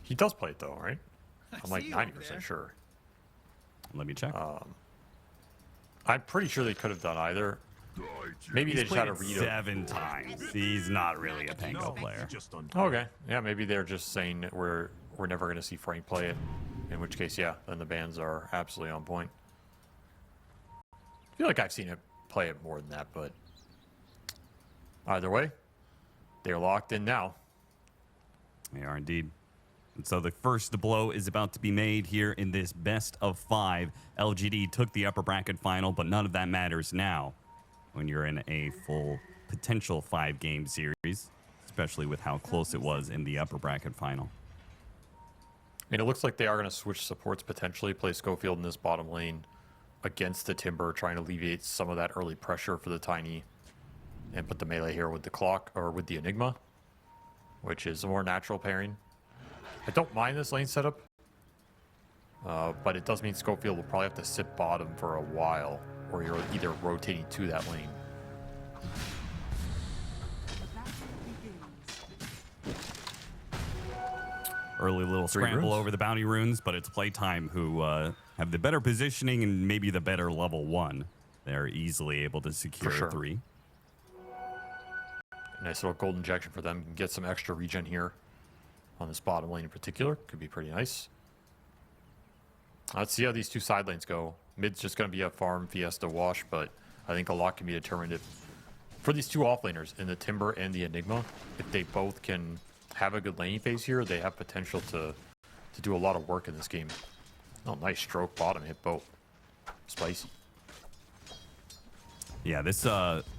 He does play it though, right? I'm like see you 90% sure. Let me check. I'm pretty sure they could have done either. Maybe they He's just had played a read it 7 times. He's not really a Pango player. Okay. Yeah, maybe they're just saying that we're never going to see Frank play it. In which case, yeah, then the bans are absolutely on point. I feel like I've seen it play it more than that, but either way, they're locked in now. They are indeed. And so the first blow is about to be made here in this best of 5. LGD took the upper bracket final, but none of that matters now when you're in a full potential 5-game series, especially with how close it was in the upper bracket final. I mean, it looks like they are going to switch supports potentially, play Schofield in this bottom lane against the Timber, trying to alleviate some of that early pressure for the Tiny, and put the melee here with the Clock, or with the Enigma, which is a more natural pairing. I don't mind this lane setup, but it does mean Schofield will probably have to sit bottom for a while, or you're either rotating to that lane. Early little scramble over the bounty runes, but it's PlayTime who have the better positioning and maybe the better level 1. They're easily able to secure 3. Nice little gold injection for them. Get some extra regen here on this bottom lane in particular. Could be pretty nice. Let's see how these two side lanes go. Mid's just going to be a farm fiesta wash, but I think a lot can be determined if, for these two offlaners in the Timber and the Enigma, if they both can have a good laning phase here, they have potential to do a lot of work in this game. Oh, nice stroke bottom hit both. Spicy. Yeah, this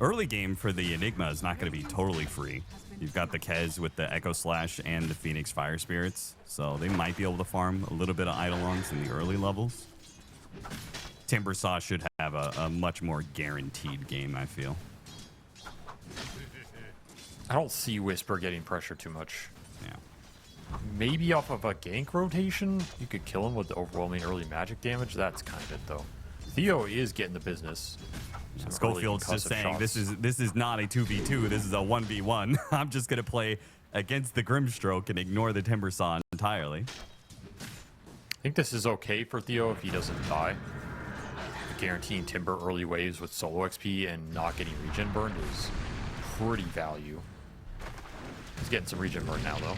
early game for the Enigma is not going to be totally free. You've got the Kez with the Echo Slash and the Phoenix Fire Spirits, so they might be able to farm a little bit of Eidolons in the early levels. Timbersaw should have a much more guaranteed game, I feel. I don't see Whisper getting pressure too much. Yeah. Maybe off of a gank rotation, you could kill him with the overwhelming early magic damage. That's kind of it, though. Theo is getting the business. Yeah, Schofield's just saying, this is not a 2v2, this is a 1v1. I'm just going to play against the Grimstroke and ignore the Timbersaw entirely. I think this is okay for Theo if he doesn't die. Guaranteeing Timber early waves with solo XP and not getting regen burned is pretty value. He's getting some regen burn now, though.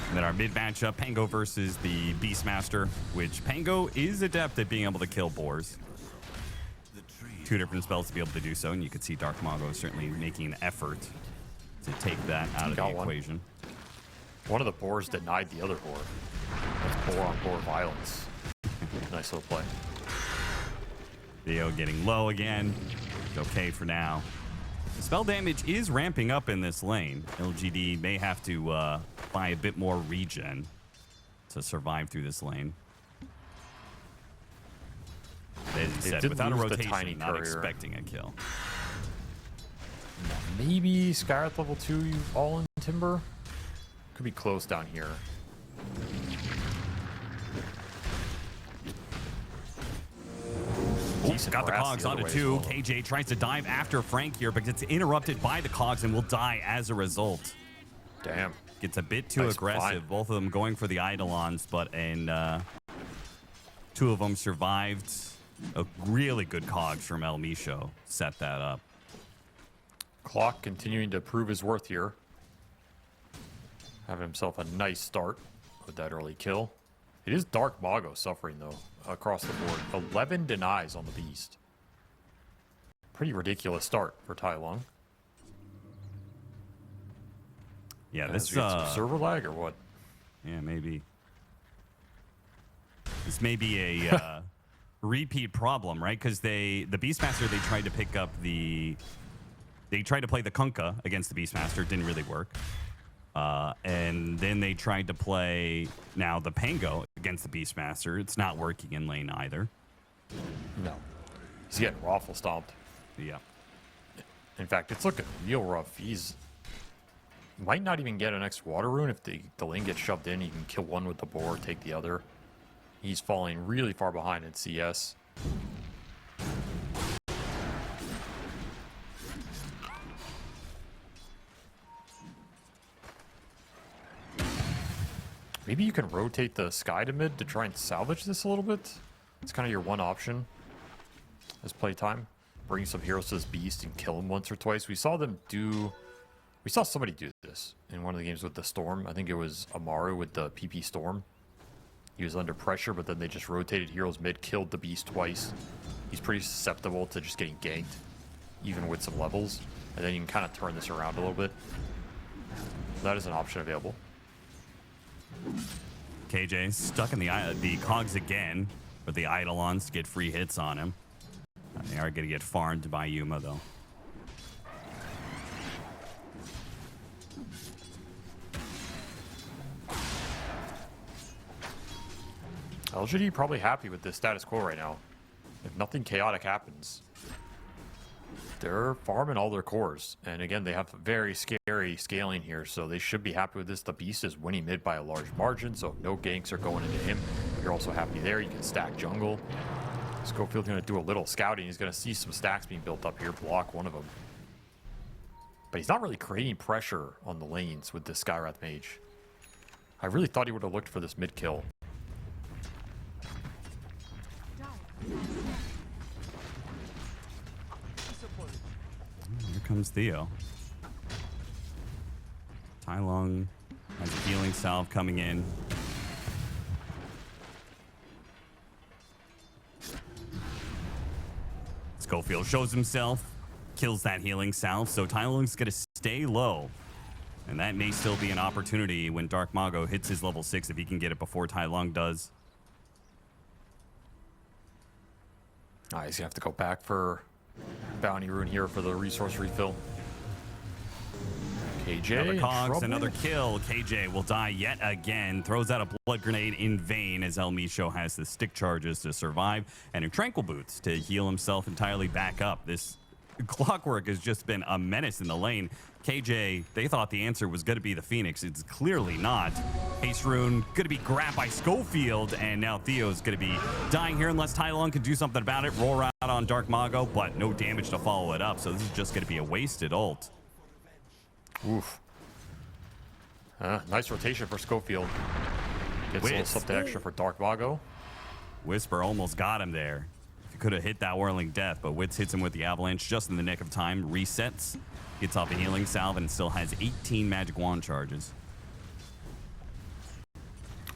And then our mid matchup, Pango versus the Beastmaster, which Pango is adept at being able to kill boars. 2 different spells to be able to do so, and you can see Dark Mago certainly making an effort to take that out of the equation. One of the boars denied the other boar. That's boar on boar violence. Nice little play. Theo getting low again. It's okay for now. The spell damage is ramping up in this lane. LGD may have to buy a bit more regen to survive through this lane. As you said, without a rotation, not expecting a kill. Maybe Skywrath level 2 all in Timber? Could be close down here. Got the Cogs onto 2. Well. KJ tries to dive after Frank here, but gets interrupted by the Cogs and will die as a result. Damn. Gets a bit too aggressive. Both of them going for the Eidolons, but 2 of them survived. A really good Cogs from El Misho set that up. Clock continuing to prove his worth here. Having himself a nice start with that early kill. It is Dark Mago suffering, though, across the board. 11 denies on the Beast. Pretty ridiculous start for Tai Lung. Yeah, this some server lag or what? Yeah, maybe. This may be a repeat problem, right? Because the Beastmaster, they tried to pick up the... They tried to play the Kunkka against the Beastmaster. Didn't really work. And then they tried to play now the Pango against the Beastmaster. It's not working in lane either. No. He's getting raffle stomped. Yeah. In fact, it's looking real rough. He's might not even get an extra water rune. If the lane gets shoved in, he can kill one with the boar, take the other. He's falling really far behind in CS. Maybe you can rotate the Sky to mid to try and salvage this a little bit. It's kind of your one option as playtime. Bring some heroes to this beast and kill him once or twice. We saw somebody do this in one of the games with the Storm. I think it was Amaru with the PP Storm. He was under pressure, but then they just rotated heroes mid, killed the beast twice. He's pretty susceptible to just getting ganked, even with some levels. And then you can kind of turn this around a little bit. So that is an option available. KJ stuck in the cogs again, but the Eidolons to get free hits on him. They are going to get farmed by Yuma, though. LGD probably happy with this status quo right now. If nothing chaotic happens, they're farming all their cores. And again, they have very scary scaling here, so they should be happy with this. The beast is winning mid by a large margin, so no ganks are going into him. You're also happy there. You can stack jungle. Schofield's going to do a little scouting. He's going to see some stacks being built up here, block one of them. But he's not really creating pressure on the lanes with this Skywrath Mage. I really thought he would have looked for this mid kill. Here comes Theo. Tai Lung has a healing salve coming in. Schofield shows himself, kills that healing salve, so Tai Lung's going to stay low. And that may still be an opportunity when Dark Mago hits his level 6 if he can get it before Tai Lung does. He's going to have to go back for Bounty Rune here for the resource refill. KJ, Another cogs, trouble. another kill. KJ will die yet again. Throws out a blood grenade in vain as El Micho has the stick charges to survive and in tranquil boots to heal himself entirely back up. This Clockwork has just been a menace in the lane. KJ, they thought the answer was going to be the Phoenix. It's clearly not. Haste Rune going to be grabbed by Schofield, and now Theo's going to be dying here unless Tai Lung can do something about it. Roar out on Dark Mago, but no damage to follow it up, so this is just going to be a wasted ult. Oof. Nice rotation for Schofield. Gets a little something extra for Dark Mago. Whisper almost got him there. He could have hit that Whirling Death, but Wits hits him with the Avalanche just in the nick of time. Resets, gets off a healing salve, and still has 18 Magic Wand charges.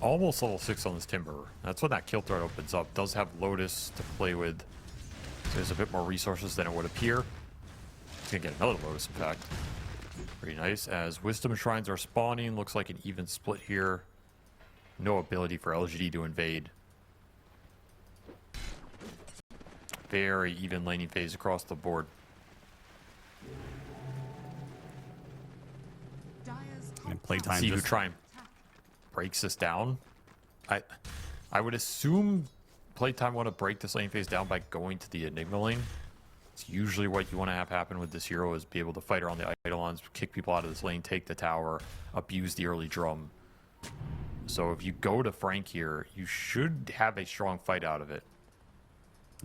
Almost level 6 on this Timber. That's when that kill threat opens up. Does have Lotus to play with. So there's a bit more resources than it would appear. He's going to get another Lotus, in fact. Pretty nice. As Wisdom Shrines are spawning, looks like an even split here. No ability for LGD to invade. Very even laning phase across the board. And playtime See who just try and breaks this down. I would assume playtime want to break this lane phase down by going to the Enigma lane. It's usually what you want to have happen with this hero is be able to fight around the Eidolons, kick people out of this lane, take the tower, abuse the early drum. So if you go to Frank here, you should have a strong fight out of it.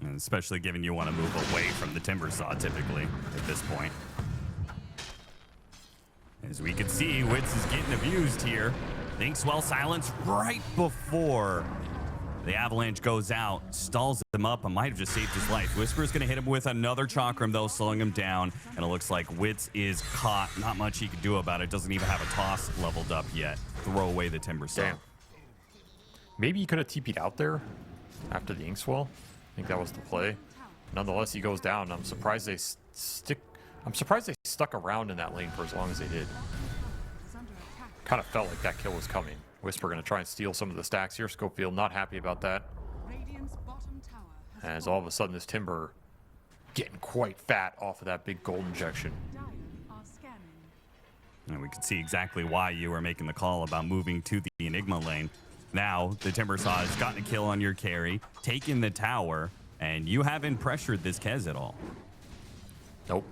And especially given you want to move away from the Timber Saw typically at this point. As we can see, Wits is getting abused here. Thinks well silence right before the Avalanche goes out, stalls him up, and might have just saved his life. Whisper's going to hit him with another Chakram, though, slowing him down. And it looks like Wits is caught. Not much he can do about it. Doesn't even have a toss leveled up yet. Throw away the Timber Saw. Damn. Maybe he could have TP'd out there after the Inkswell. I think that was the play. Nonetheless, he goes down. I'm surprised they stuck around in that lane for as long as they did. Kind of felt like that kill was coming. Whisper going to try and steal some of the stacks here. Schofield not happy about that. As all of a sudden this Timber getting quite fat off of that big gold injection. And we can see exactly why you were making the call about moving to the Enigma lane. Now, the Timber Saw has gotten a kill on your carry, taken the tower, and you haven't pressured this Kez at all. Nope.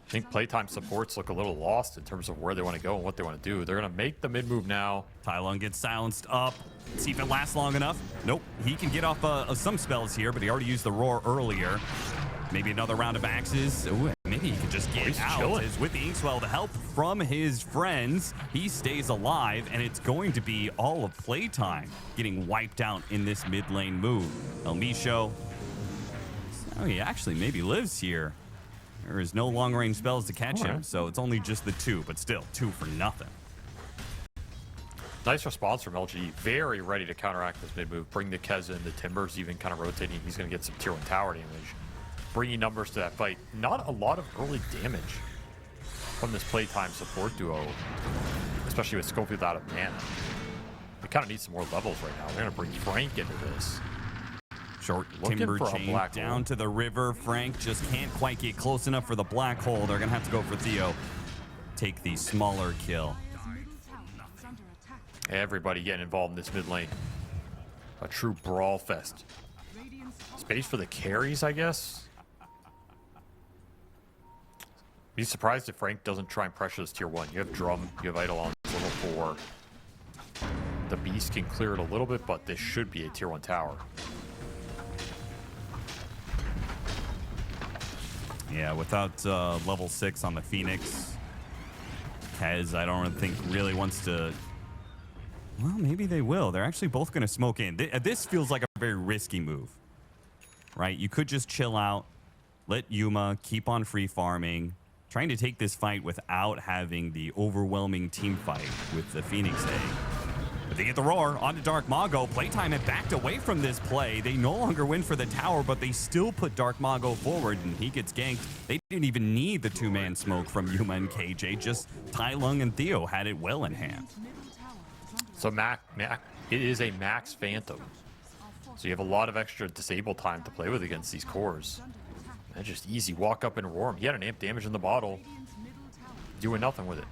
I think playtime supports look a little lost in terms of where they want to go and what they want to do. They're going to make the mid move now. Tai Lung gets silenced up. See if it lasts long enough. Nope. He can get off some spells here, but he already used the Roar earlier. Maybe another round of axes. Ooh, Maybe he could just get he's out. chilling. As with the Inkswell, the help from his friends, he stays alive, and it's going to be all of playtime getting wiped out in this mid lane move. El Micho, oh, he actually maybe lives here. There is no long range spells to catch him, so it's only just the 2, but still 2 for nothing. Nice response from LGD. Very ready to counteract this mid move. Bring the Keza and the Timbers, even kind of rotating. He's going to get some tier 1 tower damage. Bringing numbers to that fight. Not a lot of early damage from this playtime support duo, especially with Schofield out of mana. We kind of need some more levels right now. We're going to bring Frank into this. Short Looking timber for a chain black down hole. to the river. Frank just can't quite get close enough for the black hole. They're going to have to go for Theo. Take the smaller kill. Everybody getting involved in this mid lane. A true brawl fest. Space for the carries, I guess. Be surprised if Frank doesn't try and pressure this tier 1. You have Drum, you have Idol on level 4. The Beast can clear it a little bit, but this should be a tier 1 tower. Yeah, without level 6 on the Phoenix, Kez, I don't think really wants to. Well, maybe they will. They're actually both going to smoke in. This feels like a very risky move, right? You could just chill out, let Yuma keep on free farming, trying to take this fight without having the overwhelming team fight with the Phoenix A. But they get the roar onto Dark Mago. Playtime had backed away from this play. They no longer win for the tower, but they still put Dark Mago forward, and he gets ganked. They didn't even need the 2-man smoke from Yuma and KJ. Just Tai Lung and Theo had it well in hand. So it is a max Phantom. So you have a lot of extra disable time to play with against these cores. And just easy walk up and roar him. He had an amp damage in the bottle. Doing nothing with it.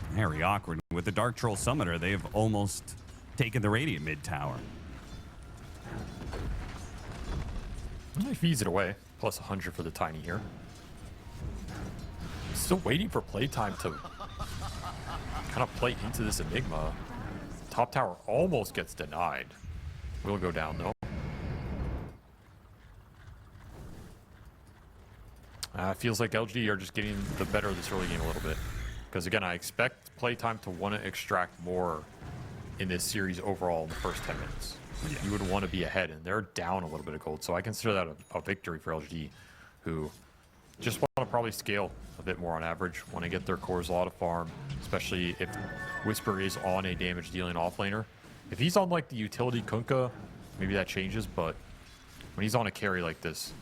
Very awkward. With the Dark Troll Summoner, they have almost taken the Radiant mid tower. He feeds it away. Plus 100 for the Tiny here. Still waiting for playtime to kind of play into this Enigma. Top tower almost gets denied. Will go down though. Feels like LGD are just getting the better of this early game a little bit. Because again, I expect playtime to want to extract more in this series overall in the first 10 minutes. Yeah. You would want to be ahead, and they're down a little bit of gold. So I consider that a victory for LGD, who just want to probably scale a bit more on average, want to get their cores a lot of farm, especially if Whisper is on a damage dealing offlaner. If he's on like the utility Kunkka, maybe that changes, but when he's on a carry like this,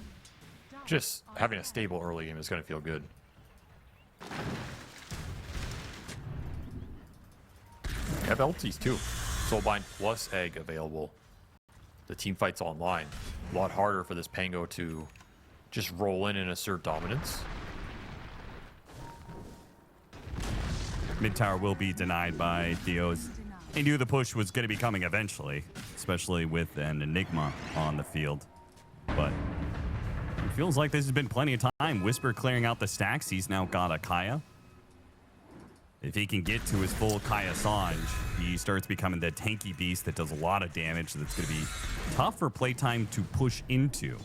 just having a stable early game is going to feel good. You have LTs too. Soulbind plus Egg available. The team fight's online. A lot harder for this Pango to just roll in and assert dominance. Mid tower will be denied by Theo's. He knew the push was going to be coming eventually, especially with an Enigma on the field. But it feels like this has been plenty of time. Whisper clearing out the stacks. He's now got a Kaya. If he can get to his full Kaya Sange, he starts becoming the tanky beast that does a lot of damage. That's going to be tough for playtime to push into.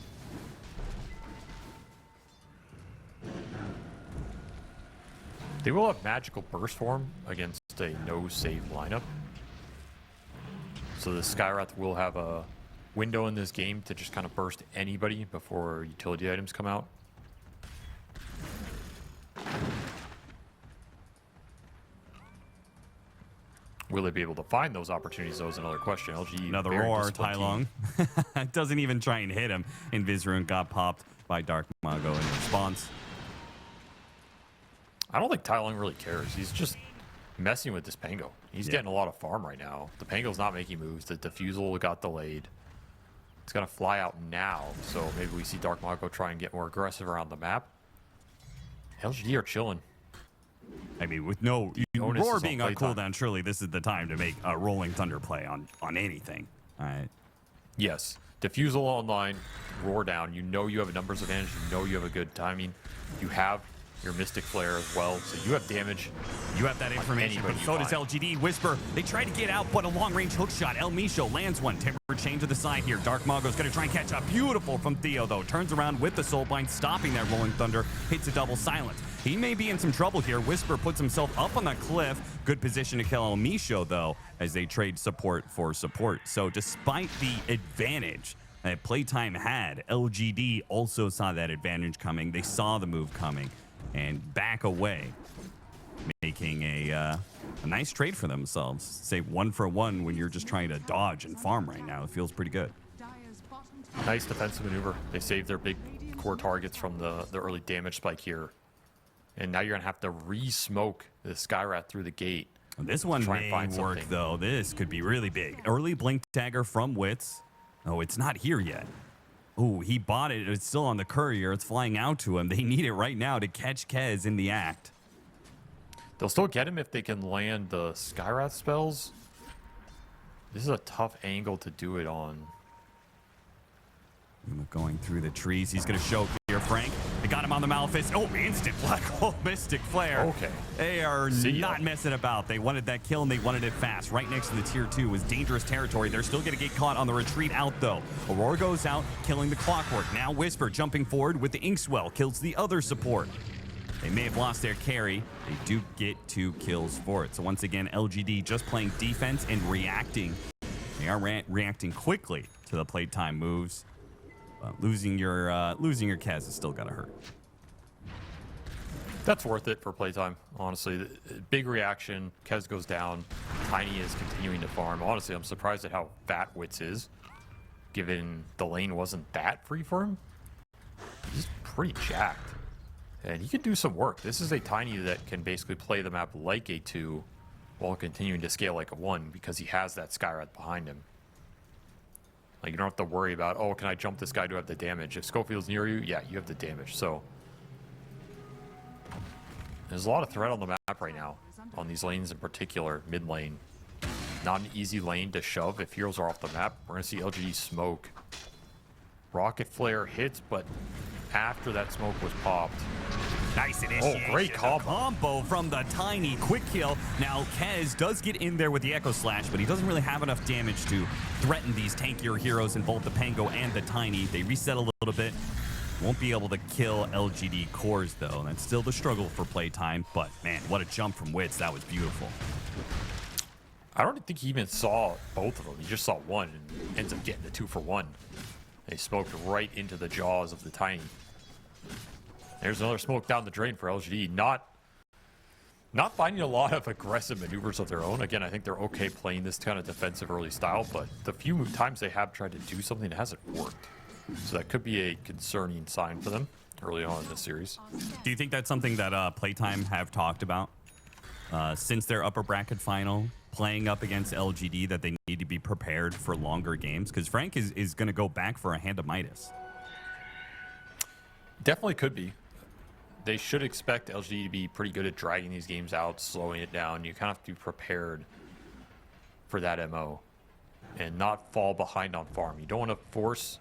They will have magical burst form against a no save lineup. So the Skywrath will have a window in this game to just kind of burst anybody before utility items come out. Will they be able to find those opportunities, though, is another question. LG Another very roar, disciplined Tai team. Lung. Doesn't even try and hit him. And Vizrun got popped by Dark Mago in response. I don't think Tai Lung really cares. He's just messing with this Pango. He's getting a lot of farm right now. The Pango's not making moves. The Diffusal got delayed. It's going to fly out now, so maybe we see Dark Mago try and get more aggressive around the map. LGD are chilling. I mean, with no Onus roar is on being on playtime. cooldown, surely this is the time to make a Rolling Thunder play on anything. All right. Yes. Diffusal online, roar down. You know you have a numbers advantage. You know you have a good timing. You have your Mystic Flare as well. So you have damage. You have that information, but so does LGD. Whisper, they try to get out, but a long-range hook shot. El Misho lands one. Timber chain to the side here. Dark Mago's going to try and catch up. Beautiful from Theo, though. Turns around with the Soulbind, stopping that Rolling Thunder. Hits a double silence. He may be in some trouble here. Whisper puts himself up on the cliff. Good position to kill El Misho, though, as they trade support for support. So despite the advantage that PlayTime had, LGD also saw that advantage coming. They saw the move coming and back away, making a nice trade for themselves. Say 1-for-1 when you're just trying to dodge and farm right now. It feels pretty good. Nice defensive maneuver. They saved their big core targets from the early damage spike here. And now you're going to have to re-smoke the Skyrath through the gate. This one may work, though. This could be really big. Early Blink Dagger from Wits. Oh, it's not here yet. Oh, he bought it. It's still on the courier. It's flying out to him. They need it right now to catch Kez in the act. They'll still get him if they can land the Skyrath spells. This is a tough angle to do it on. Going through the trees. He's going to show here, Frank. They got him on the Malefice. Oh, instant Black Hole Mystic Flare. Okay. They are not messing about. They wanted that kill, and they wanted it fast. Right next to the tier 2 was dangerous territory. They're still going to get caught on the retreat out, though. Aurora goes out, killing the Clockwork. Now Whisper jumping forward with the Inkswell. Kills the other support. They may have lost their carry. They do get 2 kills for it. So once again, LGD just playing defense and reacting. They are reacting quickly to the playtime moves. Losing your Kaz has still got to hurt. That's worth it for playtime, honestly. The big reaction, Kez goes down. Tiny is continuing to farm. Honestly, I'm surprised at how fat Wits is, given the lane wasn't that free for him. He's pretty jacked. And he can do some work. This is a Tiny that can basically play the map like a 2 while continuing to scale like a 1 because he has that Skyrath behind him. Like, you don't have to worry about, oh, can I jump this guy to have the damage? If Schofield's near you, yeah, you have the damage. So there's a lot of threat on the map right now, on these lanes in particular, mid lane. Not an easy lane to shove if heroes are off the map. We're going to see LGD smoke. Rocket Flare hits, but after that smoke was popped. Nice initiation. Oh, great combo from the Tiny. Quick kill. Now, Kez does get in there with the Echo Slash, but he doesn't really have enough damage to threaten these tankier heroes in both the Pango and the Tiny. They reset a little bit. Won't be able to kill LGD cores, though. That's still the struggle for playtime. But, man, what a jump from Wits. That was beautiful. I don't think he even saw both of them. He just saw one and ends up getting the 2-for-1. They smoked right into the jaws of the Tiny. There's another smoke down the drain for LGD. Not finding a lot of aggressive maneuvers of their own. Again, I think they're okay playing this kind of defensive early style, but the few times they have tried to do something, it hasn't worked. So that could be a concerning sign for them early on in the series. Do you think that's something that Playtime have talked about since their upper bracket final, playing up against LGD, that they need to be prepared for longer games? Because Frank is going to go back for a Hand of Midas. Definitely could be. They should expect LGD to be pretty good at dragging these games out, slowing it down. You kind of have to be prepared for that MO and not fall behind on farm. You don't want to force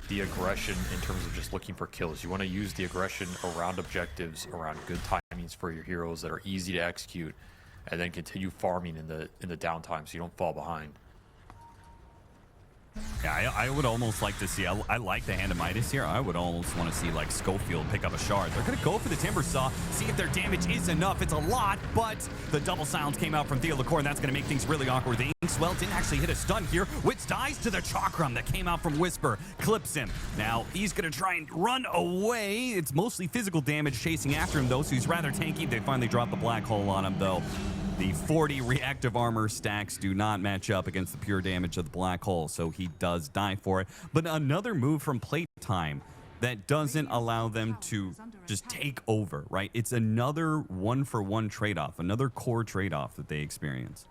the aggression in terms of just looking for kills. You want to use the aggression around objectives, around good timings for your heroes that are easy to execute, and then continue farming in the downtime so you don't fall behind. Yeah, I would almost like to see, I like the Hand of Midas here. I would almost want to see, like, Schofield pick up a shard. They're going to go for the Timber Saw, see if their damage is enough. It's a lot, but the double silence came out from Theo Lacour, and that's going to make things really awkward. The Inkswell didn't actually hit a stun here. Wits dies to the Chakram that came out from Whisper, clips him. Now, he's going to try and run away. It's mostly physical damage chasing after him, though, so he's rather tanky. They finally drop the Black Hole on him, though. The 40 reactive armor stacks do not match up against the pure damage of the Black Hole, so he does die for it. But another move from Playtime that doesn't allow them to just take over, right? It's another 1-for-1 trade-off, another core trade-off that they experience.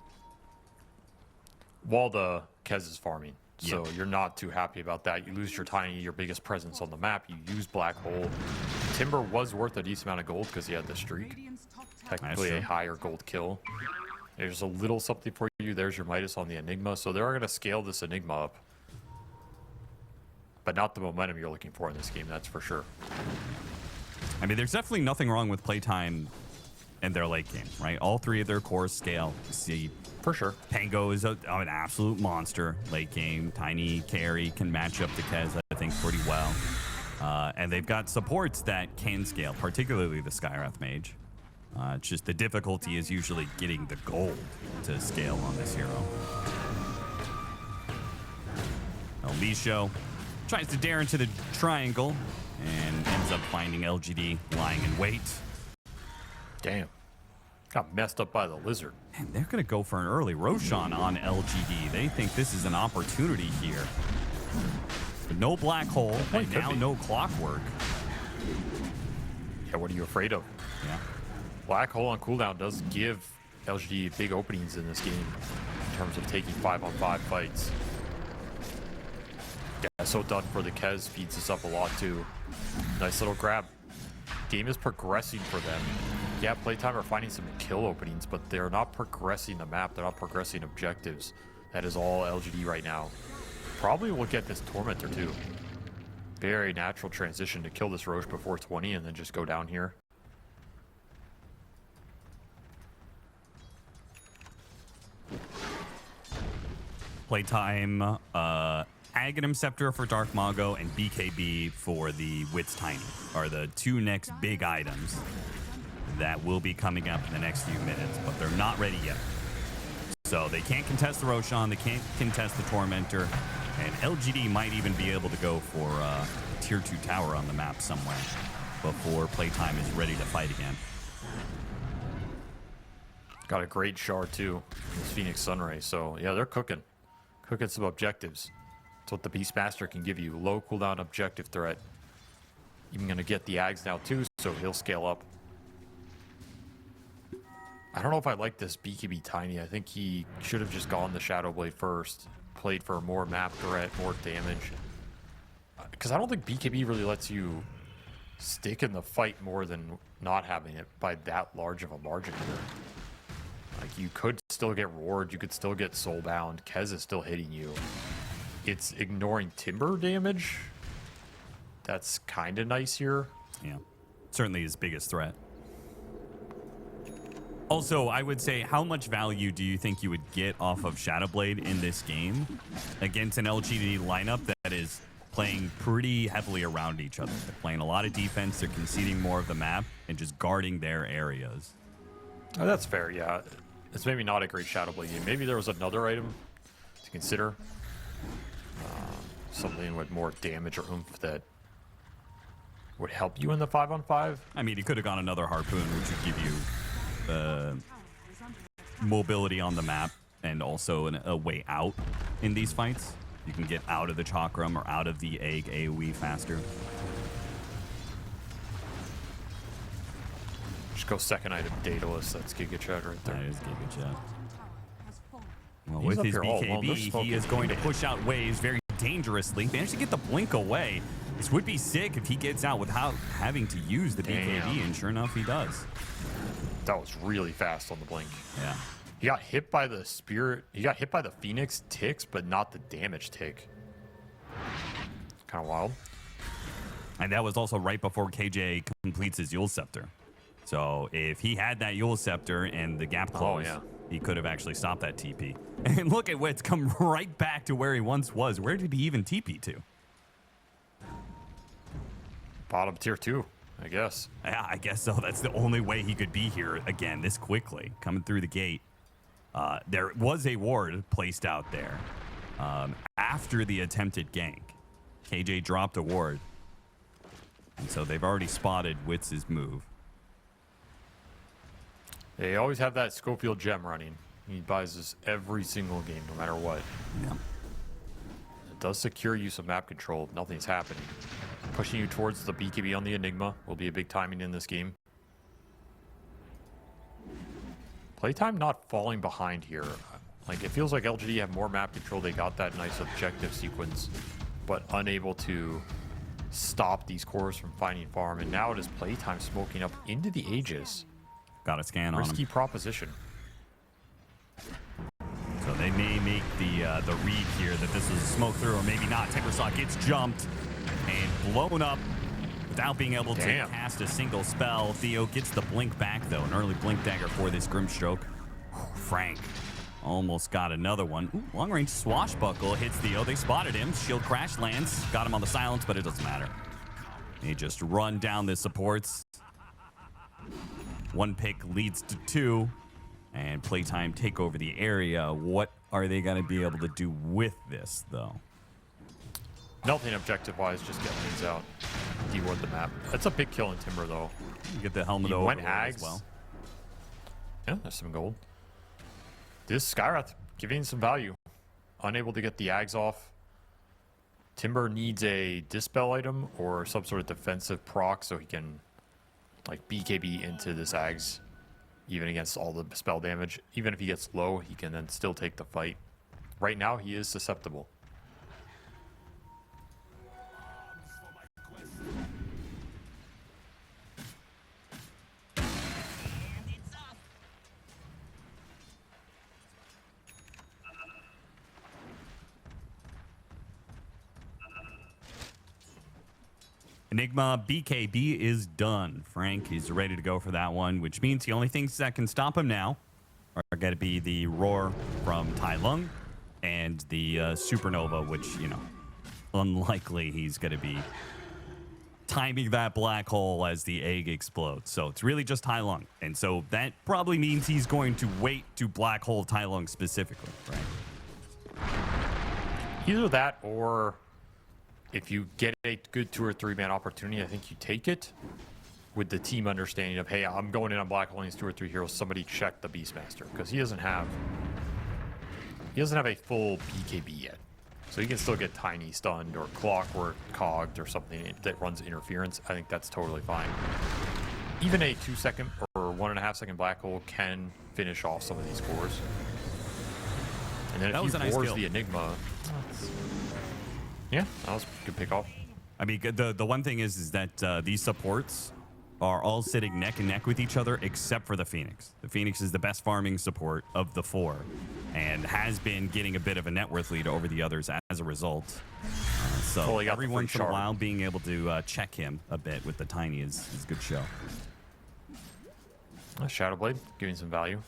While the Kez is farming, so you're not too happy about that. You lose your Tiny, your biggest presence on the map. You use Black Hole. Timber was worth a decent amount of gold because he had the streak. Technically a higher gold kill. There's a little something for you. There's your Midas on the Enigma. So they're going to scale this Enigma up. But not the momentum you're looking for in this game, that's for sure. I mean, there's definitely nothing wrong with playtime in their late game, right? All three of their cores scale. You see, For sure. Pango is an absolute monster late game. Tiny carry can match up to Kez, I think, pretty well. And they've got supports that can scale, particularly the Skywrath Mage. It's just the difficulty is usually getting the gold to scale on this hero. Elisho tries to dare into the triangle and ends up finding LGD lying in wait. Damn. Got messed up by the lizard. And they're going to go for an early Roshan on LGD. They think this is an opportunity here. But no black hole, and now no clockwork. Yeah, what are you afraid of? Yeah. Black hole on cooldown does give LGD big openings in this game in terms of taking 5-on-5 fights. Yeah, so done for the Kez speeds this up a lot too. Nice little grab. Game is progressing for them. Yeah, Playtime are finding some kill openings, but they're not progressing the map. They're not progressing objectives. That is all LGD right now. Probably will get this Tormentor too. Very natural transition to kill this Roche before 20 and then just go down here. Playtime, Aghanim Scepter for Dark Mago and BKB for the Wits Tiny are the two next big items that will be coming up in the next few minutes, but they're not ready yet. So they can't contest the Roshan, they can't contest the Tormentor, and LGD might even be able to go for a tier 2 tower on the map somewhere before Playtime is ready to fight again. Got a great shard too, this Phoenix Sunray. So yeah, they're cooking some objectives. That's what the Beastmaster can give you. Low cooldown objective threat. Even gonna get the Ags now too, so he'll scale up. I don't know if I like this BKB Tiny. I think he should have just gone the Shadow Blade first. Played for more map threat, more damage. Because I don't think BKB really lets you stick in the fight more than not having it by that large of a margin here. Like, you could still get roared, you could still get soulbound. Kez is still hitting you. It's ignoring timber damage. That's kind of nice here. Yeah, certainly his biggest threat. Also, I would say, how much value do you think you would get off of Shadowblade in this game against an LGD lineup that is playing pretty heavily around each other? They're playing a lot of defense, they're conceding more of the map, and just guarding their areas. Oh, that's fair, yeah. It's maybe not a great Shadowblade game. Maybe there was another item to consider. Something with more damage or oomph that would help you in the 5-on-5. I mean, he could have gone another Harpoon, which would give you mobility on the map and also a way out in these fights. You can get out of the Chakram or out of the egg AoE faster. Just go second item, Daedalus. That's Giga Chad right there. That is Giga Chad. Well, He's with up his here all alone. They're BKB, smoking he is going to man. push out waves very dangerously. Managed to get the blink away. This would be sick if he gets out without having to use the BKB, and sure enough, he does. That was really fast on the blink. Yeah. He got hit by the Spirit. He got hit by the Phoenix ticks, but not the damage tick. Kind of wild. And that was also right before KJ completes his Yule Scepter. So if he had that Yule Scepter and the gap closed, he could have actually stopped that TP. And look at Wits come right back to where he once was. Where did he even TP to? Bottom tier 2, I guess. Yeah, I guess so. That's the only way he could be here again this quickly, coming through the gate. There was a ward placed out there after the attempted gank. KJ dropped a ward. And so they've already spotted Wits' move. They always have that Schofield gem running. He buys this every single game, no matter what. Yeah. It does secure you some map control if nothing's happening. Pushing you towards the BKB on the Enigma will be a big timing in this game. Playtime not falling behind here. Like, it feels like LGD have more map control. They got that nice objective sequence, but unable to stop these cores from finding farm. And now it is Playtime smoking up into the Aegis. Got a scan on him. Risky proposition. So they may make the read here that this is a smoke through, or maybe not. Timbersaw gets jumped and blown up without being able to cast a single spell. Theo gets the blink back, though. An early blink dagger for this Grimstroke. Frank almost got another one. Ooh, long-range swashbuckle hits Theo. They spotted him. Shield crash lands. Got him on the silence, but it doesn't matter. They just run down the supports. One pick leads to two. And PlayTime take over the area. What are they going to be able to do with this, though? Nothing objective-wise, just get lanes out. Deward the map. That's a big kill in Timber, though. You get the helmet He over went as Ags. well. Yeah, there's some gold. This Skyrath giving some value. Unable to get the Ags off. Timber needs a dispel item or some sort of defensive proc so he can like BKB into this Ags. Even against all the spell damage. Even if he gets low, he can then still take the fight. Right now, he is susceptible. Enigma BKB is done. Frank is ready to go for that one, which means the only things that can stop him now are going to be the roar from Tai Lung and the supernova, which, you know, unlikely he's going to be timing that black hole as the egg explodes. So it's really just Tai Lung. And so that probably means he's going to wait to black hole Tai Lung specifically, right? Either that or if you get a good 2 or 3 man opportunity, I think you take it with the team understanding of, hey, I'm going in on black holing 2 or 3 heroes. Somebody check the Beastmaster because he doesn't have a full BKB yet. So he can still get tiny stunned or clockwork cogged or something that runs interference. I think that's totally fine. Even a 2 second or 1.5 second black hole can finish off some of these cores. And then if he pours the Enigma, yeah, that was a good pick off. I mean, the one thing is that these supports are all sitting neck and neck with each other except for the Phoenix. The Phoenix is the best farming support of the 4 and has been getting a bit of a net worth lead over the others as a result. So every once in a while being able to check him a bit with the Tiny is a good show. Shadowblade giving some value.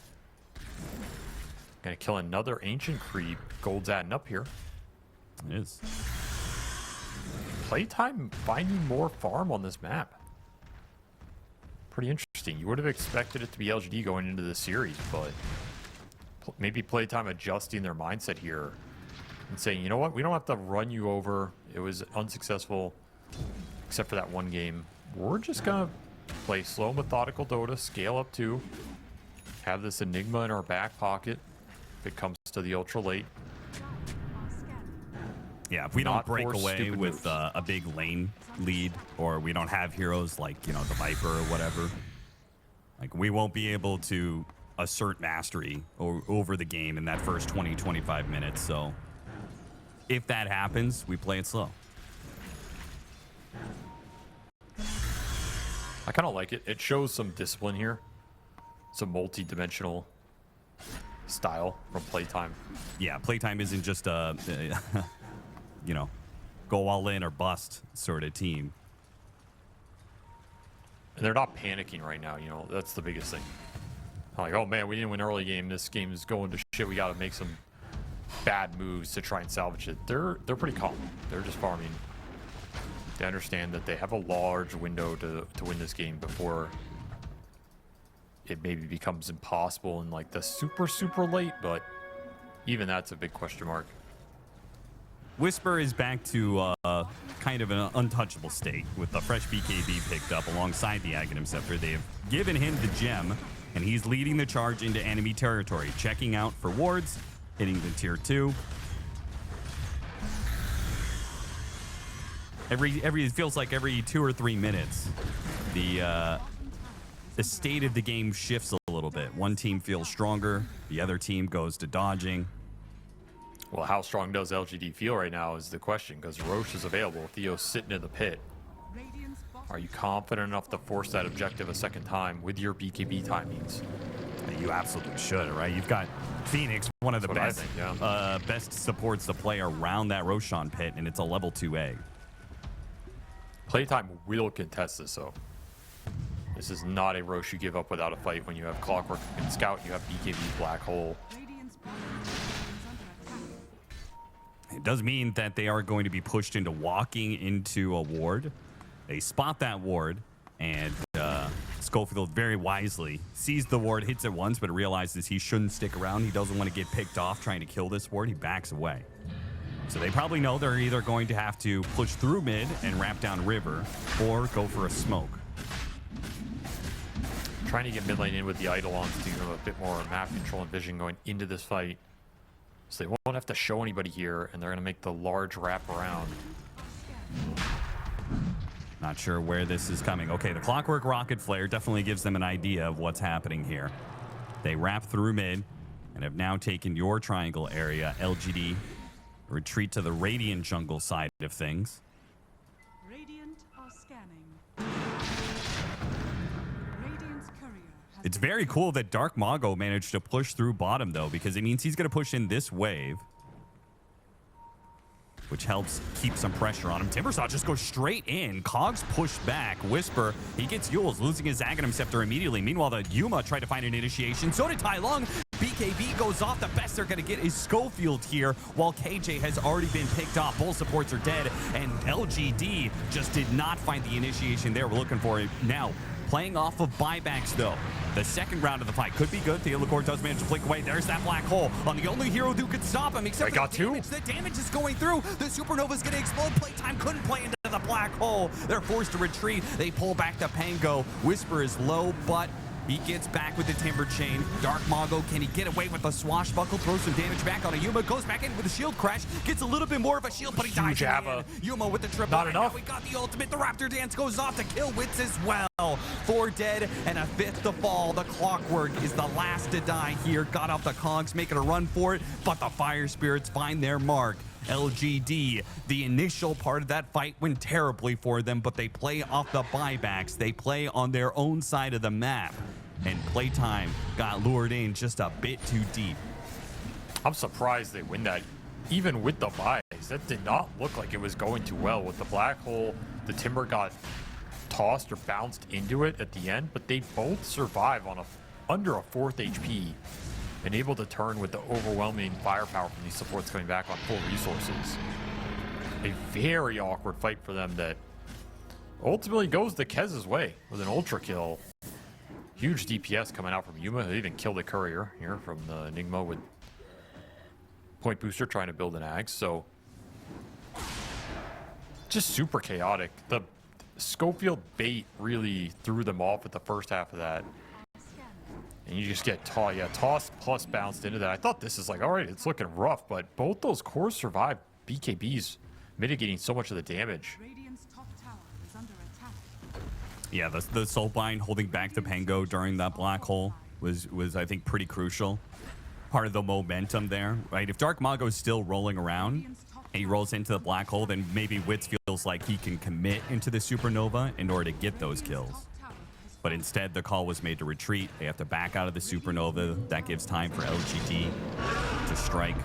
Gonna kill another Ancient Creep. Gold's adding up here. It is. PlayTime finding more farm on this map. Pretty interesting. You would have expected it to be LGD going into the series, but maybe PlayTime adjusting their mindset here and saying, you know what, we don't have to run you over. It was unsuccessful, except for that one game. We're just gonna play slow, methodical Dota, scale up to, have this Enigma in our back pocket if it comes to the ultra late. Yeah, if we don't break away with a big lane lead, or we don't have heroes like, you know, the Viper or whatever, like we won't be able to assert mastery over the game in that first 20-25 minutes. So if that happens, we play it slow. I kind of like it. It shows some discipline here. Some multi-dimensional style from PlayTime. Yeah, PlayTime isn't just a you know, go all in or bust sort of team. And they're not panicking right now, you know, that's the biggest thing. Like, oh man, we didn't win early game. This game is going to shit. We got to make some bad moves to try and salvage it. They're pretty calm. They're just farming. They understand that they have a large window to win this game before it maybe becomes impossible in like the super late, but even that's a big question mark. Whisper is back to kind of an untouchable state with the fresh BKB picked up alongside the Aghanim Scepter. They have given him the gem, and he's leading the charge into enemy territory, checking out for wards, hitting the tier 2. It feels like every 2 or 3 minutes, the state of the game shifts a little bit. One team feels stronger, the other team goes to dodging. Well, how strong does LGD feel right now is the question, because Roche is available. Theo's sitting in the pit. Are you confident enough to force that objective a second time with your BKB timings? You absolutely should, right? You've got Phoenix, one of the best, best supports to play around that Roshan pit, and it's a level 2 egg. PlayTime will contest this, though. This is not a Roche you give up without a fight. When you have Clockwork and Scout, you have BKB Black Hole. It does mean that they are going to be pushed into walking into a ward. They spot that ward, and Schofield very wisely sees the ward, hits it once, but realizes he shouldn't stick around. He doesn't want to get picked off trying to kill this ward. He backs away. So they probably know they're either going to have to push through mid and wrap down river, or go for a smoke. Trying to get mid lane in with the Eidolons to give them a bit more map control and vision going into this fight. So they won't have to show anybody here, and they're going to make the large wrap around. Not sure where this is coming. Okay, the Clockwork Rocket Flare definitely gives them an idea of what's happening here. They wrap through mid and have now taken your triangle area. LGD retreat to the Radiant jungle side of things. Radiant are scanning. Radiant's courier has It's very cool that Dark Mago managed to push through bottom, though, because it means he's going to push in this wave, which helps keep some pressure on him. Timbersaw just goes straight in. Cogs push back. Whisper, he gets Yules, losing his Aghanim Scepter immediately. Meanwhile, the Yuma tried to find an initiation. So did Tai Lung. BKB goes off. The best they're going to get is Schofield here, while KJ has already been picked off. Both supports are dead, and LGD just did not find the initiation there. We're looking for it now. Playing off of buybacks, though. The second round of the fight could be good. Theolacor does manage to blink away. There's that black hole on the only hero who could stop him, except for the damage. The damage is going through. The Supernova's going to explode. PlayTime couldn't play into the black hole. They're forced to retreat. They pull back the Pango. Whisper is low, but he gets back with the Timber Chain. Dark Mago, can he get away with the swashbuckle? Throws some damage back on a Yuma. Goes back in with a shield crash. Gets a little bit more of a shield, but he dies. Yuma with the triple. Not enough. We got the ultimate. The Raptor Dance goes off to kill Wits as well. 4 dead and a 5th to fall. The Clockwork is the last to die here. Got off the Cogs, making a run for it, but the Fire Spirits find their mark. LGD, the initial part of that fight went terribly for them, but they play off the buybacks. They play on their own side of the map, and PlayTime got lured in just a bit too deep. I'm surprised they win that, even with the buys. That did not look like it was going too well. With the black hole, the Timber got tossed or bounced into it at the end, but they both survive on under a 4th HP and able to turn with the overwhelming firepower from these supports coming back on full resources. A very awkward fight for them that ultimately goes the Kez's way with an ultra kill. Huge DPS coming out from Yuma. They even killed a courier here from the Enigma with point booster trying to build an Axe. So just super chaotic. The Schofield bait really threw them off at the first half of that. And you just get tossed plus bounced into that. I thought this is like, all right, it's looking rough, but both those cores survived. BKB's mitigating so much of the damage. Radiant's top tower is under attack. Yeah, the Soulbind holding back the Pango during that black hole was I think pretty crucial. Part of the momentum there, right? If Dark Mago is still rolling around and he rolls into the black hole, then maybe Wits feels like he can commit into the Supernova in order to get those kills. But instead, the call was made to retreat. They have to back out of the Supernova. That gives time for LGD to strike.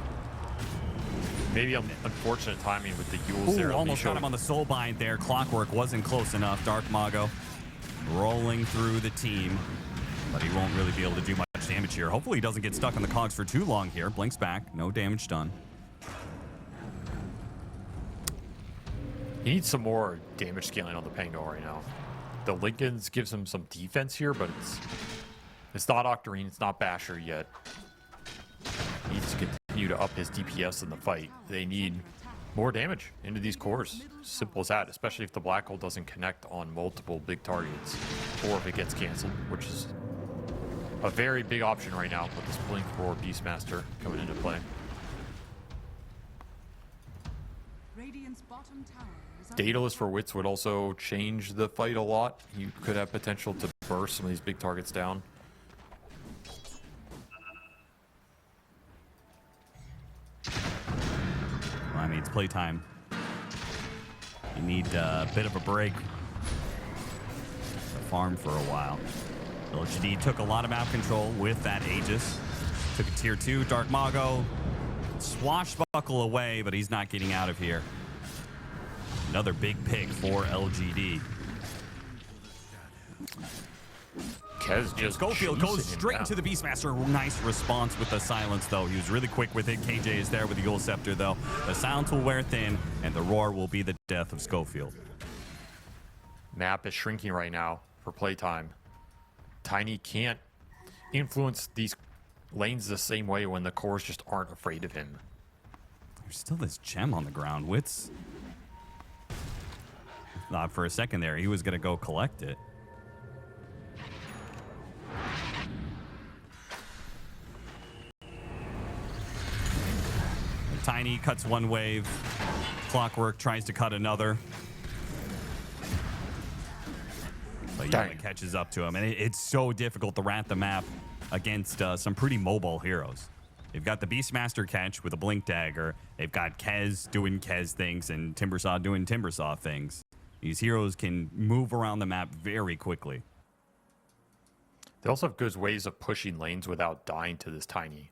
Maybe unfortunate timing with the Yules there. Almost got him on the Soulbind there. Clockwork wasn't close enough. Dark Mago rolling through the team, but he won't really be able to do much damage here. Hopefully he doesn't get stuck on the cogs for too long here. Blinks back. No damage done. He needs some more damage scaling on the Pango right now. The Lincolns gives him some defense here, but it's not Octarine, it's not Basher yet. He needs to continue to up his DPS in the fight. They need more damage into these cores. Simple as that, especially if the black hole doesn't connect on multiple big targets, or if it gets canceled, which is a very big option right now with this Blink Roar Beastmaster coming into play. Radiant's bottom tower is Daedalus for Wits would also change the fight a lot. You could have potential to burst some of these big targets down. Well, I mean, it's playtime. You need a bit of a break to farm for a while. LGD took a lot of map control with that Aegis. Took a tier 2. Dark Mago swashbuckle away, but he's not getting out of here. Another big pick for LGD. Kez And just Schofield goes chasing him straight down. into the Beastmaster. Nice response with the silence, though. He was really quick with it. KJ is there with the Yule Scepter, though. The silence will wear thin, and the roar will be the death of Schofield. Map is shrinking right now for playtime. Tiny can't influence these lanes the same way when the cores just aren't afraid of him. There's still this gem on the ground. Wits thought for a second there he was going to go collect it. Tiny cuts one wave. Clockwork tries to cut another. But Yuna Dang. catches up to him. And it's so difficult to rat the map against some pretty mobile heroes. They've got the Beastmaster catch with a Blink Dagger. They've got Kez doing Kez things and Timbersaw doing Timbersaw things. These heroes can move around the map very quickly. They also have good ways of pushing lanes without dying to this Tiny.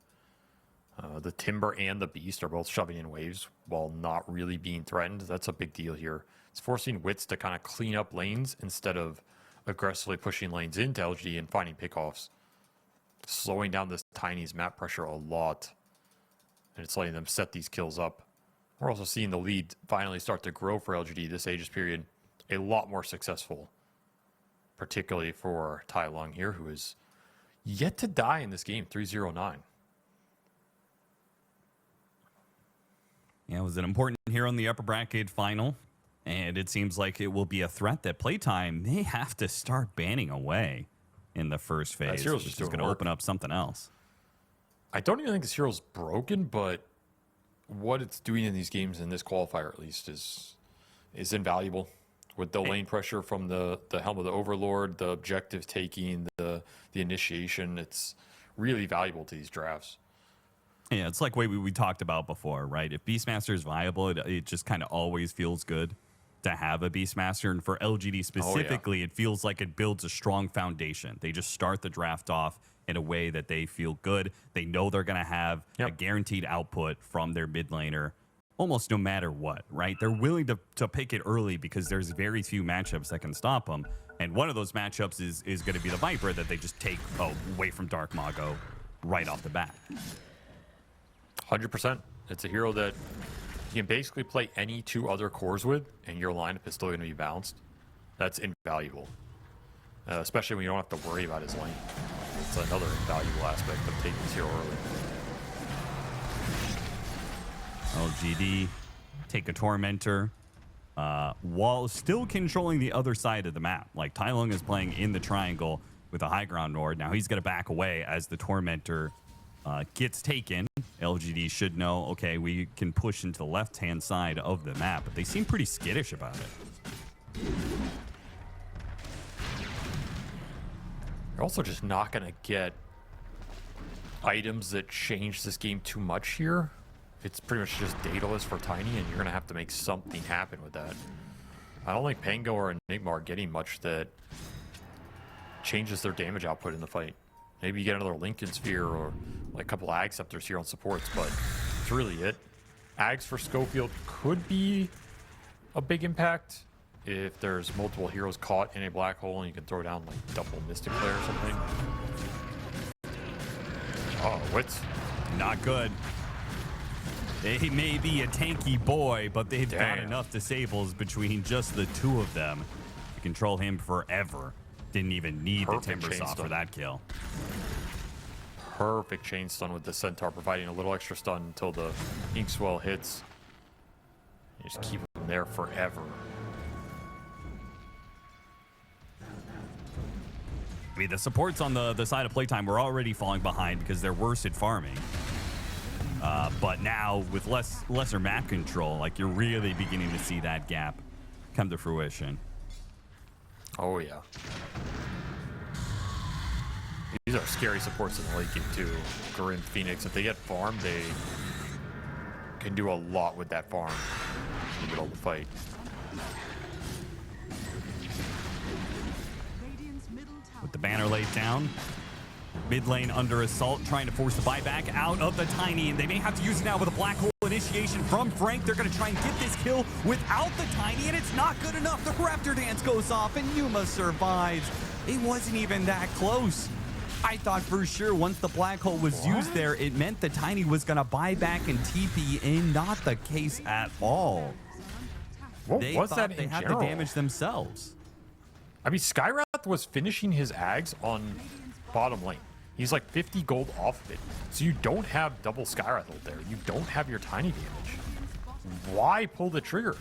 The Timber and the Beast are both shoving in waves while not really being threatened. That's a big deal here. It's forcing Wits to kind of clean up lanes instead of aggressively pushing lanes into LGD and finding pickoffs. Slowing down this Tiny's map pressure a lot. And it's letting them set these kills up. We're also seeing the lead finally start to grow for LGD this Aegis period. A lot more successful. Particularly for Tai Lung here, who is yet to die in this game, 3-0-9. Yeah, it was an important hero in the upper bracket final, and it seems like it will be a threat that Playtime may have to start banning away in the first phase, hero's which just is doing going to work. open up something else. I don't even think this hero's broken, but what it's doing in these games, in this qualifier at least, is invaluable. With the lane pressure from the Helm of the Overlord, the objective taking, the initiation, it's really valuable to these drafts. Yeah, it's like what we talked about before, right? If Beastmaster is viable, it just kind of always feels good to have a Beastmaster. And for LGD specifically, It feels like it builds a strong foundation. They just start the draft off in a way that they feel good. They know they're going to have a guaranteed output from their mid laner almost no matter what, right? They're willing to pick it early because there's very few matchups that can stop them. And one of those matchups is going to be the Viper that they just take away from Dark Mago right off the bat. 100%. It's a hero that you can basically play any two other cores with, and your lineup is still going to be balanced. That's invaluable. Especially when you don't have to worry about his lane. It's another invaluable aspect of taking this hero early. LGD take a Tormentor while still controlling the other side of the map. Like Tai Lung is playing in the triangle with a high ground Nord. Now he's going to back away as the Tormentor gets taken. LGD should know, okay, we can push into the left-hand side of the map, but they seem pretty skittish about it. You're also just not going to get items that change this game too much here. It's pretty much just dataless for Tiny, and you're going to have to make something happen with that. I don't think Pango or Enigma are getting much that changes their damage output in the fight. Maybe you get another Lincoln Sphere or like a couple Ag Scepters here on supports, but that's really it. Ags for Schofield could be a big impact if there's multiple heroes caught in a black hole and you can throw down like double Mystic Flare or something. Oh, Wits. Not good. They may be a tanky boy, but they've got Damn. enough disables between just the two of them to control him forever. Didn't even need Perfect the chain Timbersaw for stun. that kill. Perfect chain stun with the Centaur, providing a little extra stun until the Ink Swell hits. You just keep them there forever. I mean, the supports on the side of Playtime were already falling behind because they're worse at farming. But now, with lesser map control, like you're really beginning to see that gap come to fruition. Oh, yeah. These are scary supports in the late game, too. Grim, Phoenix, if they get farmed, they can do a lot with that farm in the middle of the fight. Radiant's middle tower. With the banner laid down, mid lane under assault, trying to force the buyback out of the Tiny, and they may have to use it now with a black hole and initiation from Frank. They're going to try and get this kill without the Tiny, and it's not good enough. The Raptor Dance goes off, and Yuma survives. It wasn't even that close. I thought for sure once the black hole was used there, it meant the Tiny was going to buy back and TP in. Not the case at all. What They was thought that they in had general? the damage themselves. I mean, Skyrath was finishing his Ags on bottom lane. He's like 50 gold off of it. So you don't have double Skyrath ult there. You don't have your Tiny damage. Why pull the trigger?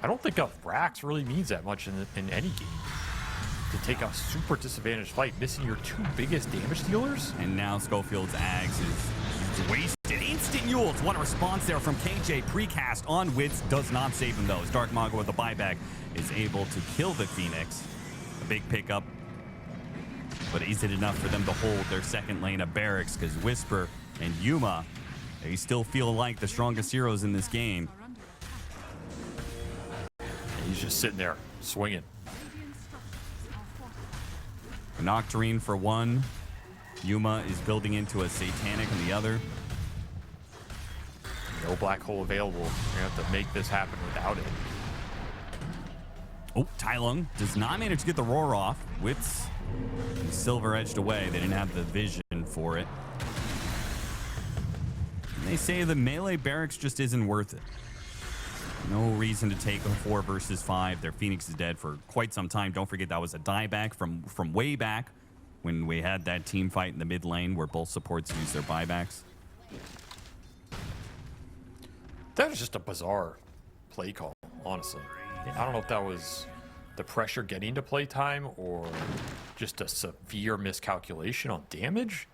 I don't think a Rax really means that much in any game. To take a super disadvantaged fight, missing your two biggest damage dealers? And now Schofield's Ags is wasted. Instant Yules. What a response there from KJ. Precast on Wits does not save him though. As Dark Mago with the buyback is able to kill the Phoenix. A big pickup. But is it enough for them to hold their second lane of barracks? Because Whisper and Yuma, they still feel like the strongest heroes in this game. He's just sitting there, swinging. Nocturne for one. Yuma is building into a Satanic on the other. No black hole available. You're gonna have to make this happen without it. Oh, Tai Lung does not manage to get the roar off. Wits and Silver edged away. They didn't have the vision for it. And they say the melee barracks just isn't worth it. No reason to take a 4 versus 5. Their Phoenix is dead for quite some time. Don't forget that was a dieback from way back when we had that team fight in the mid lane where both supports used their buybacks. That was just a bizarre play call, honestly. I don't know if that was the pressure getting to playtime or just a severe miscalculation on damage.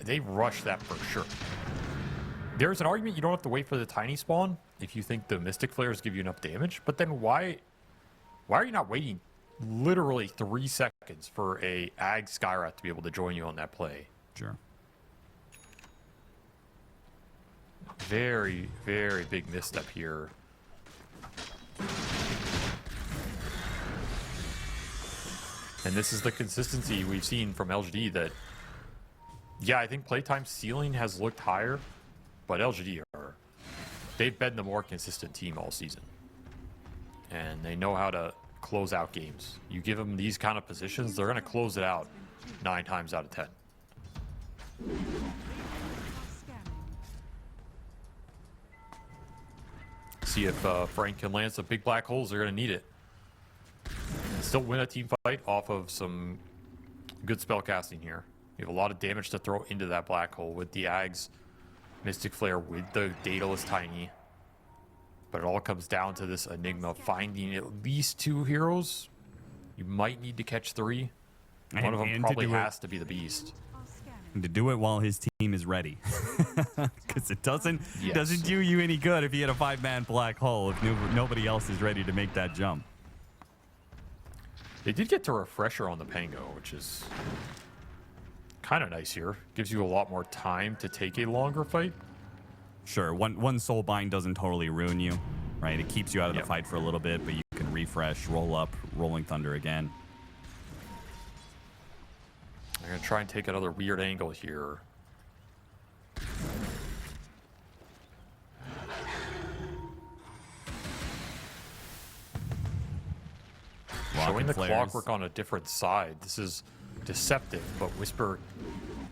They rushed that for sure. There's an argument you don't have to wait for the Tiny spawn if you think the Mystic Flares give you enough damage, but then why are you not waiting literally 3 seconds for a Ag Skyrath to be able to join you on that play? Sure. Very, very big misstep here. And this is the consistency we've seen from LGD that, yeah, I think playtime ceiling has looked higher, but LGD they've been the more consistent team all season. And they know how to close out games. You give them these kind of positions, they're going to close it out 9 times out of 10. See if Frank can land some big black holes. They're going to need it. And still win a team fight off of some good spell casting here. You have a lot of damage to throw into that black hole with the Ags, Mystic Flare, with the Daedalus Tiny. But it all comes down to this Enigma finding at least 2 heroes. You might need to catch 3. One of them probably has to be the Beast. And to do it while his team is ready. Because it doesn't do you any good if you hit a 5-man black hole if nobody else is ready to make that jump. They did get to Refresher on the Pango, which is kind of nice here. Gives you a lot more time to take a longer fight. Sure, one soul bind doesn't totally ruin you, right? It keeps you out of the fight for a little bit, but you can refresh, roll up, Rolling Thunder again. I'm going to try and take another weird angle here. Showing the clockwork on a different side. This is deceptive, but Whisper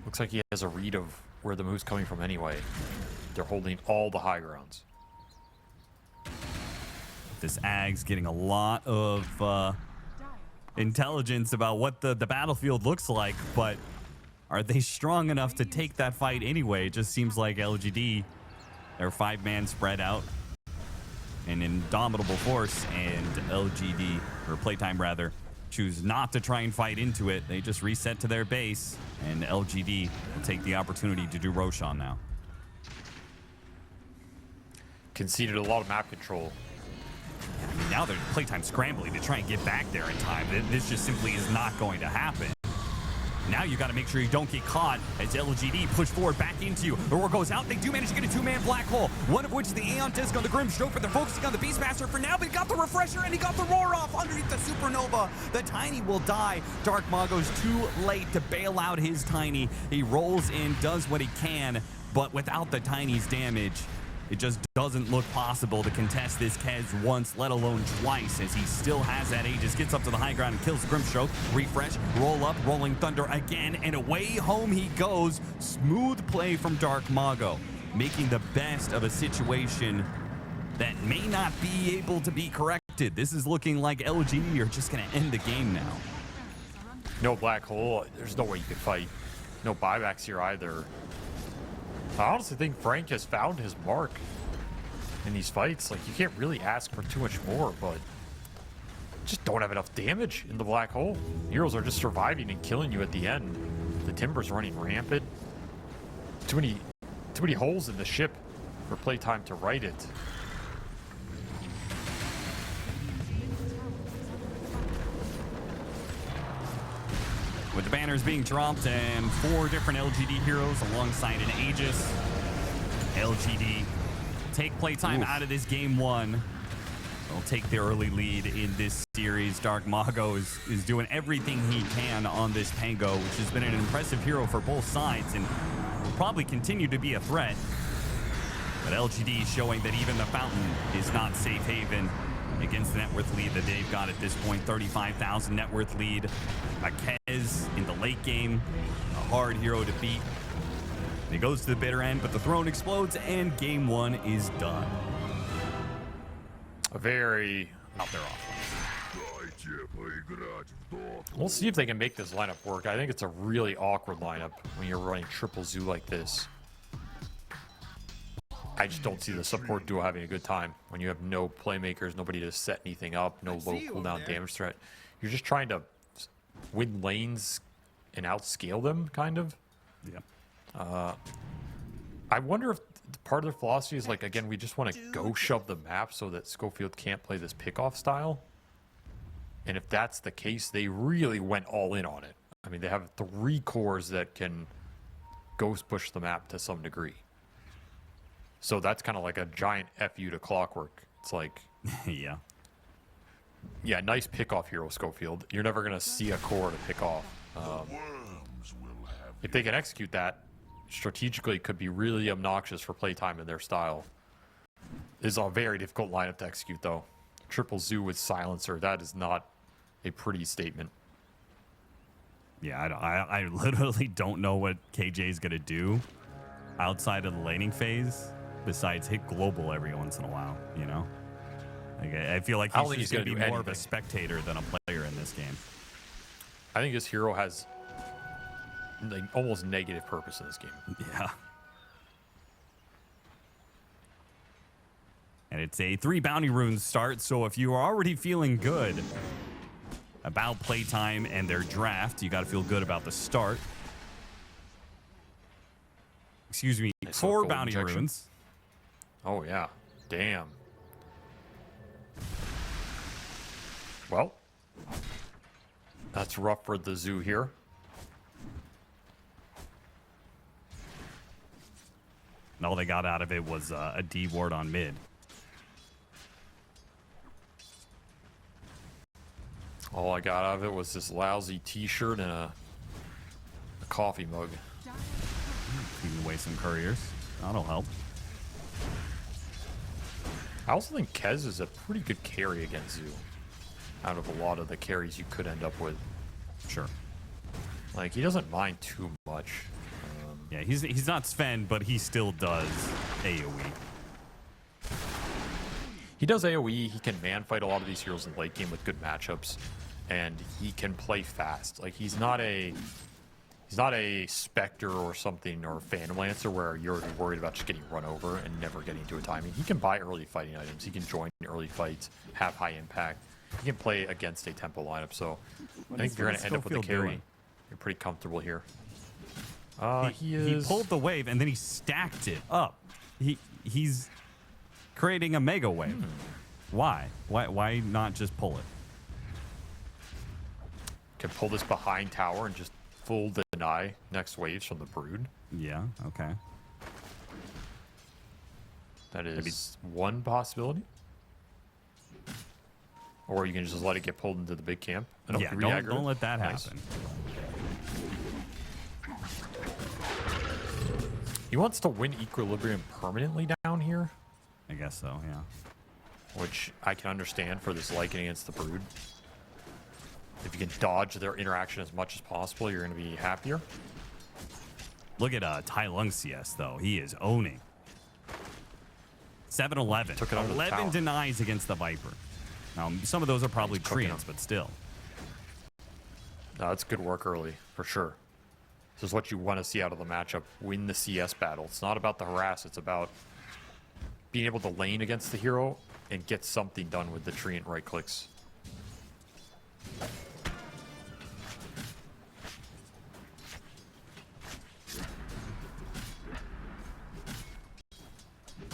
looks like he has a read of where the move's coming from anyway. They're holding all the high grounds. This Ag's getting a lot of intelligence about what the battlefield looks like, but are they strong enough to take that fight anyway? It just seems like LGD, they're 5-man spread out, an indomitable force, and LGD, or Playtime rather, choose not to try and fight into it. They just reset to their base, and LGD will take the opportunity to do Roshan now. Conceded a lot of map control. I mean, now they're Playtime scrambling to try and get back there in time. This just simply is not going to happen. Now you got to make sure you don't get caught as LGD push forward back into you. The roar goes out. They do manage to get a 2-man black hole. One of which is the Aeon Disc on the Grim Stroke, but they're focusing on the Beastmaster for now. But he got the Refresher and he got the roar off underneath the Supernova. The Tiny will die. Dark Mago's too late to bail out his Tiny. He rolls in, does what he can, but without the Tiny's damage, it just doesn't look possible to contest this Kez once, let alone twice, as he still has that Aegis, gets up to the high ground and kills the Grimstroke. Refresh, roll up, Rolling Thunder again, and away home he goes. Smooth play from Dark Mago, making the best of a situation that may not be able to be corrected. This is looking like LGD are just going to end the game now. No black hole. There's no way you could fight. No buybacks here either. I honestly think Frank has found his mark in these fights. Like, you can't really ask for too much more, but just don't have enough damage in the black hole. Heroes are just surviving and killing you at the end. The Timber's running rampant. Too many holes in the ship for PlayTime to right it. With the banners being dropped and 4 different LGD heroes alongside an Aegis, LGD take PlayTime out of this game 1. They'll take the early lead in this series. Dark Mago is doing everything he can on this Pango, which has been an impressive hero for both sides and will probably continue to be a threat. But LGD showing that even the Fountain is not safe haven against the net worth lead that they've got at this point. 35,000 net worth lead. A Kez in the late game, a hard hero to beat. And he goes to the bitter end, but the throne explodes and game 1 is done. A very out there off. We'll see if they can make this lineup work. I think it's a really awkward lineup when you're running triple zoo like this. I just don't see the support duo having a good time when you have no playmakers, nobody to set anything up, no low cooldown damage threat. You're just trying to win lanes and outscale them, kind of. Yeah. I wonder if part of their philosophy is like, again, we just want to go shove the map so that Schofield can't play this pickoff style. And if that's the case, they really went all in on it. I mean, they have 3 cores that can ghost push the map to some degree. So that's kind of like a giant FU to Clockwork. It's like, yeah, nice pickoff hero, Schofield. You're never going to see a core to pick off. If they can execute that, strategically it could be really obnoxious for PlayTime in their style. This is a very difficult lineup to execute, though. Triple Zoo with Silencer, that is not a pretty statement. Yeah, I literally don't know what KJ is going to do outside of the laning phase, besides hit global every once in a while, you know? Like, I feel like he's going to be more of a spectator than a player in this game. I think this hero has like almost negative purpose in this game. Yeah. And it's a 3 bounty runes start, so if you are already feeling good about PlayTime and their draft, you got to feel good about the start. Excuse me, 4 bounty runes. Oh, yeah. Damn. Well, that's rough for the zoo here. And all they got out of it was a D ward on mid. All I got out of it was this lousy t-shirt and a coffee mug. Keeping away some couriers. That'll help. I also think Kez is a pretty good carry against Zoo. Out of a lot of the carries you could end up with. Sure. Like, he doesn't mind too much. Yeah, he's not Sven, but he still does AoE. He does AoE. He can man fight a lot of these heroes in late game with good matchups, and he can play fast. Like, he's not a Spectre or something, or Phantom Lancer where you're worried about just getting run over and never getting to a timing. He can buy early fighting items. He can join early fights, have high impact. He can play against a tempo lineup. So I think if you're going to end up with a carry, you're pretty comfortable here. He pulled the wave and then he stacked it up. He's creating a mega wave. Why not just pull it? Can pull this behind tower and just full deny next waves from the Brood. Yeah, okay. That is one possibility. Or you can just let it get pulled into the big camp. Yeah, don't let that happen. He wants to win equilibrium permanently down here, I guess so, yeah. which I can understand for this Lycan against the Brood. If you can dodge their interaction as much as possible, you're going to be happier. Look at Tai Lung CS, though. He is owning. 7-11. Took it under the 11 tower. denies against the Viper. Now, some of those are probably He's cooking treants, them. but still. No, that's good work early, for sure. This is what you want to see out of the matchup. Win the CS battle. It's not about the harass. It's about being able to lane against the hero and get something done with the treant right clicks.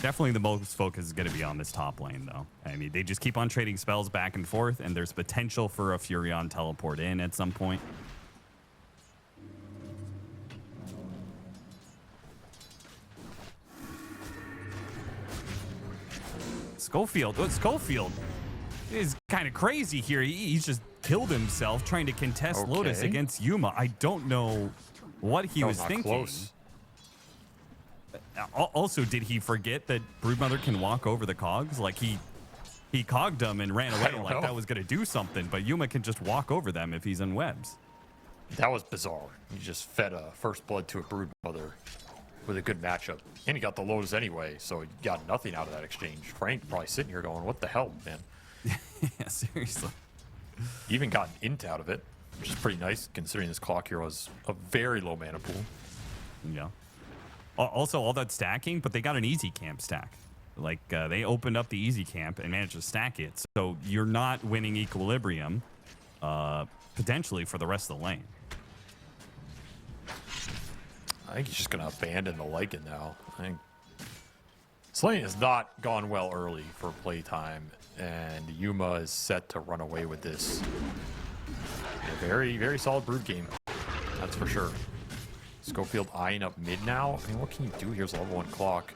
Definitely the most focus is going to be on this top lane, though. I mean, they just keep on trading spells back and forth, and there's potential for a Furion teleport in at some point. Schofield is kind of crazy here. He's just killed himself trying to contest Lotus Okay. against Yuma. I don't know what he That was not thinking. close. Also, did he forget that Broodmother can walk over the cogs? Like he cogged them and ran away don't like know. that was going to do something, but Yuma can just walk over them if he's in webs. That was bizarre. He just fed a first blood to a Brood Mother with a good matchup. And he got the Lotus anyway, so he got nothing out of that exchange. Frank probably sitting here going, what the hell, man? Yeah, seriously. He even got an int out of it, which is pretty nice considering this clock hero has a very low mana pool. Yeah. Also, all that stacking, but they got an easy camp stack. Like, they opened up the easy camp and managed to stack it. So you're not winning equilibrium, potentially, for the rest of the lane. I think he's just going to abandon the Lycan now. I think this lane has not gone well early for playtime, and Yuma is set to run away with this. A very, very solid Brood game, that's for sure. Schofield eyeing up mid now. I mean, what can you do? Here's a level 1 clock.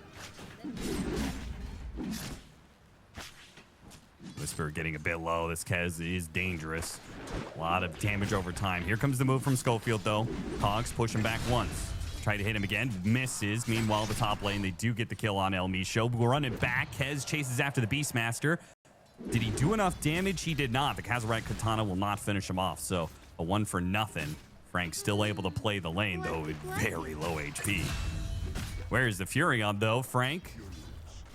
Whisper getting a bit low. This Kez is dangerous. A lot of damage over time. Here comes the move from Schofield, though. Cogs push him back once. Try to hit him again. Misses. Meanwhile, the top lane, they do get the kill on El Misho. Running back. Kez chases after the Beastmaster. Did he do enough damage? He did not. The Kazarite Katana will not finish him off. So a 1 for nothing. Frank still able to play the lane, though, with very low HP. Where's the Furion, though? Frank,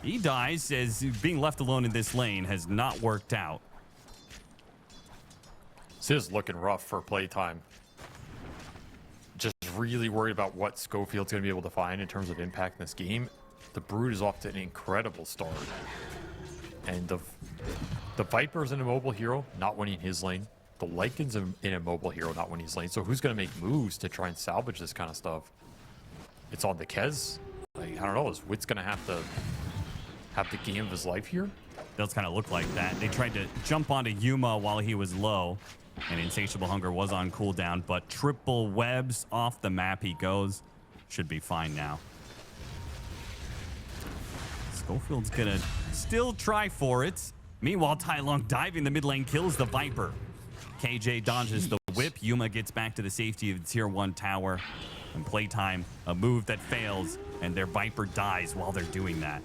he dies as being left alone in this lane has not worked out. This is looking rough for playtime. Just really worried about what Schofield's going to be able to find in terms of impact in this game. The Brood is off to an incredible start. And the Viper's an immobile hero, not winning his lane. The Lycan's an immobile hero, not winning his lane. So who's going to make moves to try and salvage this kind of stuff? It's on the Kez. Like, I don't know. Is Wit's going to have the game of his life here? Does kind of look like that. They tried to jump onto Yuma while he was low, and Insatiable Hunger was on cooldown, but triple webs off the map he goes. Should be fine now. Schofield's gonna still try for it. Meanwhile, Tai Lung diving the mid lane kills the Viper. KJ dodges the whip. Yuma gets back to the safety of the tier 1 tower. And playtime, a move that fails, and their Viper dies while they're doing that.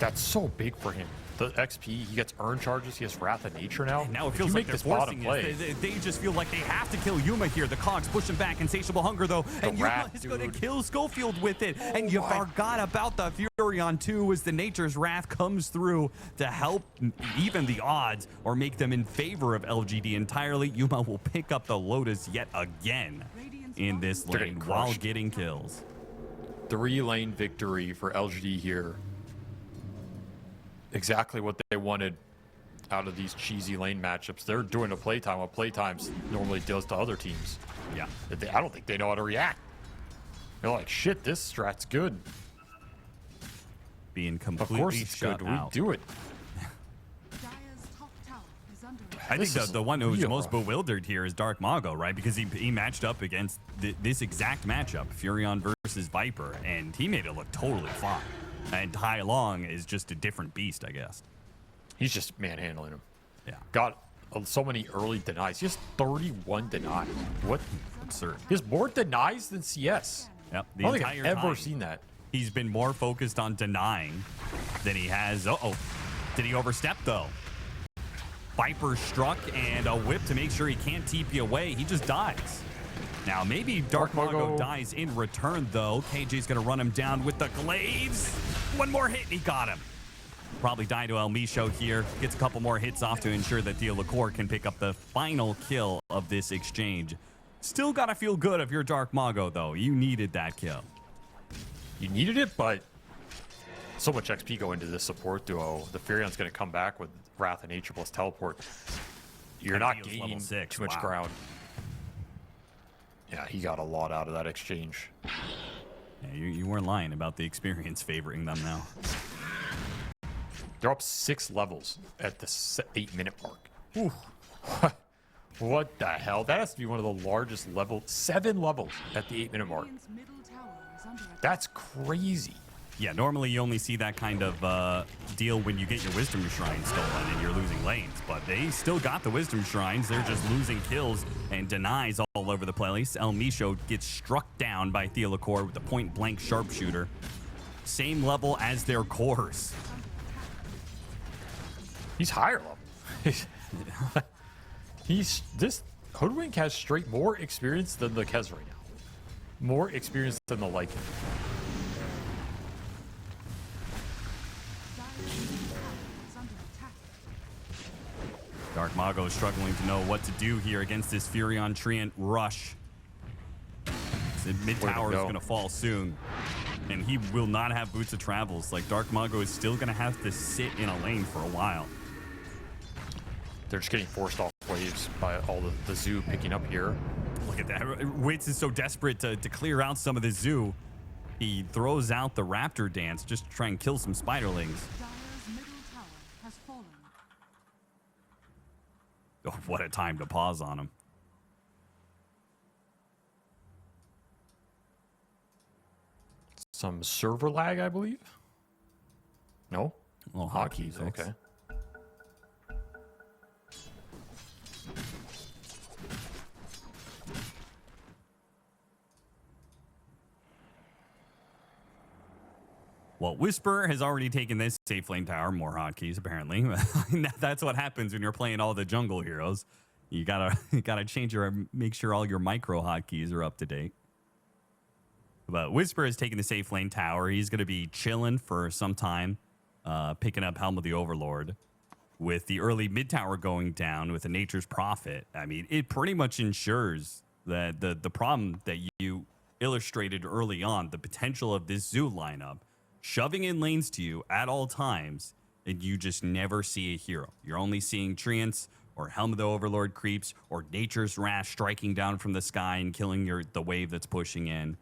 That's so big for him. The XP, he gets earn charges, he has Wrath of Nature now. Now it If feels you like make they're this bottom forcing it. play. They just feel like they have to kill Yuma here. The Cogs push him back. Insatiable Hunger, though. And Yuma rat, is going to dude. kill Schofield with it. And you my- forgot about the Furion, too, as the Nature's Wrath comes through to help even the odds or make them in favor of LGD entirely. Yuma will pick up the Lotus yet again in this They're lane getting while crushed. getting kills. 3-lane victory for LGD here. Exactly what they wanted out of these cheesy lane matchups. They're doing a playtime what playtimes normally does to other teams. Yeah. I don't think they know how to react. They're like, shit, this strat's good. Being Of completely course it's shut good. out. We do it. Dire's top tower is under attack. I think This is the one who's real most rough. bewildered here is Dark Mago, right? Because he matched up against this exact matchup, Furion versus Viper, and he made it look totally fine. And Tai Long is just a different beast, I guess. He's just manhandling him. Yeah, Got so many early denies. He has 31 denies. What? absurd. He has more denies than CS. Yep. I don't think I've ever seen that. He's been more focused on denying than he has. Uh-oh. Did he overstep, though? Viper struck and a whip to make sure he can't TP away. He just dies. Now, maybe Dark Mago dies in return, though. KJ's going to run him down with the glaives. One more hit, he got him. Probably die to El Micho here. Gets a couple more hits off to ensure that Theo Lacour can pick up the final kill of this exchange. Still got to feel good if you're Dark Mago, though. You needed that kill. You needed it, but so much XP go into this support duo. The Furion's going to come back with Wrath of Nature plus Teleport. You're not gaining too much ground. Yeah, he got a lot out of that exchange. Yeah, you weren't lying about the experience favoring them now. They're up 6 levels at the 8-minute mark. Ooh. What the hell? That has to be one of the largest 7 levels at the 8-minute mark. Radiant's middle tower is under attack. That's crazy. Yeah, normally you only see that kind of deal when you get your Wisdom Shrine stolen and you're losing lanes. But they still got the Wisdom Shrines. They're just losing kills and denies all over the place. El Micho gets struck down by Theo Lacour with the point-blank sharpshooter. Same level as their cores. He's higher level. This Hoodwink has straight more experience than the Kez right now. More experience than the Lycan. Dark Mago is struggling to know what to do here against this Furion Treant rush. The mid tower is going to fall soon, and he will not have boots of travels. Like, Dark Mago is still going to have to sit in a lane for a while. They're just getting forced off waves by all the zoo picking up here. Look at that. Wits is so desperate to clear out some of the zoo. He throws out the raptor dance just to try and kill some spiderlings. Dire's middle tower has fallen. Oh, what a time to pause on him. Some server lag, I believe. No? Well, Hotkeys, okay. Well, Whisper has already taken this safe lane tower. More hotkeys, apparently. That's what happens when you're playing all the jungle heroes. You gotta change make sure all your micro hotkeys are up to date. But Whisper has taken the safe lane tower. He's gonna be chilling for some time, picking up Helm of the Overlord. With the early mid tower going down with the Nature's Prophet, I mean, it pretty much ensures that the problem that you illustrated early on, the potential of this zoo lineup, shoving in lanes to you at all times, and you just never see a hero. You're only seeing Treants or Helm of the Overlord creeps or Nature's Wrath striking down from the sky and killing the wave that's pushing in.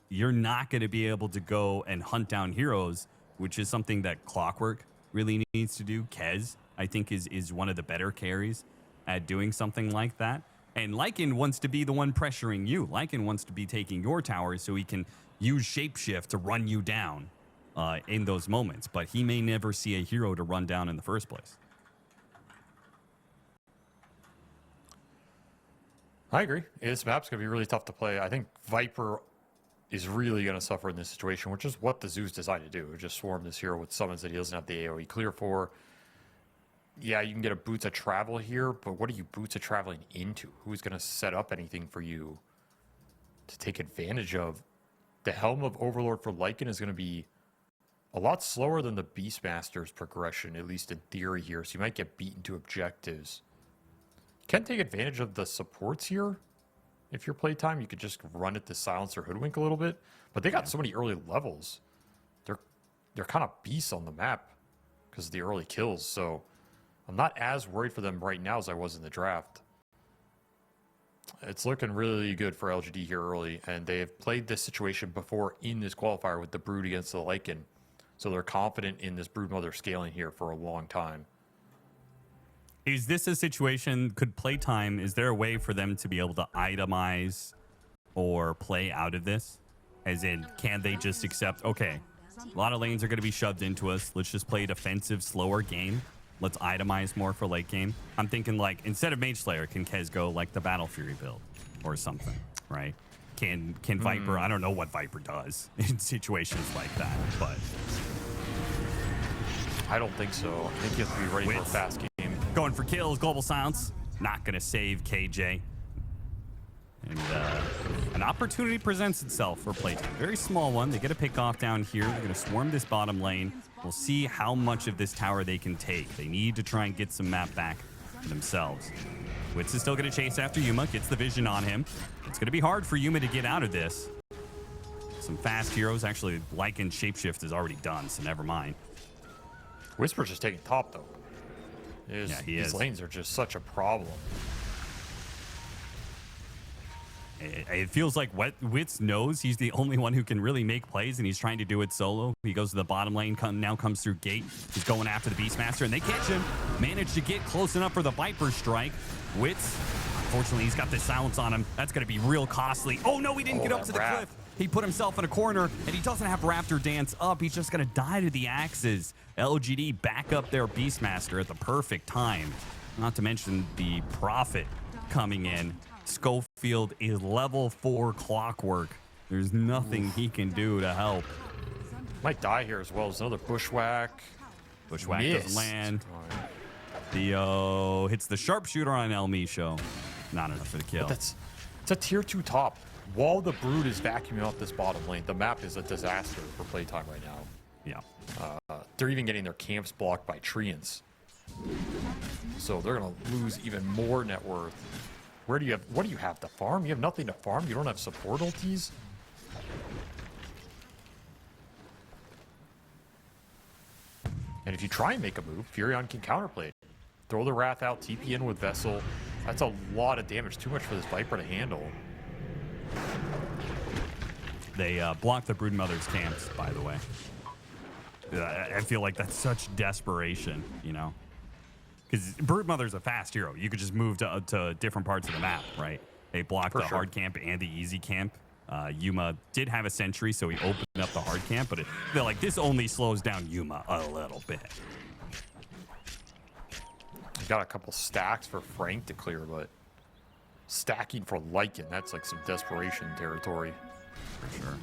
You're not going to be able to go and hunt down heroes, which is something that Clockwork really needs to do. Kez, I think, is one of the better carries at doing something like that. And Lycan wants to be the one pressuring you. Lycan wants to be taking your towers so he can use Shapeshift to run you down in those moments. But he may never see a hero to run down in the first place. I agree. This map's going to be really tough to play. I think Viper is really going to suffer in this situation, which is what the Zoo's designed to do. Just swarm this hero with summons that he doesn't have the AoE clear for. Yeah, you can get a Boots of Travel here, but what are you Boots of Traveling into? Who's going to set up anything for you to take advantage of? The Helm of Overlord for Lycan is going to be a lot slower than the Beastmaster's progression, at least in theory here, so you might get beaten to objectives. You can take advantage of the supports here. If you're playtime, you could just run it to silence or hoodwink a little bit. But they got so many early levels. They're kind of beasts on the map because of the early kills. So I'm not as worried for them right now as I was in the draft. It's looking really good for LGD here early. And they've played this situation before in this qualifier with the Brood against the Lycan. So they're confident in this Broodmother scaling here for a long time. Is this a situation, could playtime, is there a way for them to be able to itemize or play out of this? As in, can they just accept, okay, a lot of lanes are going to be shoved into us. Let's just play a defensive, slower game. Let's itemize more for late game. I'm thinking, like, instead of Mage Slayer, can Kez go like the Battle Fury build or something, right? Can Viper? I don't know what Viper does in situations like that, but I don't think so. I think you have to be ready for a fast game. going for kills. Global Silence not going to save KJ. And an opportunity presents itself for PlayTime. Very small one. They get a pick off down here. They're going to swarm this bottom lane. We'll see how much of this tower they can take. They need to try and get some map back for themselves. Witz is still going to chase after Yuma. Gets the vision on him. It's going to be hard for Yuma to get out of this. Some fast heroes. Actually, Lycan Shapeshift is already done, so never mind. Whisper's just taking top, though. Yeah, he these is. lanes are just such a problem. It feels like Witz knows he's the only one who can really make plays, and he's trying to do it solo. He goes to the bottom lane, now comes through gate. He's going after the Beastmaster, and they catch him. Managed to get close enough for the Viper strike. Witz, unfortunately, he's got the silence on him. That's going to be real costly. Oh, no, he didn't get up to the cliff. He put himself in a corner, and he doesn't have Raptor Dance up. He's just going to die to the axes. LGD back up their Beastmaster at the perfect time. Not to mention the Prophet coming in. Schofield is level 4 clockwork. There's nothing he can do to help. Might die here as well as another bushwhack. Bushwhack doesn't land. Theo hits the sharpshooter on El Misho. Not enough for the kill. It's a tier 2 top. While the Brood is vacuuming off this bottom lane, the map is a disaster for PlayTime right now. Yeah. They're even getting their camps blocked by Treants. So they're going to lose even more net worth. What do you have to farm? You have nothing to farm? You don't have support ultis? And if you try and make a move, Furion can counterplay it. Throw the Wrath out, TP in with Vessel. That's a lot of damage. Too much for this Viper to handle. They blocked the Broodmother's camps, by the way. I feel like that's such desperation, you know? Because Broodmother's a fast hero. You could just move to different parts of the map, right? They blocked the hard camp and the easy camp. Yuma did have a sentry, so he opened up the hard camp, but they're like, this only slows down Yuma a little bit. Got a couple stacks for Frank to clear, but stacking for Lycan, that's like some desperation territory. For sure.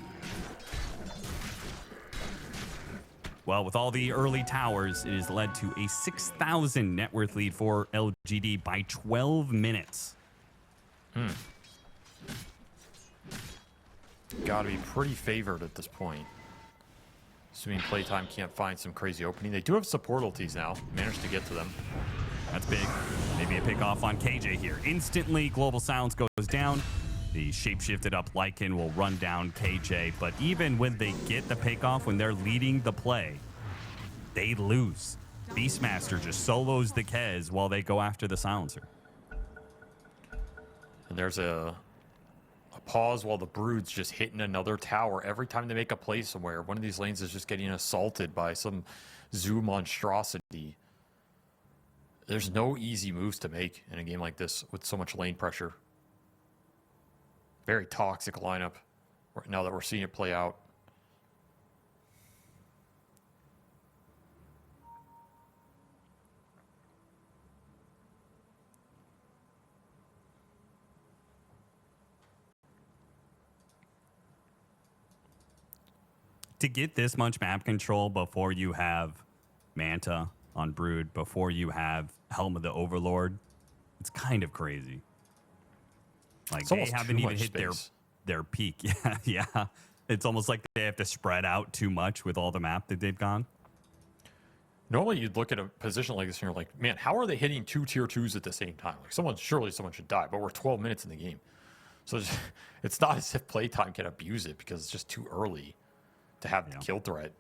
Well, with all the early towers, it has led to a 6,000 net worth lead for LGD by 12 minutes. Gotta be pretty favored at this point. Assuming PlayTime can't find some crazy opening. They do have support ultis now. Managed to get to them. That's big. Maybe a pick off on KJ here. Instantly, Global Silence goes down. The shapeshifted up Lycan will run down KJ, but even when they get the pick off, when they're leading the play, they lose. Beastmaster just solos the Kez while they go after the silencer. And there's a pause while the Brood's just hitting another tower. Every time they make a play somewhere, one of these lanes is just getting assaulted by some zoo monstrosity. There's no easy moves to make in a game like this with so much lane pressure. Very toxic lineup now that we're seeing it play out. To get this much map control before you have Manta on Brood, before you have Helm of the Overlord, it's kind of crazy. Like, they haven't even hit their peak. Yeah. It's almost like they have to spread out too much with all the map that they've gone. Normally, you'd look at a position like this and you're like, man, how are they hitting 2 tier 2s at the same time? Like, surely someone should die, but we're 12 minutes in the game. So it's not as if PlayTime can abuse it because it's just too early to have the kill threat,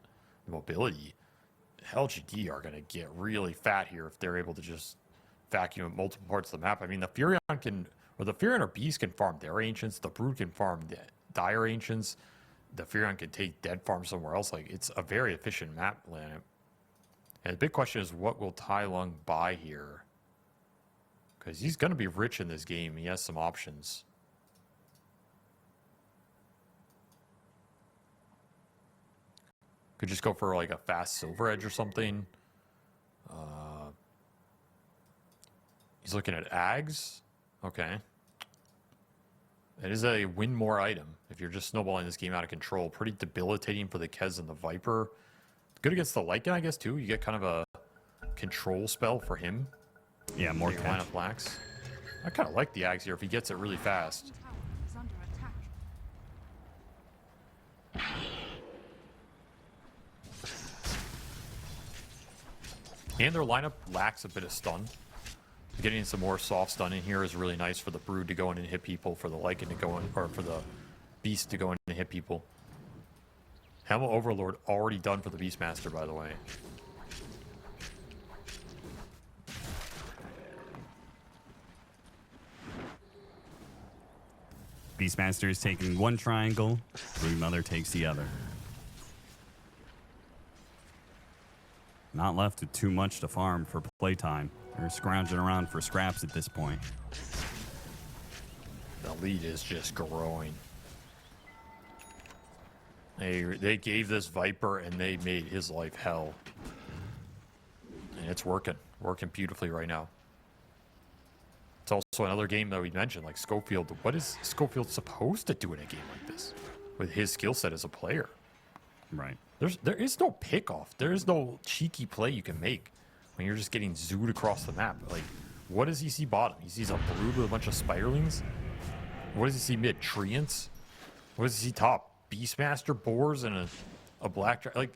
the mobility. LGD are going to get really fat here if they're able to just vacuum multiple parts of the map. I mean, the Furion or Beast can farm their Ancients. The Brood can farm the Dire Ancients. The Furion can take dead farm somewhere else. Like, it's a very efficient map lineup. And the big question is, what will Tai Lung buy here? Because he's going to be rich in this game. He has some options. Could just go for like a fast Silver Edge or something. He's looking at Ags. Okay. It is a win more item if you're just snowballing this game out of control. Pretty debilitating for the Kez and the Viper. Good against the Lycan, I guess, too. You get kind of a control spell for him. Yeah, more Your catch. lineup lacks. I kind of like the Axe here if he gets it really fast. Tower is under attack. And their lineup lacks a bit of stun. Getting some more soft stun in here is really nice for the Brood to go in and hit people, for the Lycan to go in, or for the Beast to go in and hit people. Helm Overlord already done for the Beastmaster, by the way. Beastmaster is taking one triangle. Brood Mother takes the other. Not left with too much to farm for playtime. They're scrounging around for scraps at this point. The lead is just growing. They gave this Viper and they made his life hell. And it's working. Working beautifully right now. It's also another game that we mentioned, like Schofield. What is Schofield supposed to do in a game like this? With his skill set as a player. Right. There is no pickoff. There is no cheeky play you can make when you're just getting zooed across the map. Like, what does he see bottom? He sees a Brood with a bunch of Spirelings? What does he see mid? Treants? What does he see top? Beastmaster boars and a black like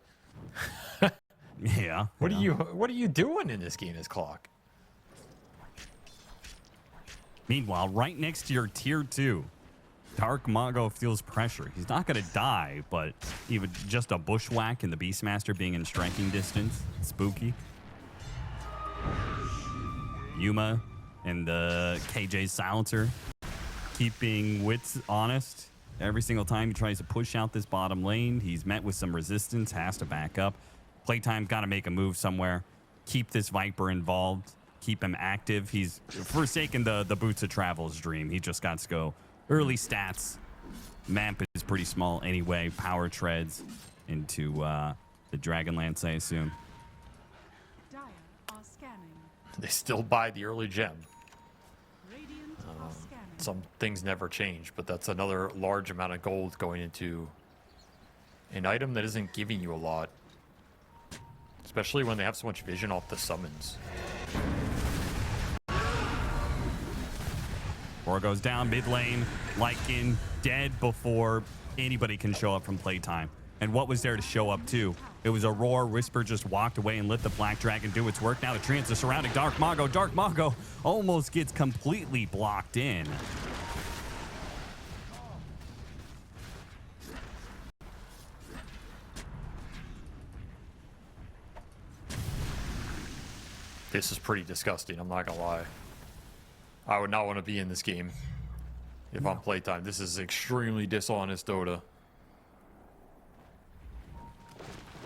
Yeah. what are you doing in this game as Clock? Meanwhile, right next to your tier 2, Dark Mago feels pressure. He's not going to die, but even just a bushwhack and the Beastmaster being in striking distance. Spooky. Yuma and the KJ Silencer keeping Wits honest. Every single time he tries to push out this bottom lane, he's met with some resistance, has to back up. Playtime got to make a move somewhere. Keep this Viper involved. Keep him active. He's forsaken the Boots of Travel's dream. He just got to go early stats. Map is pretty small anyway. Power treads into the Dragonlance, I assume. Dire are scanning. They still buy the early gem. Radiant are scanning. Some things never change, but that's another large amount of gold going into an item that isn't giving you a lot. Especially when they have so much vision off the summons. Or goes down mid lane, Lycan dead before anybody can show up from playtime. And what was there to show up to? It was a roar. Whisper just walked away and let the Black Dragon do its work. Now the Treants are surrounding Dark Mago. Dark Mago almost gets completely blocked in. This is pretty disgusting, I'm not gonna lie. I would not want to be in this game if I'm playtime. This is extremely dishonest Dota.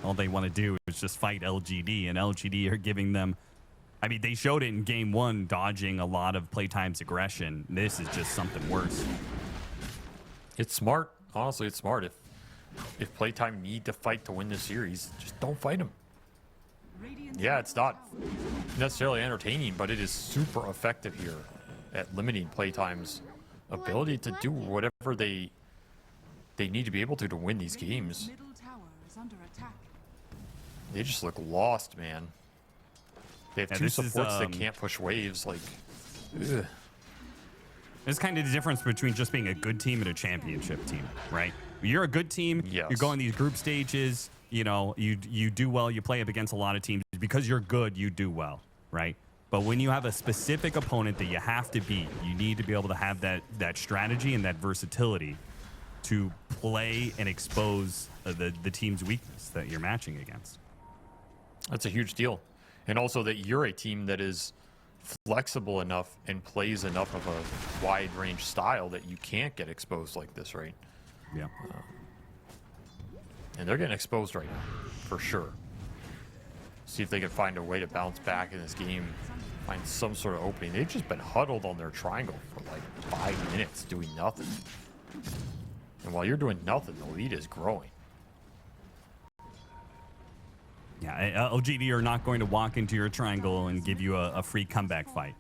All they want to do is just fight LGD, and LGD are giving them... I mean, they showed it in game 1, dodging a lot of playtime's aggression. This is just something worse. It's smart. Honestly, it's smart. If playtime need to fight to win this series, just don't fight them. Radiant Yeah, it's not necessarily entertaining, but it is super effective here at limiting playtime's ability to do whatever they need to be able to win these games. middle tower is under attack. They just look lost, man. They have Yeah, two this is, supports that can't push waves. Like, ugh. It's kind of the difference between just being a good team and a championship team, right? You're a good team. Yes. You're going these group stages. You know, you do well. You play up against a lot of teams. Because you're good, you do well, right? But when you have a specific opponent that you have to beat, you need to be able to have that strategy and that versatility to play and expose the team's weakness that you're matching against. That's a huge deal. And also that you're a team that is flexible enough and plays enough of a wide range style that you can't get exposed like this, right? Yeah. And they're getting exposed right now, for sure. See if they can find a way to bounce back in this game, find some sort of opening. They've just been huddled on their triangle for like 5 minutes doing nothing. And while you're doing nothing, the lead is growing. Yeah, LGD are not going to walk into your triangle and give you a free comeback fight.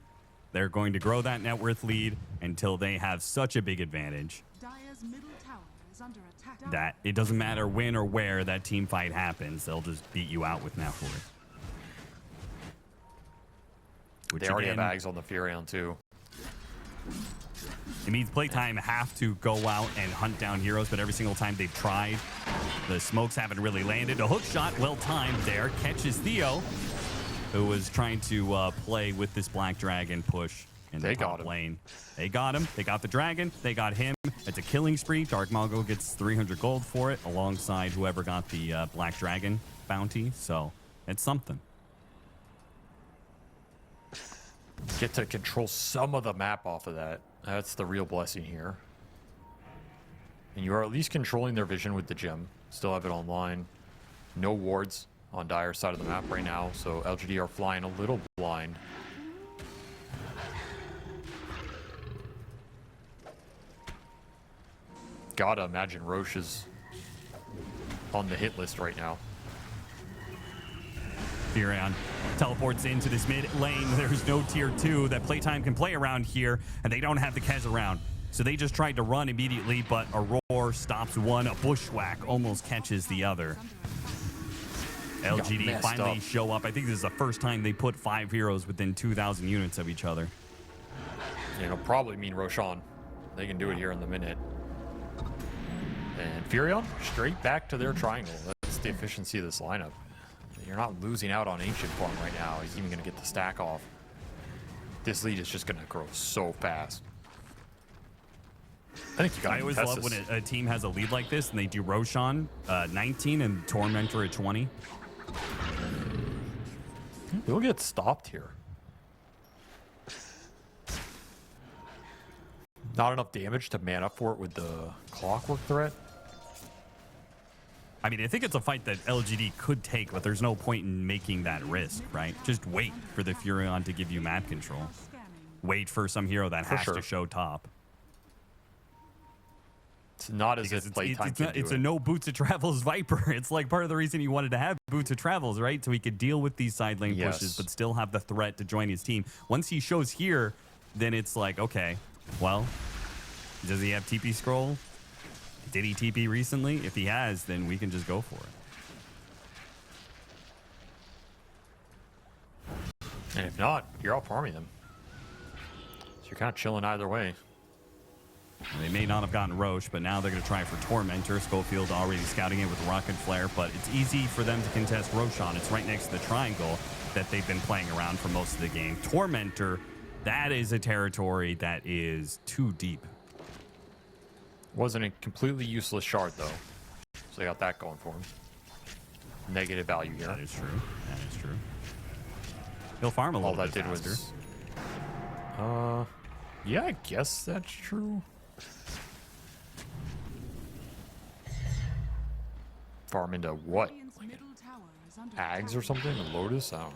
They're going to grow that net worth lead until they have such a big advantage Dire's middle tower is under attack. that it doesn't matter when or where that team fight happens. They'll just beat you out with net worth. Which They already have again, Ags on the Furion too. it means Playtime have to go out and hunt down heroes, but every single time they've tried, the smokes haven't really landed. A hook shot, well timed there, catches Theo, who was trying to play with this Black Dragon push in the top lane. They got him. They got the dragon. They got him. It's a killing spree. Dark Mongo gets 300 gold for it, alongside whoever got the Black Dragon bounty. So it's something. Get to control some of the map off of that. That's the real blessing here. And you are at least controlling their vision with the gem. Still have it online. No wards on Dire's side of the map right now, so LGD are flying a little blind. Gotta imagine Roche is on the hit list right now. Furion teleports into this mid lane. There's no tier 2 that Playtime can play around here, and they don't have the Kez around. So they just tried to run immediately, but a roar stops one. A bushwhack almost catches the other. LGD finally show up. I think this is the first time they put 5 heroes within 2,000 units of each other. And it'll probably mean Roshan. They can do it here in the minute. And Furion straight back to their triangle. That's the efficiency of this lineup. You're not losing out on Ancient Form right now. He's even going to get the stack off. This lead is just going to grow so fast. I think you got. I always love when a team has a lead like this and they do Roshan 19 and Tormentor at 20. We'll get stopped here. Not enough damage to man up for it with the clockwork threat. I mean, I think it's a fight that LGD could take, but there's no point in making that risk, right? Just wait for the Furion to give you map control. Wait for some hero that has to show top. It's not as if Playtime can do it. It's a no Boots of Travels Viper. It's like part of the reason he wanted to have Boots of Travels, right? So he could deal with these side lane pushes, but still have the threat to join his team. Once he shows here, then it's like, okay, well, does he have TP scroll? Did he TP recently? If he has, then we can just go for it. And if not, you're out farming them. So you're kind of chilling either way. They may not have gotten Roche, but now they're going to try for Tormentor. Schofield already scouting it with Rocket Flare, but it's easy for them to contest Roshan. It's right next to the triangle that they've been playing around for most of the game. Tormentor, that is a territory that is too deep. Wasn't a completely useless shard, though. So they got that going for him. Negative value here. That is true. That is true. He'll farm a little bit faster. All that did was... yeah, I guess that's true. Farm into what? Like Ags or something? A Lotus? I don't know.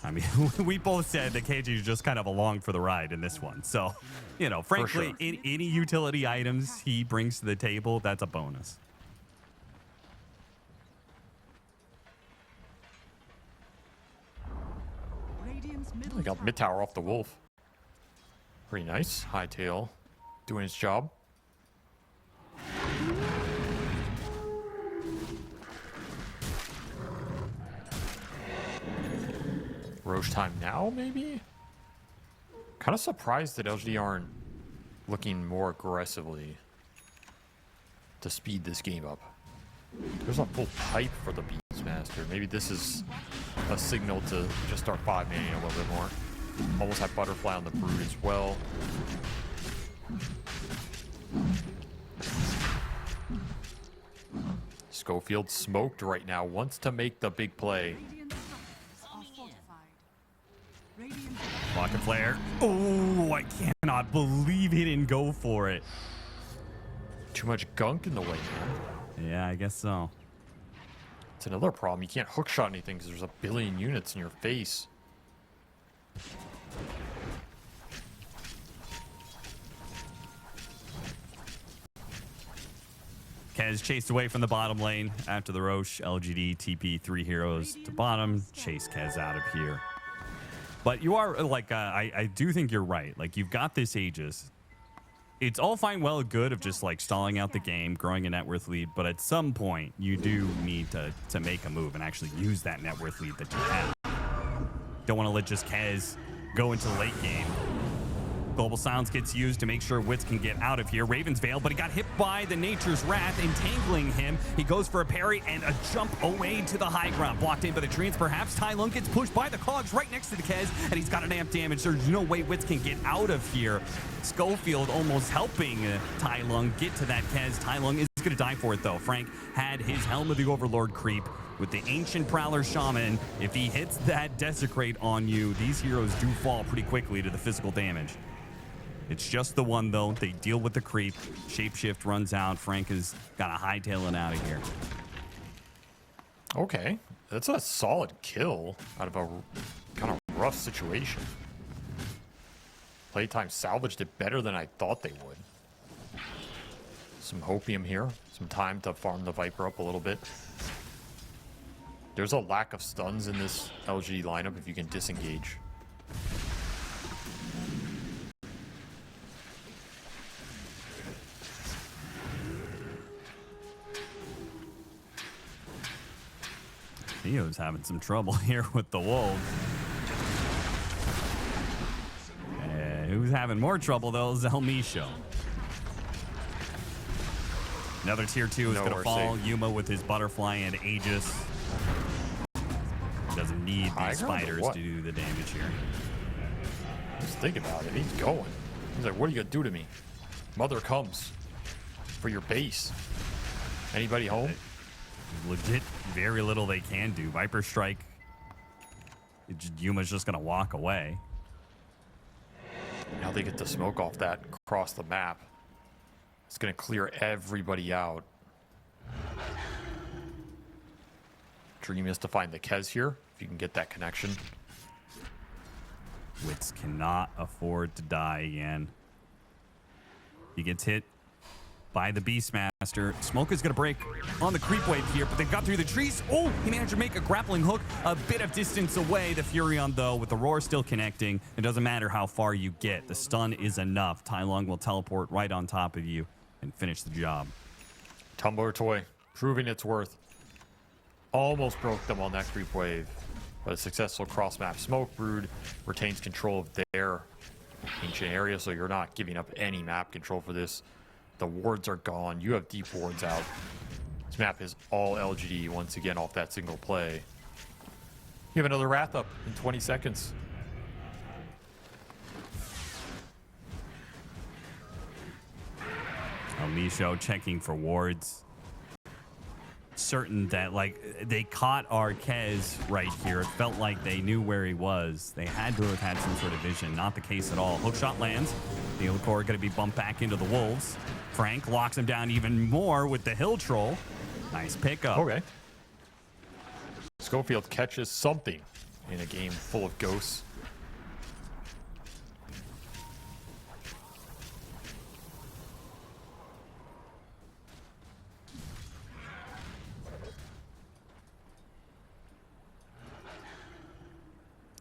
I mean, we both said that KG is just kind of along for the ride in this one. So, you know, frankly, any utility items he brings to the table, that's a bonus. I got mid tower off the wolf. Pretty nice. Hightail doing his job. Roche time now, maybe? Kind of surprised that LGD aren't looking more aggressively to speed this game up. There's a full pipe for the Beastmaster. Maybe this is a signal to just start 5-manning a little bit more. Almost have Butterfly on the Brood as well. Schofield smoked right now, wants to make the big play. Rocket Flare. Oh, I cannot believe he didn't go for it. Too much gunk in the way, man. Yeah, I guess so. It's another problem. You can't hookshot anything because there's a billion units in your face. Kez chased away from the bottom lane after the Roche. LGD TP 3 heroes to bottom. Chase Kez out of here. But you are like, I do think you're right. Like, you've got this Aegis. It's all fine, well, good of just like stalling out the game, growing a net worth lead. But at some point, you do need to make a move and actually use that net worth lead that you have. Don't want to let just Kez go into the late game. Global Silence gets used to make sure Wits can get out of here. Raven's Veil, but he got hit by the Nature's Wrath, entangling him. He goes for a parry and a jump away to the high ground. Blocked in by the treants, perhaps. Tai Lung gets pushed by the Cogs right next to the Kez, and he's got an amp damage. There's no way Wits can get out of here. Schofield almost helping Tai Lung get to that Kez. Tai Lung is going to die for it, though. Frank had his Helm of the Overlord creep with the Ancient Prowler Shaman. If he hits that Desecrate on you, these heroes do fall pretty quickly to the physical damage. It's just the one, though. They deal with the creep. Shapeshift runs out. Frank has got a hightailing out of here. Okay. That's a solid kill out of a kind of rough situation. Playtime salvaged it better than I thought they would. Some Hopium here. Some time to farm the Viper up a little bit. There's a lack of stuns in this LGD lineup if you can disengage. Theo's having some trouble here with the Wolves. Who's having more trouble, though, is Zelmisho. Another tier 2 is going to fall. Safe. Yuma with his Butterfly and Aegis. Doesn't need these spiders to do the damage here. Just think about it. He's going. He's like, what are you going to do to me? Mother comes for your base. Anybody home? Legit, very little they can do. Viper Strike. Yuma's just going to walk away. Now they get the smoke off that across the map. It's going to clear everybody out. Dream is to find the Kez here, if you can get that connection. Wits cannot afford to die again. He gets hit by the Beastmaster. Smoke is going to break on the creep wave here, but they got through the trees. Oh, he managed to make a grappling hook a bit of distance away. The Furion, though, with the roar still connecting, it doesn't matter how far you get. The stun is enough. Tai Lung will teleport right on top of you and finish the job. Tumbler Toy, proving its worth. Almost broke them on that creep wave, but a successful cross-map smoke brood retains control of their ancient area, so you're not giving up any map control for this. The wards are gone. You have deep wards out. This map is all LGD once again off that single play. You have another Wrath up in 20 seconds. Misho checking for wards. Certain that, like, they caught our Kez right here. It felt like they knew where he was. They had to have had some sort of vision. Not the case at all. Hookshot lands. The Illicore going to be bumped back into the Wolves. Frank locks him down even more with the Hill Troll. Nice pickup. Okay. Schofield catches something in a game full of ghosts.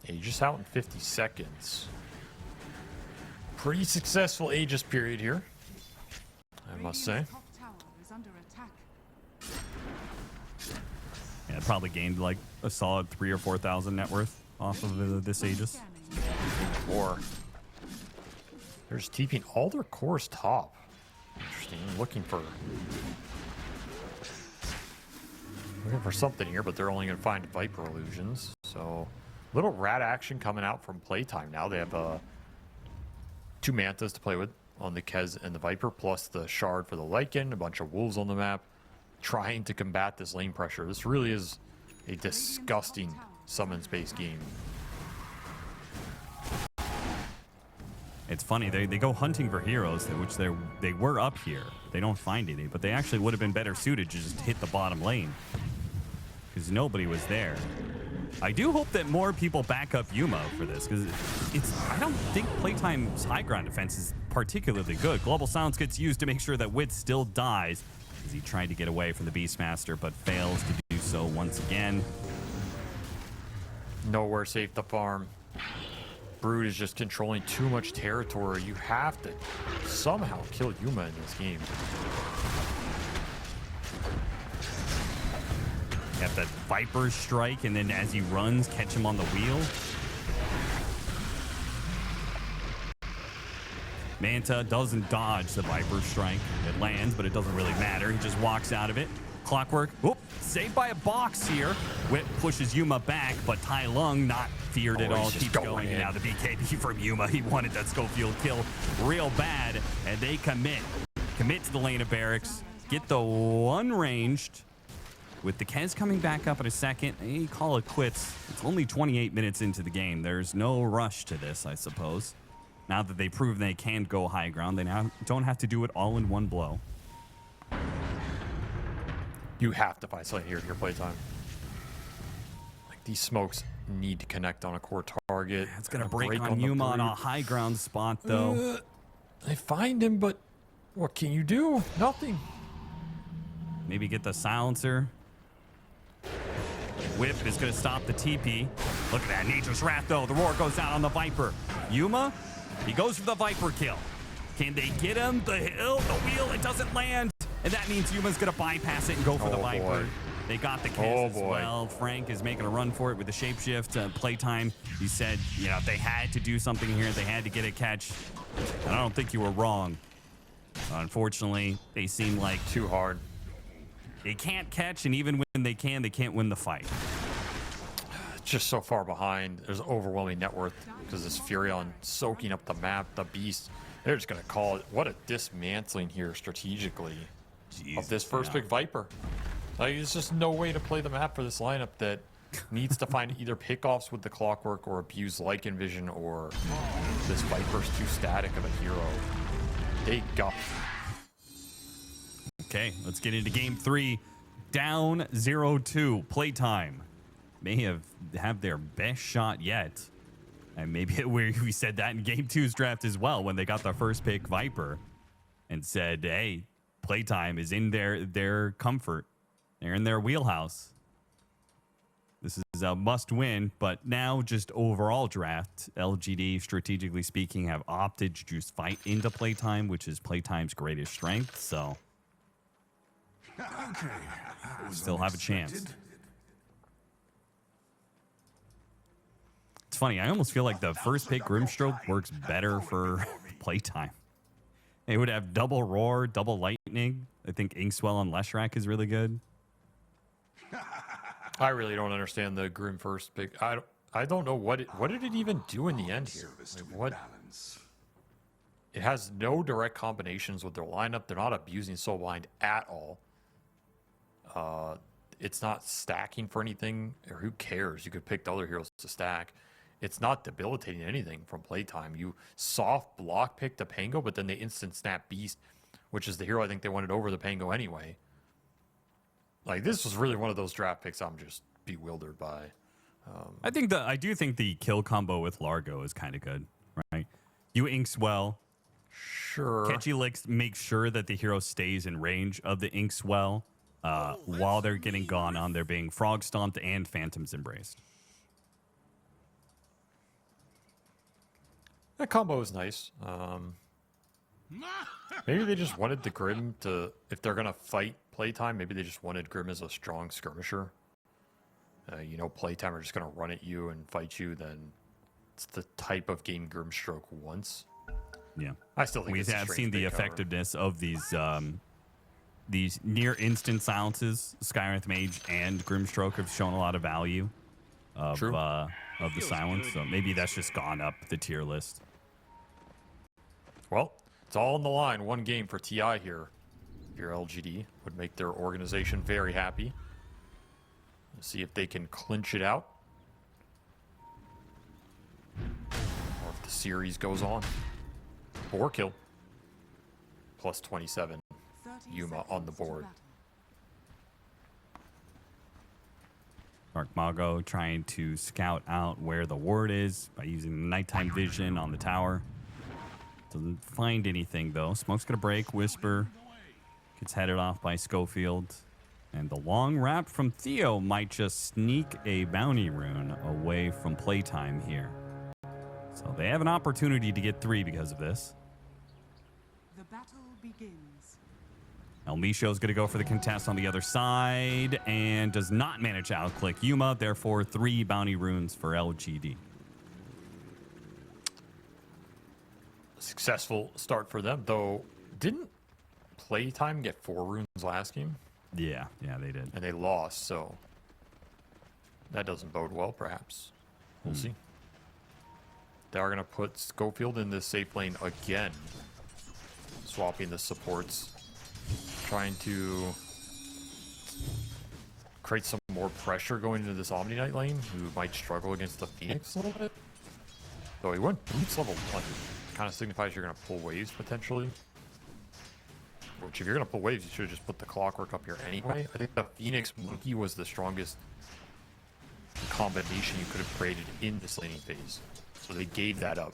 Aegis out in 50 seconds. Pretty successful Aegis period here, I must say. Top tower is under attack. Yeah, probably gained like a solid 3,000 or 4,000 net worth off of this Aegis. Or they're just TPing all their cores top. Interesting. Looking for something here, but they're only going to find Viper illusions. So little rat action coming out from Playtime now. They have 2 Mantas to play with on the Kez and the Viper, plus the Shard for the Lycan, a bunch of Wolves on the map, trying to combat this lane pressure. This really is a disgusting summon-based game. It's funny, they go hunting for heroes, which they were up here. They don't find any, but they actually would have been better suited to just hit the bottom lane, because nobody was there. I do hope that more people back up Yuma for this, because I don't think Playtime's high ground defense is particularly good. Global Silence gets used to make sure that Wit still dies, as he tried to get away from the Beastmaster, but fails to do so once again. Nowhere safe to farm. Brood is just controlling too much territory. You have to somehow kill Yuma in this game. You have that Viper strike, and then as he runs, catch him on the wheel. Manta doesn't dodge the Viper strike. It lands, but it doesn't really matter. He just walks out of it. Clockwork, whoop, saved by a box here. Whip pushes Yuma back, but Tai Lung, not feared at all, keeps going. And now the BKB from Yuma. He wanted that Schofield kill real bad, and they commit to the lane of barracks. Get the one ranged. With the Kez coming back up in a second, they call it quits. It's only 28 minutes into the game. There's no rush to this, I suppose. Now that they prove they can go high ground, they now don't have to do it all in one blow. You have to find something here in your playtime. Like, these smokes need to connect on a core target. It's going to break on Yuma on a high ground spot, though. They find him, but what can you do? Nothing. Maybe get the silencer. Whip is going to stop the TP. Look at that. Nature's Wrath, though. The roar goes out on the Viper. Yuma, he goes for the Viper kill. Can they get him? The hill, the wheel, it doesn't land. And that means Yuma's going to bypass it and go for the Viper. Boy. They got the kiss as well. Frank is making a run for it with the shapeshift playtime. He said, you know, they had to do something here. They had to get a catch. And I don't think you were wrong. Unfortunately, they seem like Too hard. they can't catch, and even when they can't win the fight. Just so far behind. There's overwhelming net worth because this Furion soaking up the map, the beast. They're just going to call it. What a dismantling here strategically of this first big Viper. Like, there's just no way to play the map for this lineup that needs to find either pickoffs with the Clockwork or abuse like Envision, or this Viper's too static of a hero. They got. Okay, let's get into game 3. Down 0-2. Playtime may have their best shot yet. And maybe we said that in game 2's draft as well, when they got their first pick, Viper, and said, hey, Playtime is in their comfort. They're in their wheelhouse. This is a must win, but now just overall draft, LGD, strategically speaking, have opted to just fight into Playtime, which is Playtime's greatest strength, so still have a chance. It's funny, I almost feel like the first pick Grimstroke works better for Playtime. They would have double Roar, double Lightning. I think Inkswell on Leshrac is really good. I really don't understand the Grim first pick. I don't know what did it even do in the end here? Like, what? It has no direct combinations with their lineup. They're not abusing Soulblind at all. It's not stacking for anything, or who cares? You could pick the other heroes to stack. It's not debilitating anything from Playtime. You soft block pick the Pango, but then they instant snap Beast, which is the hero I think they wanted over the Pango anyway. Like, this was really one of those draft picks I'm just bewildered by. I do think the kill combo with Largo is kind of good, right? You Inkswell. Sure. Catchy Licks make sure that the hero stays in range of the Inkswell while they're getting gone on. They're being Frog Stomped and Phantom's Embraced. That combo is nice. Maybe they just wanted the Grim to, if they're going to fight Playtime, maybe they just wanted Grim as a strong skirmisher. You know, Playtime are just going to run at you and fight you, then it's the type of game Grimstroke wants. Yeah. I still think we have seen the effectiveness of these near instant silences. Skywrath Mage and Grimstroke have shown a lot of value of the silence, so maybe that's just gone up the tier list. Well, it's all on the line. One game for TI here. Your LGD would make their organization very happy. Let's see if they can clinch it out, or if the series goes on. 4 kill. Plus 27. Yuma on the board. Dark Mago trying to scout out where the ward is by using the nighttime vision on the tower. Doesn't find anything, though. Smoke's going to break. Whisper gets headed off by Schofield. And the long wrap from Theo might just sneak a bounty rune away from Playtime here. So they have an opportunity to get 3 because of this. The battle begins. El Misho's going to go for the contest on the other side and does not manage to outclick Yuma. Therefore, 3 bounty runes for LGD. Successful start for them, though. Didn't PlayTime get 4 runes last game? Yeah, they did. And they lost, so that doesn't bode well, perhaps. We'll see. They are going to put Schofield in the safe lane again, swapping the supports, trying to create some more pressure going into this Omni Knight lane, who might struggle against the Phoenix a little bit. So he went boots level 1. Kind of signifies you're going to pull waves potentially. Which, if you're going to pull waves, you should have just put the clockwork up here anyway. I think the Phoenix Monkey was the strongest combination you could have created in this laning phase. So they gave that up.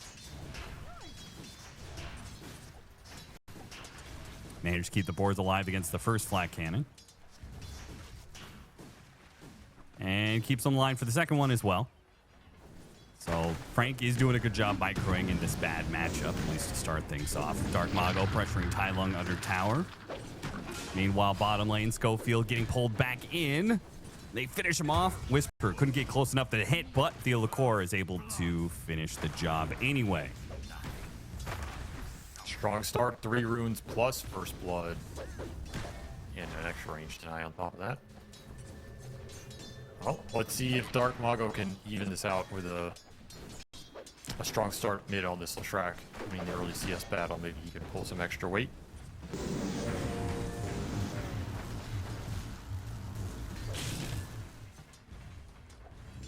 Managed to keep the boards alive against the first flat cannon. And keeps them alive for the second one as well. So Frank is doing a good job microing in this bad matchup, at least to start things off. Dark Mago pressuring Tai Lung under tower. Meanwhile, bottom lane, Schofield getting pulled back in. They finish him off. Whisper couldn't get close enough to hit, but Theo Lacour is able to finish the job anyway. Strong start, 3 runes plus first blood. And an extra range deny on top of that. Well, let's see if Dark Mago can even this out with a strong start mid on this Leshrac. I mean, the early CS battle, maybe he can pull some extra weight.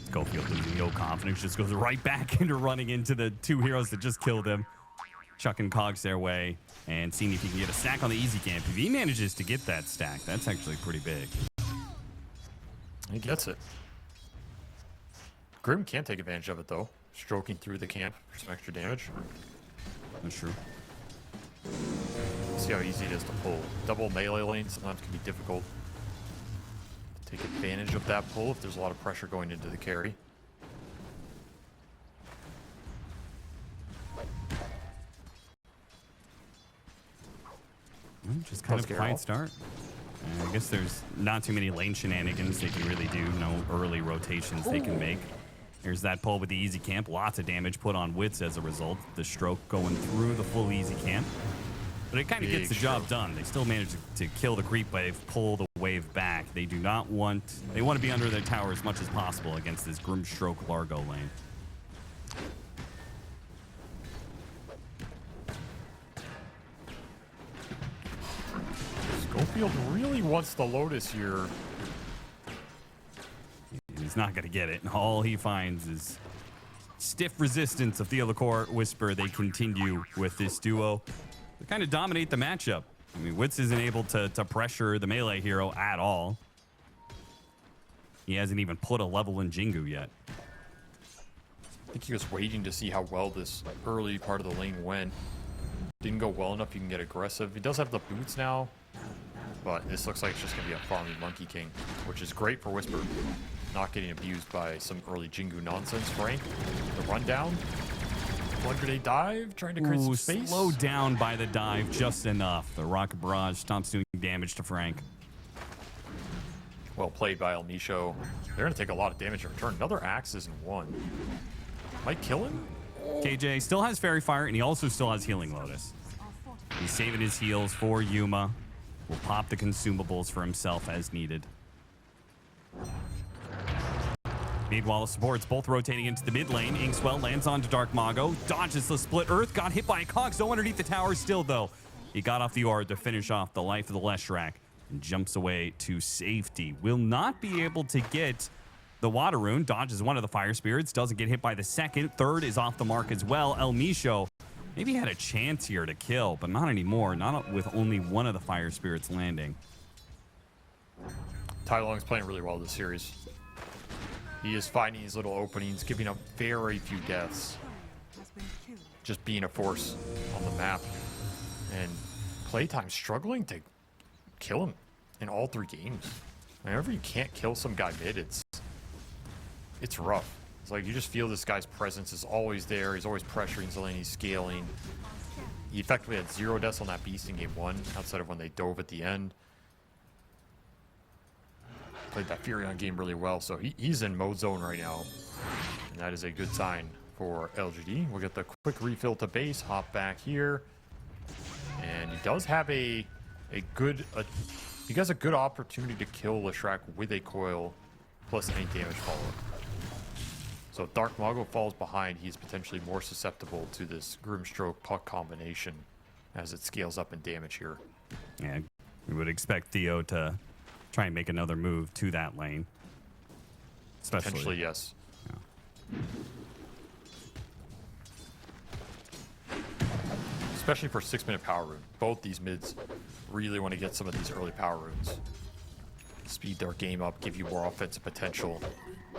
Schofield losing no confidence, just goes right back into running into the 2 heroes that just killed him. Chucking cogs their way and seeing if he can get a stack on the easy camp. If he manages to get that stack, that's actually pretty big. He gets it. Grim can't take advantage of it, though. Stroking through the camp for some extra damage. That's true. See how easy it is to pull. Double melee lane sometimes can be difficult. Take advantage of that pull if there's a lot of pressure going into the carry. Just kind of a quiet start. I guess there's not too many lane shenanigans they can really do. No early rotations they can make. Here's that pull with the easy camp. Lots of damage put on Wits as a result. The stroke going through the full easy camp. But it kind of gets the job done. They still manage to kill the creep wave, pull the wave back. They do not want... They want to be under their tower as much as possible against this Grim Stroke Largo lane. Schofield really wants the Lotus here. He's not going to get it. All he finds is stiff resistance of Theo Lacour, Whisper. They continue with this duo. They kind of dominate the matchup. I mean, Wits isn't able to pressure the melee hero at all. He hasn't even put a level in Jingu yet. I think he was waiting to see how well this early part of the lane went. Didn't go well enough, you can get aggressive. He does have the boots now, but this looks like it's just going to be a farming Monkey King, which is great for Whisper. Not getting abused by some early Jingu nonsense. Frank, the rundown. One grenade dive, trying to create some space. Slowed down by the dive just enough. The rocket barrage stops doing damage to Frank. Well played by El Misho. They're going to take a lot of damage in return. Another Axis in 1. Might kill him? KJ still has Fairy Fire, and he also still has Healing Lotus. He's saving his heals for Yuma. Will pop the consumables for himself as needed. Meanwhile, the supports both rotating into the mid lane. Inkswell lands onto Dark Mago, dodges the split earth, got hit by a cog, so underneath the tower still, though. He got off the Ord to finish off the life of the Leshrac and jumps away to safety. Will not be able to get the Water Rune, dodges one of the Fire Spirits, doesn't get hit by the second. Third is off the mark as well. El Misho maybe had a chance here to kill, but not anymore. Not with only one of the Fire Spirits landing. Tai Lung's playing really well this series. He is finding these little openings, giving up very few deaths. Just being a force on the map. And PlayTime struggling to kill him in all 3 games. Whenever you can't kill some guy mid, it's rough. It's like you just feel this guy's presence is always there. He's always pressuring the lane. He's scaling. He effectively had 0 deaths on that beast in game 1, outside of when they dove at the end. Played that Furion game really well, so he's in mode zone right now. And that is a good sign for LGD. We'll get the quick refill to base, hop back here. And he does have he has a good opportunity to kill Leshrac with a coil plus any damage follow-up. So if Dark Mago falls behind, he's potentially more susceptible to this Grimstroke puck combination as it scales up in damage here. Yeah, we would expect Theo to try and make another move to that lane. Potentially, yes. Yeah. Especially for 6-minute power rune. Both these mids really want to get some of these early power runes. Speed their game up, give you more offensive potential.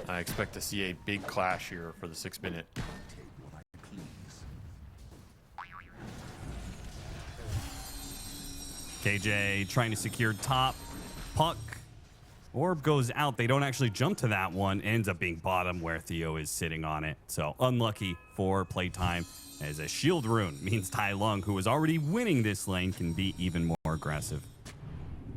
I expect to see a big clash here for the 6-minute. KJ trying to secure top. Puck. Orb goes out. They don't actually jump to that one. Ends up being bottom where Theo is sitting on it. So unlucky for playtime, as a shield rune means Tai Lung, who is already winning this lane, can be even more aggressive.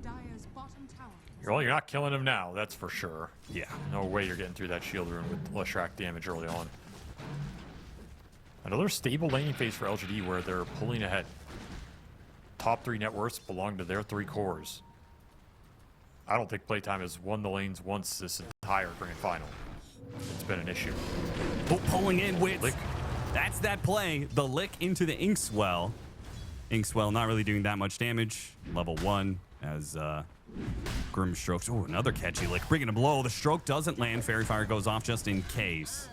Dire's bottom tower. Well, you're not killing him now, that's for sure. Yeah. No way you're getting through that shield rune with Leshrac damage early on. Another stable laning phase for LGD where they're pulling ahead. Top 3 net worths belong to their 3 cores. I don't think Playtime has won the lanes once this entire grand final. It's been an issue. Oh, pulling in with Lick. That's that play. The lick into the Inkswell. Inkswell not really doing that much damage. Level 1 as Grim Strokes. Oh, another catchy lick. Bringing a blow. The stroke doesn't land. Fairy Fire goes off just in case.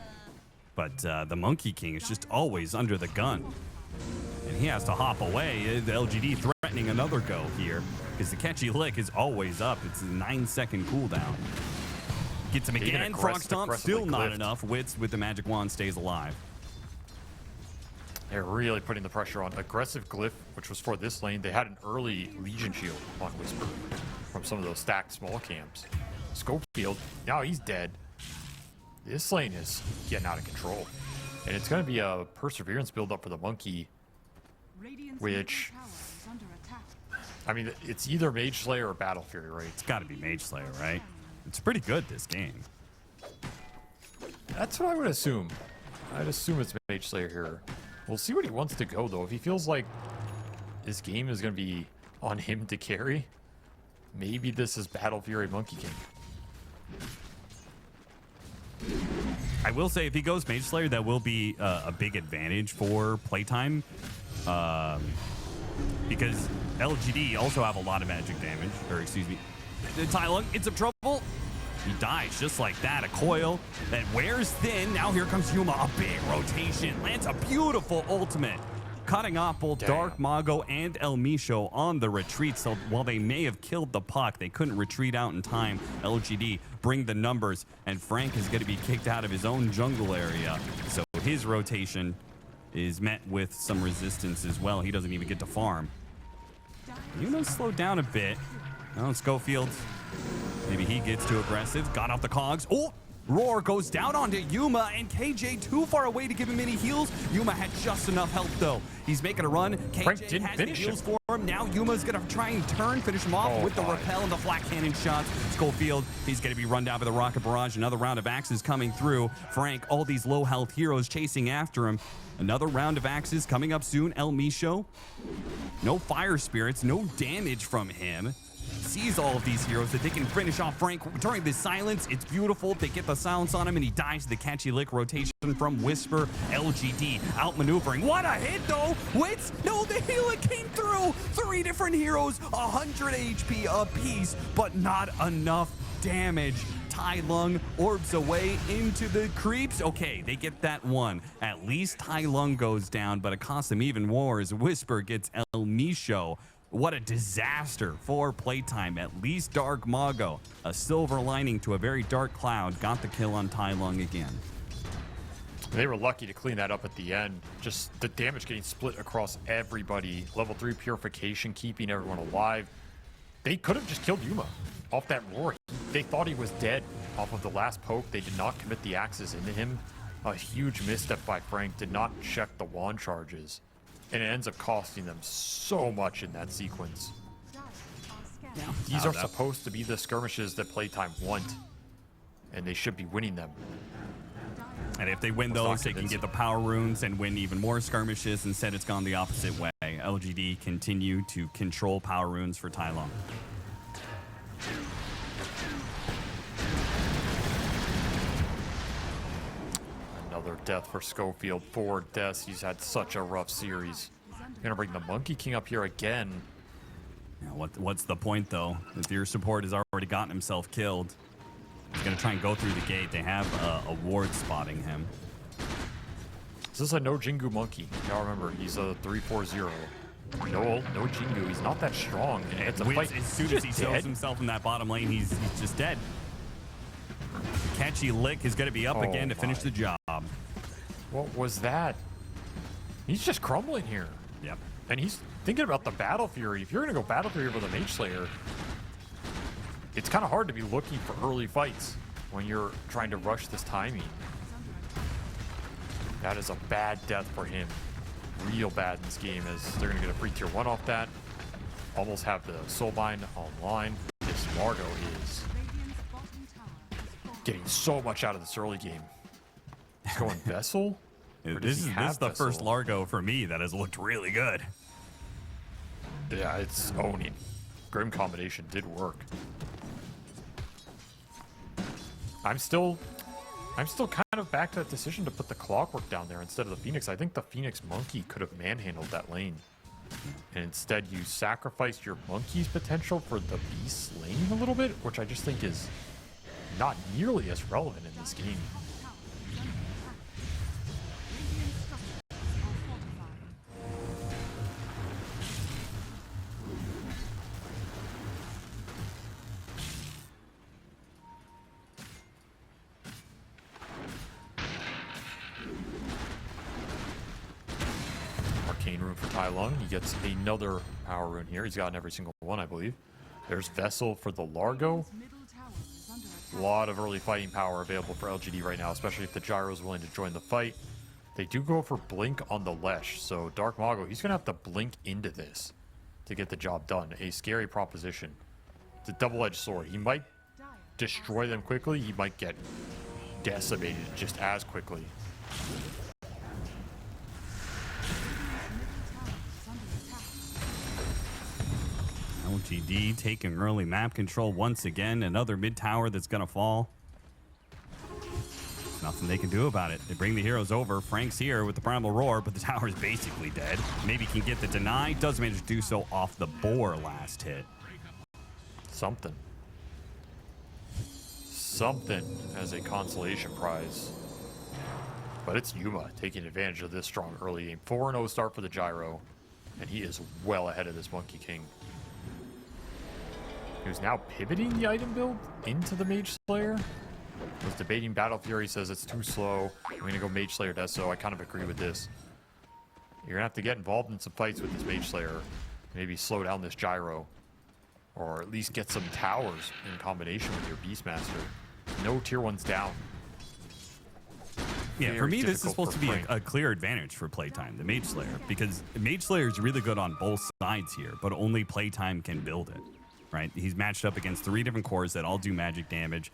But the Monkey King is just always under the gun. And he has to hop away. The LGD threatening another go here, because the catchy lick is always up. It's a 9-second cooldown. Gets him again. Frog Stomp, still not enough. Wits with the magic wand stays alive. They're really putting the pressure on. Aggressive Glyph, which was for this lane. They had an early Legion shield on Whisper from some of those stacked small camps. Scope field, now he's dead. This lane is getting out of control. And it's going to be a Perseverance build up for the Monkey, Radiant's which, middle tower is under attack. I mean, it's either Mage Slayer or Battle Fury, right? It's got to be Mage Slayer, right? It's pretty good, this game. That's what I would assume. I'd assume it's Mage Slayer here. We'll see what he wants to go, though. If he feels like this game is going to be on him to carry, maybe this is Battle Fury Monkey King. I will say, if he goes Mage Slayer, that will be a big advantage for playtime. Because LGD also have a lot of magic damage. Or, excuse me. Tai Lung in some trouble. He dies just like that. A coil that wears thin. Now here comes Yuma. A big rotation. Lands a beautiful ultimate. Cutting off both Dark Mago and El Misho on the retreat. So while they may have killed the puck, they couldn't retreat out in time. LGD bring the numbers, and Frank is going to be kicked out of his own jungle area. So his rotation is met with some resistance as well. He doesn't even get to farm. Yuma's slowed down a bit. Now Schofield, maybe he gets too aggressive. Got off the cogs. Oh! Roar goes down onto Yuma, and KJ too far away to give him any heals. Yuma had just enough health, though. He's making a run. KJ has the heals for him. Now Yuma's going to try and finish him off with the repel and the flat cannon shots. Schofield, he's going to be run down by the rocket barrage. Another round of axes coming through. Frank, all these low health heroes chasing after him. Another round of axes coming up soon. El Misho, no fire spirits, no damage from him. Sees all of these heroes that they can finish off Frank during the silence. It's beautiful. They get the silence on him, and he dies to the catchy lick rotation from Whisper. LGD outmaneuvering. What a hit, though. Wits, no, the healer came through. 3 different heroes, 100 HP apiece, but not enough damage. Tai Lung orbs away into the creeps. Okay, they get that one. At least Tai Lung goes down, but it costs them even more as Whisper gets El Misho. What a disaster for playtime. At least Dark Mago, a silver lining to a very dark cloud, got the kill on Tai Lung again. They were lucky to clean that up at the end. Just the damage getting split across everybody. Level 3 purification, keeping everyone alive. They could have just killed Yuma off that roar. They thought he was dead off of the last poke. They did not commit the axes into him. A huge misstep by Frank, did not check the wand charges. And it ends up costing them so much in that sequence. These are supposed to be the skirmishes that Playtime want. And they should be winning them. And if they win those, they can get the power runes and win even more skirmishes. Instead, it's gone the opposite way. LGD continue to control power runes for Tai Lung. Another death for Schofield. 4 deaths. He's had such a rough series. Gonna bring the Monkey King up here again. Yeah, what's the point, though? If your support has already gotten himself killed, he's gonna try and go through the gate. They have a ward spotting him. Is this a no Jingu Monkey? Y'all remember, he's a 3-4-0. No Jingu. He's not that strong. And it's a fight. As soon as he shows himself in that bottom lane, he's just dead. The catchy lick is going to be up again to finish the job. What was that? He's just crumbling here. Yep. And he's thinking about the Battle Fury. If you're going to go Battle Fury with a Mage Slayer, it's kind of hard to be looking for early fights when you're trying to rush this timing. That is a bad death for him. Real bad in this game, as they're going to get a free tier 1 off that. Almost have the Soulbind online. This Largo is getting so much out of this early game. He's going Vessel? This is the first Largo for me that has looked really good. Yeah, it's owning. Grim combination did work. I'm still kind of back to that decision to put the Clockwork down there instead of the Phoenix. I think the Phoenix Monkey could have manhandled that lane. And instead you sacrifice your Monkey's potential for the Beast lane a little bit, which I just think is not nearly as relevant in this game. Arcane Rune for Tai Lung. He gets another power rune here. He's gotten every single one, I believe. There's Vessel for the Largo. A lot of early fighting power available for LGD right now, especially if the Gyro is willing to join the fight. They do go for Blink on the Lesh, so Dark Mago, he's going to have to blink into this to get the job done. A scary proposition. It's a double-edged sword. He might destroy them quickly. He might get decimated just as quickly. LGD taking early map control once again. Another mid tower that's going to fall. There's nothing they can do about it. They bring the heroes over. Frank's here with the Primal Roar, but the tower is basically dead. Maybe can get the deny. Does manage to do so off the boar last hit. Something as a consolation prize. But it's Yuma taking advantage of this strong early game. 4-0 start for the Gyro, and he is well ahead of this Monkey King. Who's now pivoting the item build into the Mage Slayer. Was debating Battle Fury, says it's too slow. I'm going to go Mage Slayer Deso. I kind of agree with this. You're going to have to get involved in some fights with this Mage Slayer. Maybe slow down this Gyro. Or at least get some towers in combination with your Beastmaster. No tier 1s down. Yeah, Very for me, this is difficult supposed to for be a clear advantage for Playtime, the Mage Slayer, because Mage Slayer is really good on both sides here, but only Playtime can build it, right? He's matched up against 3 different cores that all do magic damage.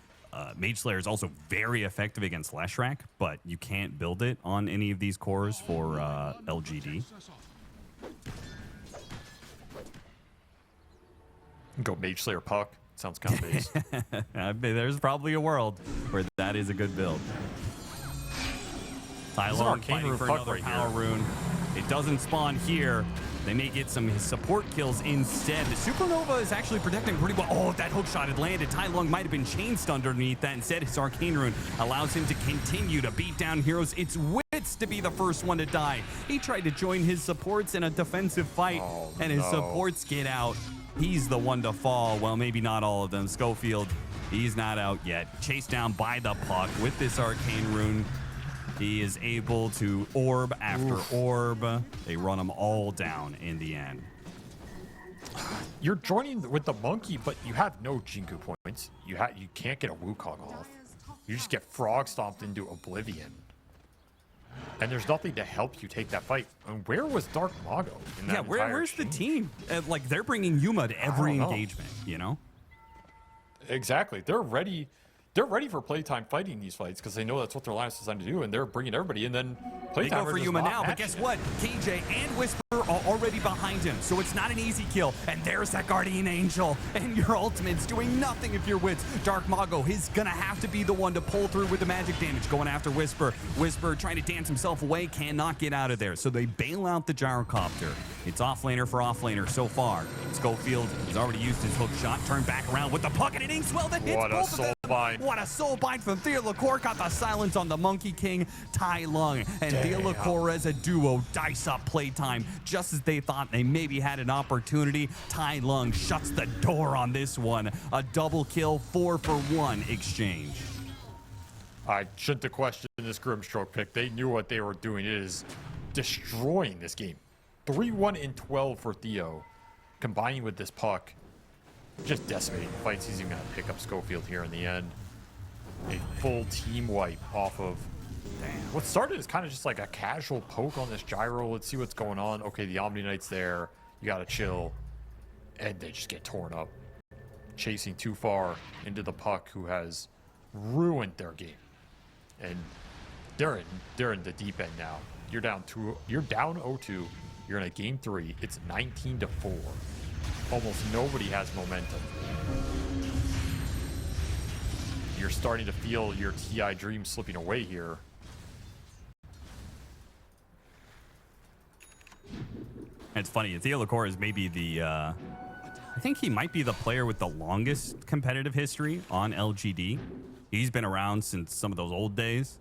Mage Slayer is also very effective against Leshrac, but you can't build it on any of these cores for LGD. Go Mage Slayer Puck. Sounds kind of base. There's probably a world where that is a good build. Tai Lung fighting for another power rune. It doesn't spawn here. They may get some support kills instead. The Supernova is actually protecting pretty well. Oh, that hook shot had landed. Tai Lung might have been chain stunned underneath that. Instead, his Arcane Rune allows him to continue to beat down heroes. It's Wits to be the first one to die. He tried to join his supports in a defensive fight, and his supports get out. He's the one to fall. Well, maybe not all of them. Schofield, he's not out yet. Chased down by the puck with this Arcane Rune. He is able to orb after orb. They run them all down in the end. you're joining with the monkey, but you have no Jinku points. You can't get a Wukong off. You just get frog stomped into oblivion. And there's nothing to help you take that fight. And where was Dark Mago in that where's the exchange? team? Like, they're bringing Yuma to every engagement, you know? Exactly. They're ready. They're ready for Playtime fighting these fights because they know that's what their line is designed to do, and they're bringing everybody. And then They go Playtime for Yuma now, but guess what? KJ and Whisper are already behind him, so it's not an easy kill. And there's that Guardian Angel, and your ultimate's doing nothing if you're Wits. Dark Mago, he's gonna have to be the one to pull through with the magic damage, going after Whisper. Whisper trying to dance himself away, cannot get out of there, so they bail out the gyrocopter. It's offlaner for offlaner so far. Schofield has already used his hook shot, turned back around with the puck, and it Inkswell that hits What a both of them. soul bind. What a soul bind from Theolacore. Got the silence on the Monkey King, Tai Lung, and Theolacore as a duo dice up Playtime. Just as they thought they maybe had an opportunity, Tai Lung shuts the door on this one. A double kill, 4-for-1 exchange. I shouldn't have questioned this Grimstroke pick. They knew what they were doing. It is destroying this game. 3-1-12 for Theo. Combining with this puck, just decimating fights. He's even going to pick up Schofield here in the end. A full team wipe off of... Damn. What started as kind of just like a casual poke on this gyro. Let's see what's going on. Okay, the Omni Knight's there. You got to chill. And they just get torn up. Chasing too far into the puck, who has ruined their game. And they're in the deep end now. You're down 0-2. You're in a game 3. It's 19-4. Almost nobody has momentum. You're starting to feel your TI dream slipping away here. It's funny, Theolacore is maybe the, I think he might be the player with the longest competitive history on LGD. He's been around since some of those old days.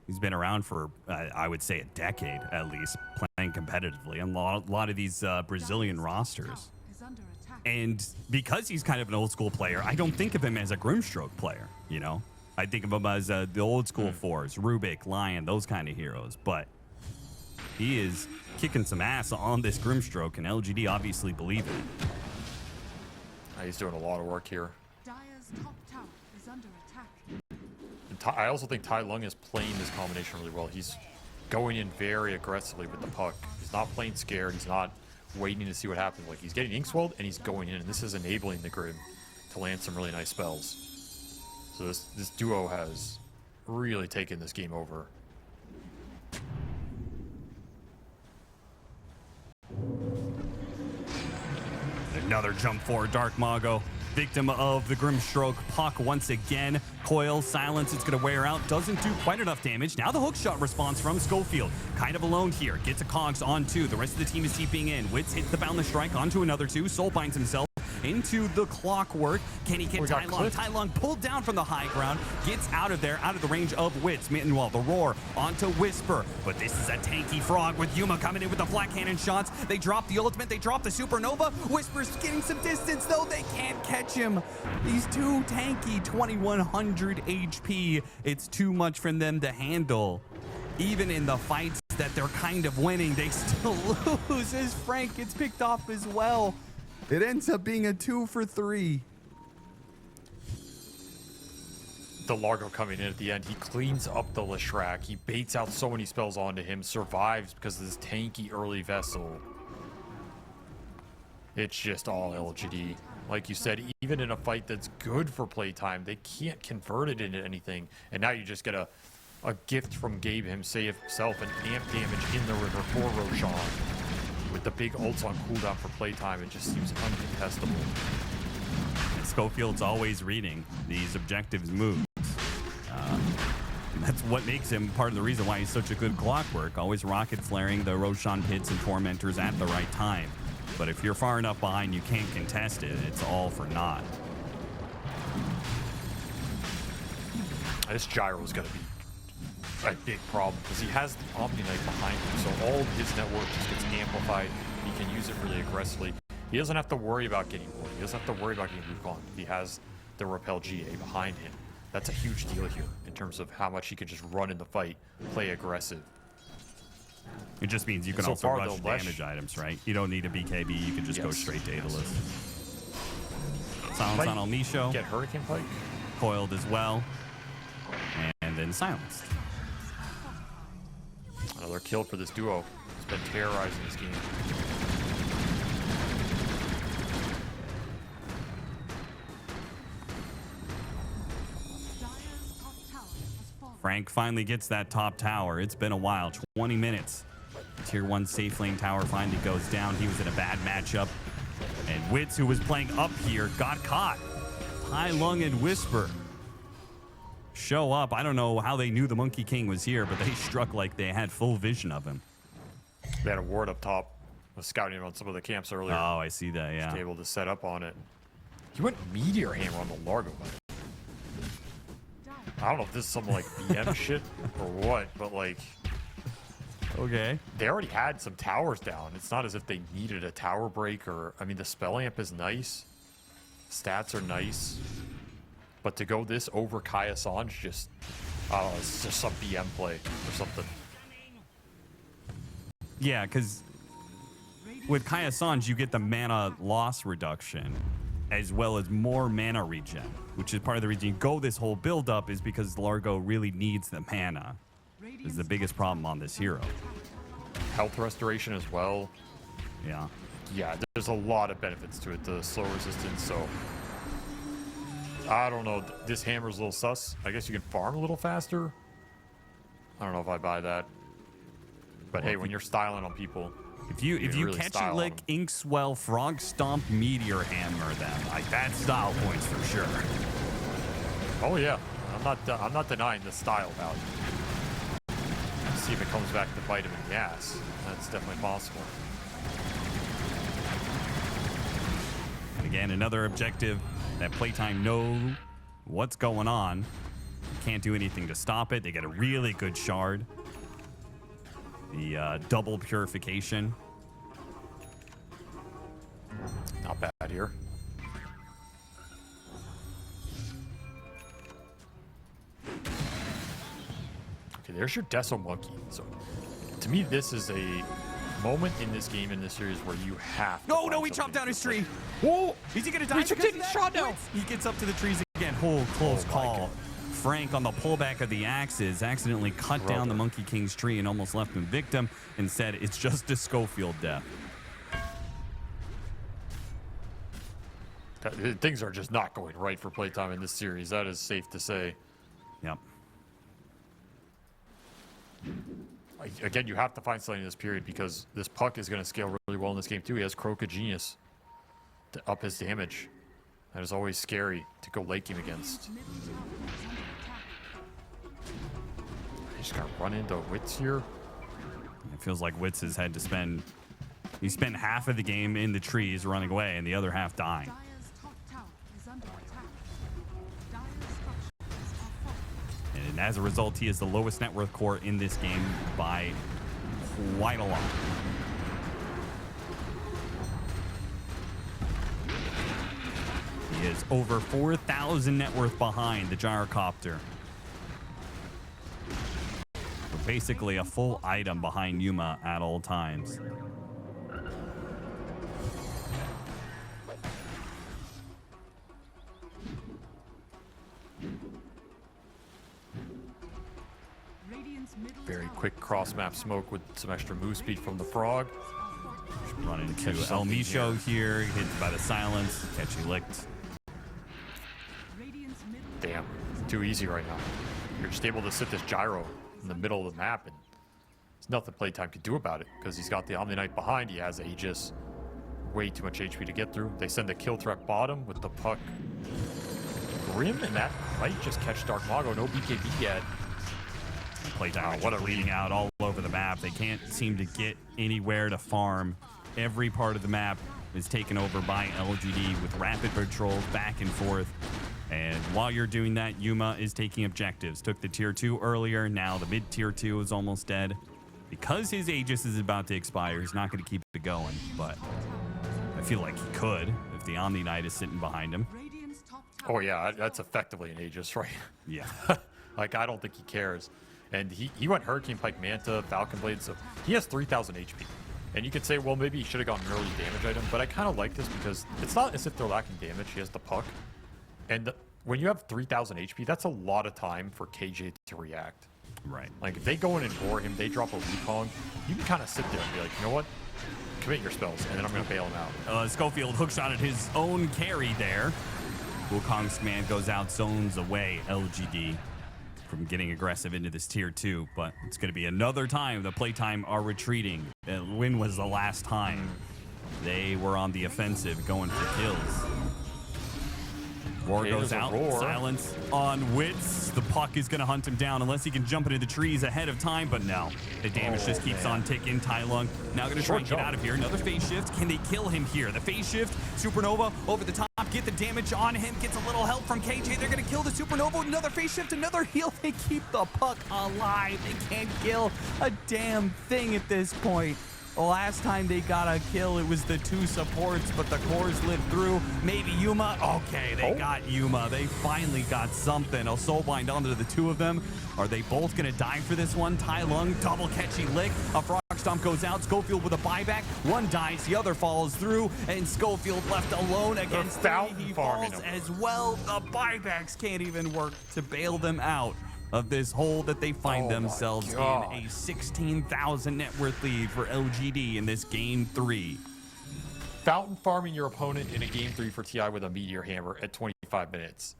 He's been around for, I would say, a decade at least, playing competitively on a lot of these Brazilian rosters. And because he's kind of an old school player, I don't think of him as a Grimstroke player, you know? I think of him as the old school fours, Rubik, Lion, those kind of heroes. But he is kicking some ass on this Grimstroke, and LGD obviously believe it. He's doing a lot of work here. Dire's top tower is under attack. And I also think Tai Lung is playing this combination really well. He's going in very aggressively with the puck. He's not playing scared. He's not waiting to see what happens. Like, he's getting Inkswelled and he's going in, and this is enabling the Grim to land some really nice spells. So this duo has really taken this game over. Another jump for Dark Mago. Victim of the Grimstroke puck once again. Coil, silence, it's going to wear out. Doesn't do quite enough damage. Now the hookshot response from Schofield. Kind of alone here. Gets a Cogs on 2. The rest of the team is TPing in. Wits hits the boundless strike onto another 2. Soul binds himself into the clockwork. Can he get Tai Lung? Tai Lung pulled down from the high ground. Gets out of there, out of the range of Wits. Meanwhile, the roar onto Whisper. But this is a tanky frog with Yuma coming in with the flat cannon shots. They drop the ultimate. They drop the supernova. Whisper's getting some distance, though. They can't catch him. He's too tanky. 2100 HP. It's too much for them to handle. Even in the fights that they're kind of winning, they still lose as Frank gets picked off as well. It ends up being a 2-for-3. The Largo coming in at the end. He cleans up the Leshrac. He baits out so many spells onto him. Survives because of this tanky early vessel. It's just all LGD. Like you said, even in a fight that's good for Playtime, they can't convert it into anything. And now you just get a gift from Gabe himself, an amp damage in the river for Roshan. With the big ults on cooldown for Playtime, it just seems uncontestable. Schofield's always reading these objectives moves. That's what makes him part of the reason why he's such a good clockwork. Always rocket flaring the Roshan pits and tormentors at the right time. But if you're far enough behind, you can't contest it. It's all for naught. This gyro is going to be a big problem because he has the Omni Knight behind him, so all of his network just gets amplified. He can use it really aggressively. He doesn't have to worry about getting wood. He doesn't have to worry about getting Wukong. He has the Repel GA behind him. That's a huge deal here in terms of how much he can just run in the fight, play aggressive. It just means you can So also far, rush though, Lesh- damage items, right? You don't need a BKB. You can just go Yes, straight to yes. Daedalus. Silence Might on Almisho. Get Hurricane Pike. Coiled as well. And then silenced. Another kill for this duo. It's been terrorizing this game. Dire's top tower has fallen. Frank finally gets that top tower. It's been a while, 20 minutes. Tier 1 safe lane tower finally goes down. He was in a bad matchup. And Witz, who was playing up here, got caught. High Lung and Whisper show up. I don't know how they knew the Monkey King was here, but they struck like they had full vision of him. They had a ward up top. Was scouting on some of the camps earlier. Oh, I see that, yeah. Able to set up on it. He went Meteor Hammer on the Largo. I don't know if this is some like BM shit or what, but like Okay. they already had some towers down. It's not as if they needed a tower break or I mean the spell amp is nice. Stats are nice. But to go this over Kai Assange just I don't know, it's just some BM play or something. Yeah, because with Kai Assange, you get the mana loss reduction as well as more mana regen, which is part of the reason you go this whole build up is because Largo really needs the mana. Is the biggest problem on this hero. Health restoration as well. Yeah. Yeah, there's a lot of benefits to it. The slow resistance, so I don't know. This hammer's a little sus. I guess you can farm a little faster. I don't know if I buy that. But hey, when you're styling on people, If you really catch style it on lick, Inkswell, Frog Stomp, Meteor Hammer them, like that's style points for sure. oh yeah, I'm not denying the style value. See if it comes back to bite him in the ass. That's definitely possible. And again, another objective that PlayTime know what's going on. Can't do anything to stop it. They get a really good shard. The double purification. Not bad here. Okay, there's your Deso Monkey. So, to me, this is a moment in this game, in this series, where you have to No, find no, he something chopped down his to play. tree. Whoa! Is he gonna die? He took because it, of he that? shot now. What? He gets up to the trees again. Oh, close Oh my call. God. Frank on the pullback of the axes accidentally cut down the Monkey King's tree and almost left him victim and said it's just a Schofield death. Things are just not going right for PlayTime in this series. That is safe to say. Yep. Again, you have to find something in this period because this Puck is going to scale really well in this game too. He has Croca Genius to up his damage. That is always scary to go late game against. Middle tower is under attack. You just got to run into Wits here. It feels like Witz has had to spend. He spent half of the game in the trees running away and the other half dying. Dire's top tower is under attack. Dire's structures are falling. And as a result, he is the lowest net worth core in this game by quite a lot. He is over 4,000 net worth behind the gyrocopter. So basically a full item behind Yuma at all times. Radiant's middle Very tower quick cross map smoke with some extra move speed from the Frog. Running into Catch El something Micho here, hit by the silence, catchy licked. Radiant's middle Damn, too easy right now. You're just able to sit this gyro in the middle of the map, and there's nothing PlayTime can do about it because he's got the Omni Knight behind. He has Aegis, way too much HP to get through. They send the kill threat bottom with the Puck Grim, and that might just catch Dark Mago. No BKB yet. PlayTime what what a bleeding out all over the map. They can't seem to get anywhere to farm. Every part of the map is taken over by LGD with rapid patrols back and forth. And while you're doing that, Yuma is taking objectives. Took the tier 2 earlier. Now the mid tier 2 is almost dead. Because his Aegis is about to expire, he's not going to keep it going. But I feel like he could if the Omni Knight is sitting behind him. Radiant's top tower. Oh yeah, that's effectively an Aegis, right? Yeah. Like, I don't think he cares. And he went Hurricane Pike Manta, Falcon Blade, so he has 3,000 HP. And you could say, well, maybe he should have gone an early damage item, but I kind of like this because it's not as if they're lacking damage. He has the puck. And when you have 3,000 HP, that's a lot of time for KJ to react. Right. Like, if they go in and roar him, they drop a Wukong, you can kind of sit there and be like, you know what? Commit your spells, and then I'm going to bail him out. Schofield hookshot at his own carry there. Wukong's command goes out, zones away LGD from getting aggressive into this tier 2, but it's going to be another time the PlayTime are retreating. When was the last time they were on the offensive going for kills? Roar goes out. Roar. Silence on Wits. The puck is going to hunt him down unless he can jump into the trees ahead of time, but no. The damage just keeps on ticking. Tai Lung now going to try and get out of here. Another phase shift. Can they kill him here? The phase shift. Supernova over the top. Get the damage on him. Gets a little help from KJ. They're going to kill the Supernova. Another phase shift. Another heal. They keep the puck alive. They can't kill a damn thing at this point. The last time they got a kill, it was the 2 supports, but the cores lived through. Maybe Yuma. Okay, they got Yuma. They finally got something. A soulbind onto the 2 of them. Are they both going to die for this one? Tai Lung, double catchy lick. A frog stomp goes out. Schofield with a buyback. One dies, the other falls through, and Schofield left alone against 3. He falls as well. The buybacks can't even work to bail them out of this hole that they find themselves in. A 16,000 net worth lead for LGD in this game 3. Fountain farming your opponent in a game 3 for TI with a Meteor Hammer at 25 minutes.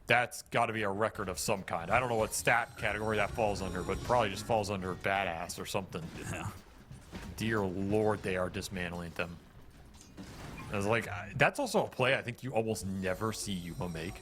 That's got to be a record of some kind. I don't know what stat category that falls under, but probably just falls under badass or something. Yeah. Dear Lord, they are dismantling them. I was like, that's also a play I think you almost never see Yuma make.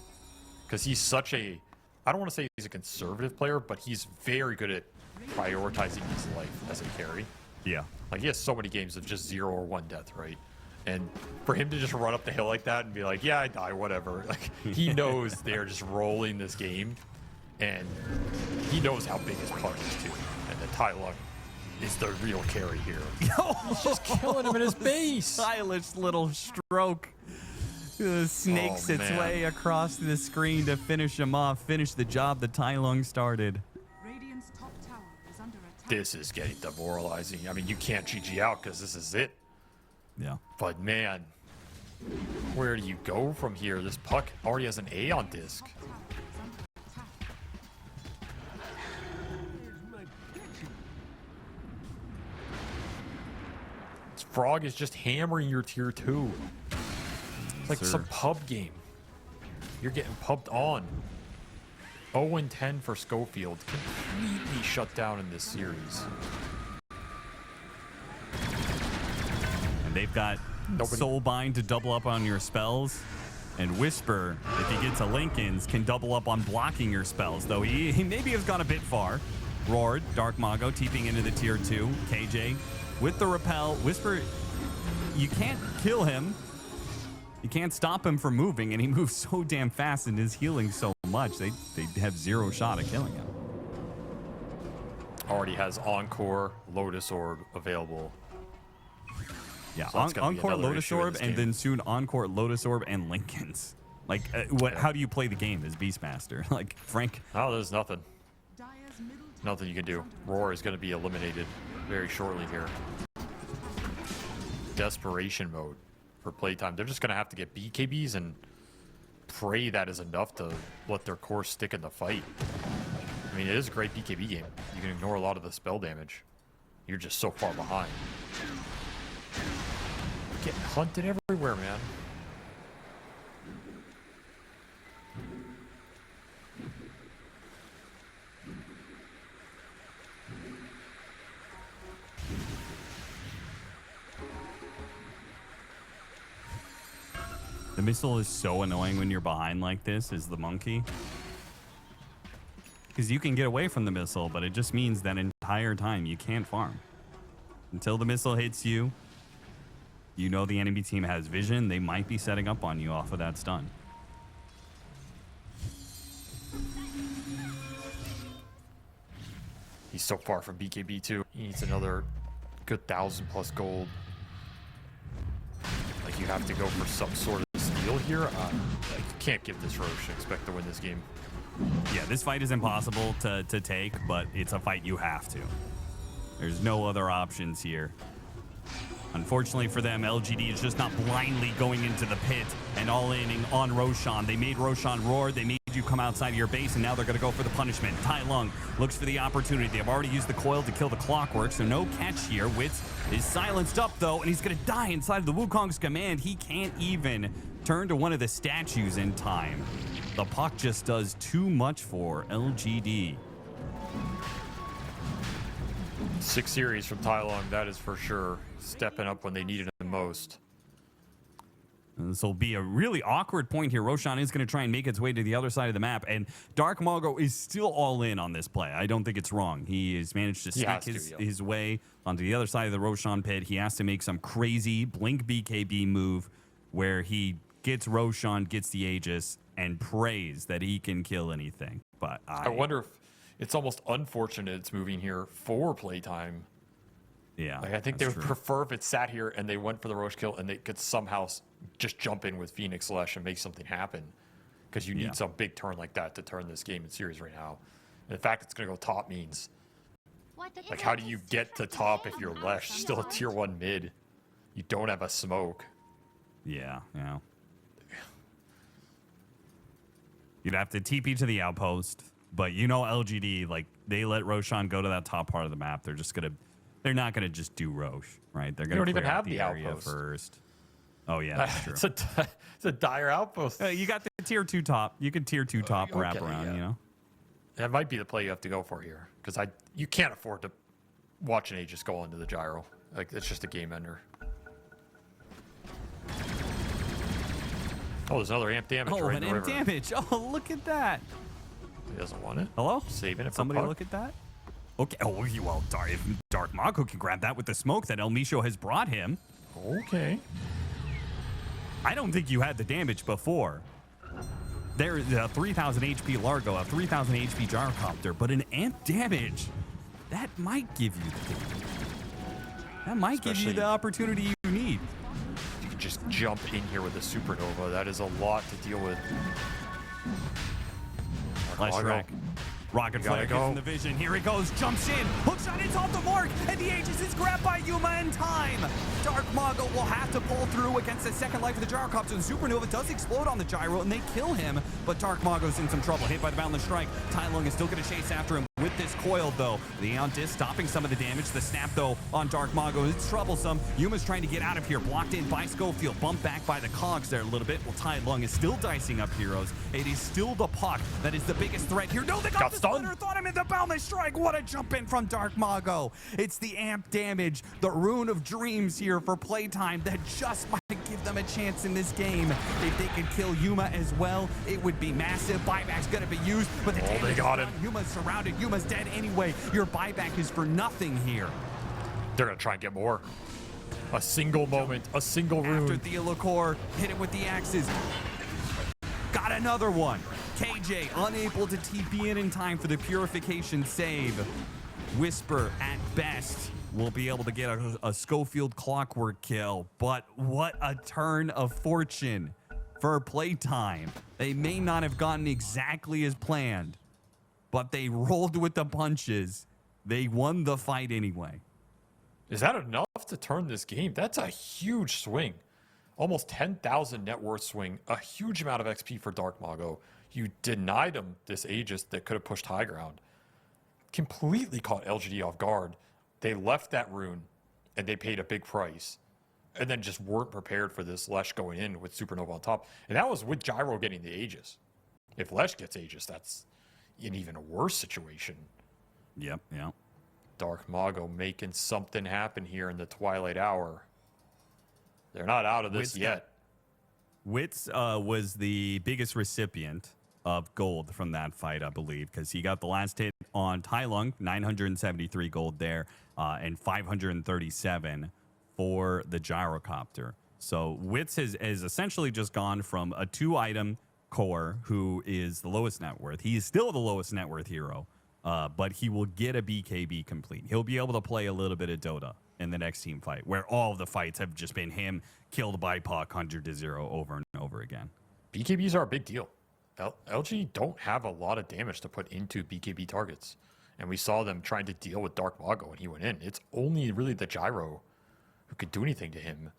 Because he's such a... I don't want to say he's a conservative player, but he's very good at prioritizing his life as a carry. Yeah. Like, he has so many games of just 0 or 1 death, right? And for him to just run up the hill like that and be like, yeah, I die, whatever. Like, he knows they're just rolling this game, and he knows how big his puck is, too. And that Tai Lung is the real carry here. He's just killing him in his base. Stylish little stroke. Snakes its way across the screen to finish him off, finish the job that Tai Lung started. Radiant's top tower is under attack. This is getting demoralizing. I mean, you can't GG out because this is it. Yeah. But man, where do you go from here? This puck already has an A on disc. Tower is under attack. This Frog is just hammering your tier 2. It's like some pub game. You're getting pubbed on. 0-10 for Schofield. Completely shut down in this series. And they've got Soulbind to double up on your spells. And Whisper, if he gets a Lincoln's, can double up on blocking your spells. Though he maybe has gone a bit far. Roared, Dark Mago, teeping into the tier 2. KJ with the repel. Whisper, you can't kill him. You can't stop him from moving, and he moves so damn fast and is healing so much. They have 0 shot at killing him. Already has Encore, Lotus Orb available. Yeah, So that's gonna be Encore another Lotus issue in Orb, this and game. then soon Encore Lotus Orb and Lincolns. Like, how do you play the game as Beastmaster? Like, Frank? Oh, there's nothing. Dire's middle tower Nothing you can do. Roar is going to be eliminated very shortly here. Desperation mode for playtime. They're just going to have to get BKBs and pray that is enough to let their core stick in the fight. I mean, it is a great BKB game. You can ignore a lot of the spell damage. You're just so far behind. Getting hunted everywhere, man. The missile is so annoying when you're behind like this, is the monkey. Because you can get away from the missile, but it just means that entire time you can't farm. Until the missile hits you, you know the enemy team has vision. They might be setting up on you off of that stun. He's so far from BKB too. He needs another good 1,000+ gold. Like, you have to go for some sort of steal here. Like, you can't give this Roche and expect to win this game. Yeah, this fight is impossible to take, but it's a fight you have to. There's no other options here. Unfortunately for them, LGD is just not blindly going into the pit and all-inning on Roshan. They made Roshan roar. They made you come outside of your base, and now they're going to go for the punishment. Tai Lung looks for the opportunity. They've already used the coil to kill the Clockwork, so no catch here. Wits is silenced up, though, and he's going to die inside of the Wukong's command. He can't even turn to one of the statues in time. The puck just does too much for LGD. 6 series from Tai Lung, that is for sure. Stepping up when they need it the most. And this will be a really awkward point here. Roshan is going to try and make its way to the other side of the map, and Dark Mago is still all in on this play. I don't think it's wrong. He has managed to sneak his way onto the other side of the Roshan pit. He has to make some crazy blink BKB move where he gets Roshan, gets the Aegis, and prays that he can kill anything. But I wonder if it's almost unfortunate it's moving here for playtime. Yeah, like, I think they would prefer if it sat here and they went for the Roche kill and they could somehow just jump in with Phoenix Lesh and make something happen. Because you need some big turn like that to turn this game in series right now. And the fact it's going to go top means, like, how do you get to top if you're Lesh? Still a tier 1 mid. You don't have a smoke. Yeah. You'd have to TP to the outpost. But you know LGD, like, they let Roshan go to that top part of the map. They're not gonna just do Roche, right? They're gonna clear out the area outpost first. Oh yeah, that's true. It's a dire outpost. You got the tier 2 top. You can tier 2 top wrap around. You know, that might be the play you have to go for here, because you can't afford to watch an Aegis go into the gyro. Like, it's just a game ender. Oh, there's another amp damage. Oh, right an in the amp river. damage. Oh, look at that. He doesn't want it. Hello? Saving it for Somebody puck. look at that. Okay. Oh, well, if Dark Mago can grab that with the smoke that El Misho has brought him. Okay. I don't think you had the damage before. There's a 3,000 HP Largo, a 3,000 HP Gyrocopter, but an amp damage, that might give you the damage. That might give you the opportunity you need. You can just jump in here with a Supernova. That is a lot to deal with. Last track. Rocket Flare gets in the vision. Here he goes. Jumps in. Hookshot is off the mark. And the Aegis is grabbed by Yuma in time. Dark Mago will have to pull through against the second life of the Gyrocopter. The Supernova does explode on the gyro and they kill him. But Dark Mago's in some trouble. Hit by the Boundless Strike. Tai Lung is still going to chase after him with this coil, though. The Aeon Disc stopping some of the damage. The snap, though, on Dark Mago is troublesome. Yuma's trying to get out of here. Blocked in by Schofield. Bumped back by the cogs there a little bit. Well, Tai Lung is still dicing up heroes. It is still the puck that is the biggest threat here. No, they got the stunner. Thought him in the Boundless Strike. What a jump in from Dark Mago. It's the amp damage, the Rune of Dreams here for playtime that just might give them a chance in this game. If they could kill Yuma as well, it would be massive. Buyback's going to be used, but the damage they got him. Yuma's surrounded. Yuma's dead anyway. Your buyback is for nothing here. They're going to try and get more. A single moment, a single rune. After Theolacor, hit it with the axes. Got another one. KJ unable to TP in time for the purification save. Whisper at best will be able to get a Schofield Clockwork kill, but what a turn of fortune for playtime. They may not have gotten exactly as planned, but they rolled with the punches. They won the fight anyway. Is that enough to turn this game? That's a huge swing. Almost 10,000 net worth swing. A huge amount of XP for Dark Mago. You denied him this Aegis that could have pushed high ground. Completely caught LGD off guard. They left that rune and they paid a big price. And then just weren't prepared for this Lesh going in with Supernova on top. And that was with Gyro getting the Aegis. If Lesh gets Aegis, that's an even worse situation. Yep. Dark Mago making something happen here in the twilight hour. They're not out of this yet. Wits was the biggest recipient of gold from that fight, I believe, because he got the last hit on Tai Lung, 973 gold there, and 537 for the Gyrocopter. So Wits has essentially just gone from a 2-item core, who is the lowest net worth. He is still the lowest net worth hero, but he will get a BKB complete. He'll be able to play a little bit of Dota in the next team fight, where all of the fights have just been him killed by puck 100-0 over and over again. BKBs are a big deal. LG don't have a lot of damage to put into BKB targets. And we saw them trying to deal with Dark Mago when he went in. It's only really the Gyro who could do anything to him.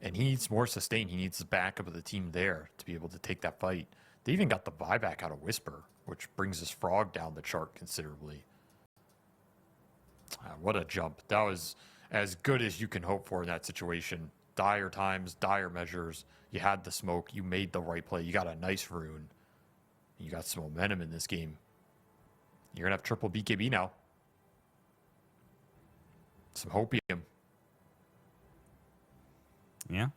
And he needs more sustain. He needs the backup of the team there to be able to take that fight. They even got the buyback out of Whisper, which brings his Frog down the chart considerably. What a jump. That was as good as you can hope for in that situation. Dire times, dire measures. You had the smoke. You made the right play. You got a nice rune. You got some momentum in this game. You're going to have triple BKB now. Some hopium. Yeah.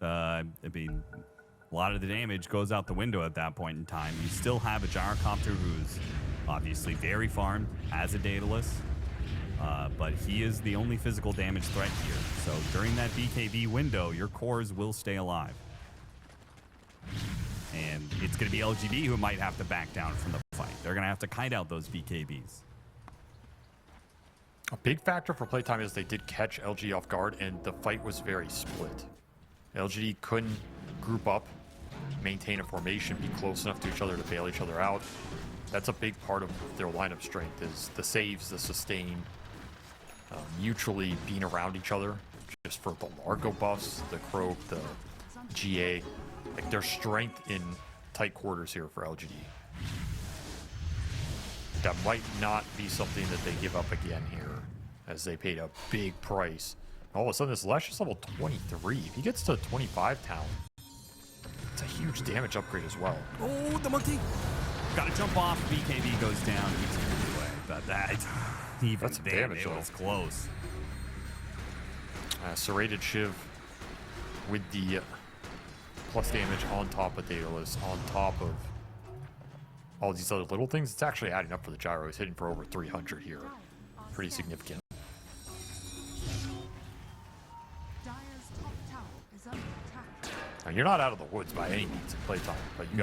I mean, a lot of the damage goes out the window at that point in time. You still have a Gyrocopter who's obviously very farmed, has a Daedalus, but he is the only physical damage threat here. So during that BKB window, your cores will stay alive. And it's going to be LGD who might have to back down from the fight. They're going to have to kite out those BKBs. A big factor for playtime is they did catch LG off guard, and the fight was very split. LGD couldn't group up, maintain a formation, be close enough to each other to bail each other out. That's a big part of their lineup strength, is the saves, the sustain, mutually being around each other, just for the Largo buffs, the Croak, the GA. Like, there's strength in tight quarters here for LGD. That might not be something that they give up again here, as they paid a big price. All of a sudden, this Lesh is level 23. If he gets to 25 talent, it's a huge damage upgrade as well. Oh, the monkey! Got to jump off. BKB goes down. He's going to be away. But that, even That's some then, damage, it was close. Serrated Shiv with the plus damage on top of Daedalus, on top of all these other little things. It's actually adding up for the Gyro. He's hitting for over 300 here. Pretty significant. Dire's top tower is under attack. Now, you're not out of the woods by any means in playtime, but you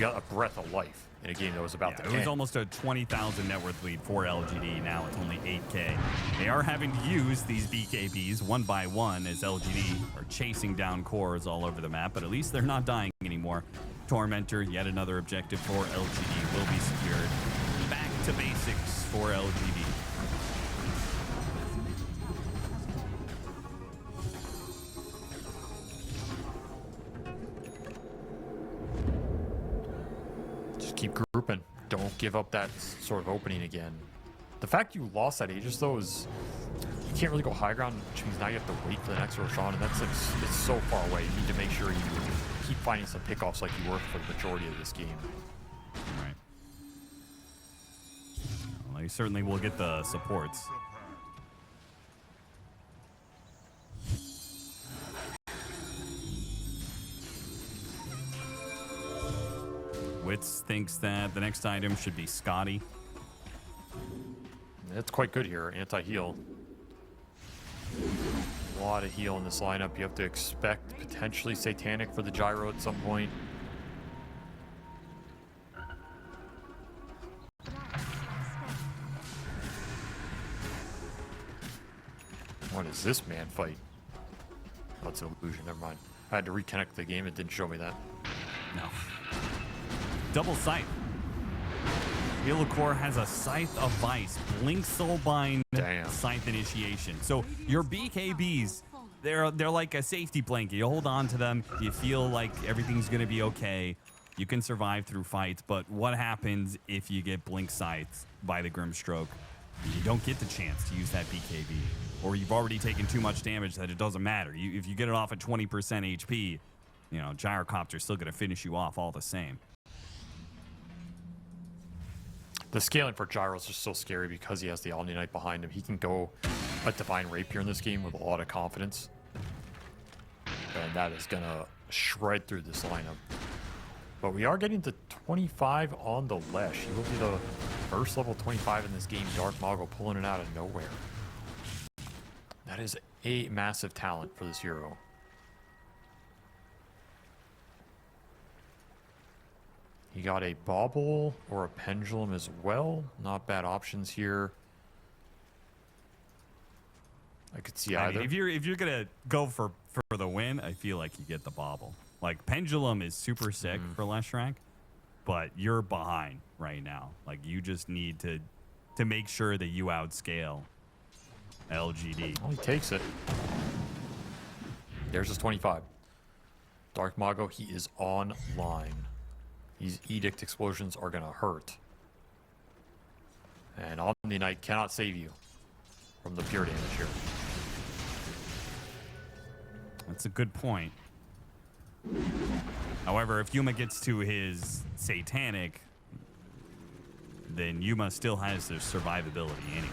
got a breath of life in a game that was about to It end. was almost a 20,000 net worth lead for LGD. Now it's only 8K. They are having to use these BKBs one by one as LGD are chasing down cores all over the map, but at least they're not dying anymore. Tormentor, yet another objective for LGD, will be secured. Back to basics for LGD. Keep grouping. Don't give up that sort of opening again. The fact you lost that Aegis, though, is you can't really go high ground, which means now you have to wait for the next Roshan, and that's like, it's so far away. You need to make sure you keep finding some pickoffs like you were for the majority of this game. Right. Well, you certainly will get the supports. Wits thinks that the next item should be Scotty. That's quite good here. Anti-heal. A lot of heal in this lineup. You have to expect potentially Satanic for the Gyro at some point. What is this man fight? Oh, it's an illusion. Never mind. I had to reconnect the game. It didn't show me that. No. Double Scythe. Healcore has a Scythe of Vice, Blink Soulbind, Damn. Scythe Initiation. So your BKBs, they're like a safety blanket. You hold on to them. You feel like everything's going to be okay. You can survive through fights, but what happens if you get Blink Scythed by the Grimstroke? You don't get the chance to use that BKB. Or you've already taken too much damage that it doesn't matter. If you get it off at 20% HP, you know, Gyrocopter's still going to finish you off all the same. The scaling for Gyro is just so scary because he has the Omni Knight behind him. He can go a Divine Rapier in this game with a lot of confidence. And that is going to shred through this lineup. But we are getting to 25 on the Lesh. He will be the first level 25 in this game. Dark Mago pulling it out of nowhere. That is a massive talent for this hero. He got a Bauble or a Pendulum as well. Not bad options here. I could see either. I mean, if you're gonna go for the win, I feel like you get the Bauble. Like, Pendulum is super sick for Leshrac, but you're behind right now. Like, you just need to make sure that you outscale LGD. Well, he takes it. There's his 25. Dark Mago, he is online. These Edict explosions are going to hurt. And Omni Knight cannot save you from the pure damage here. That's a good point. However, if Yuma gets to his Satanic, then Yuma still has their survivability anyways,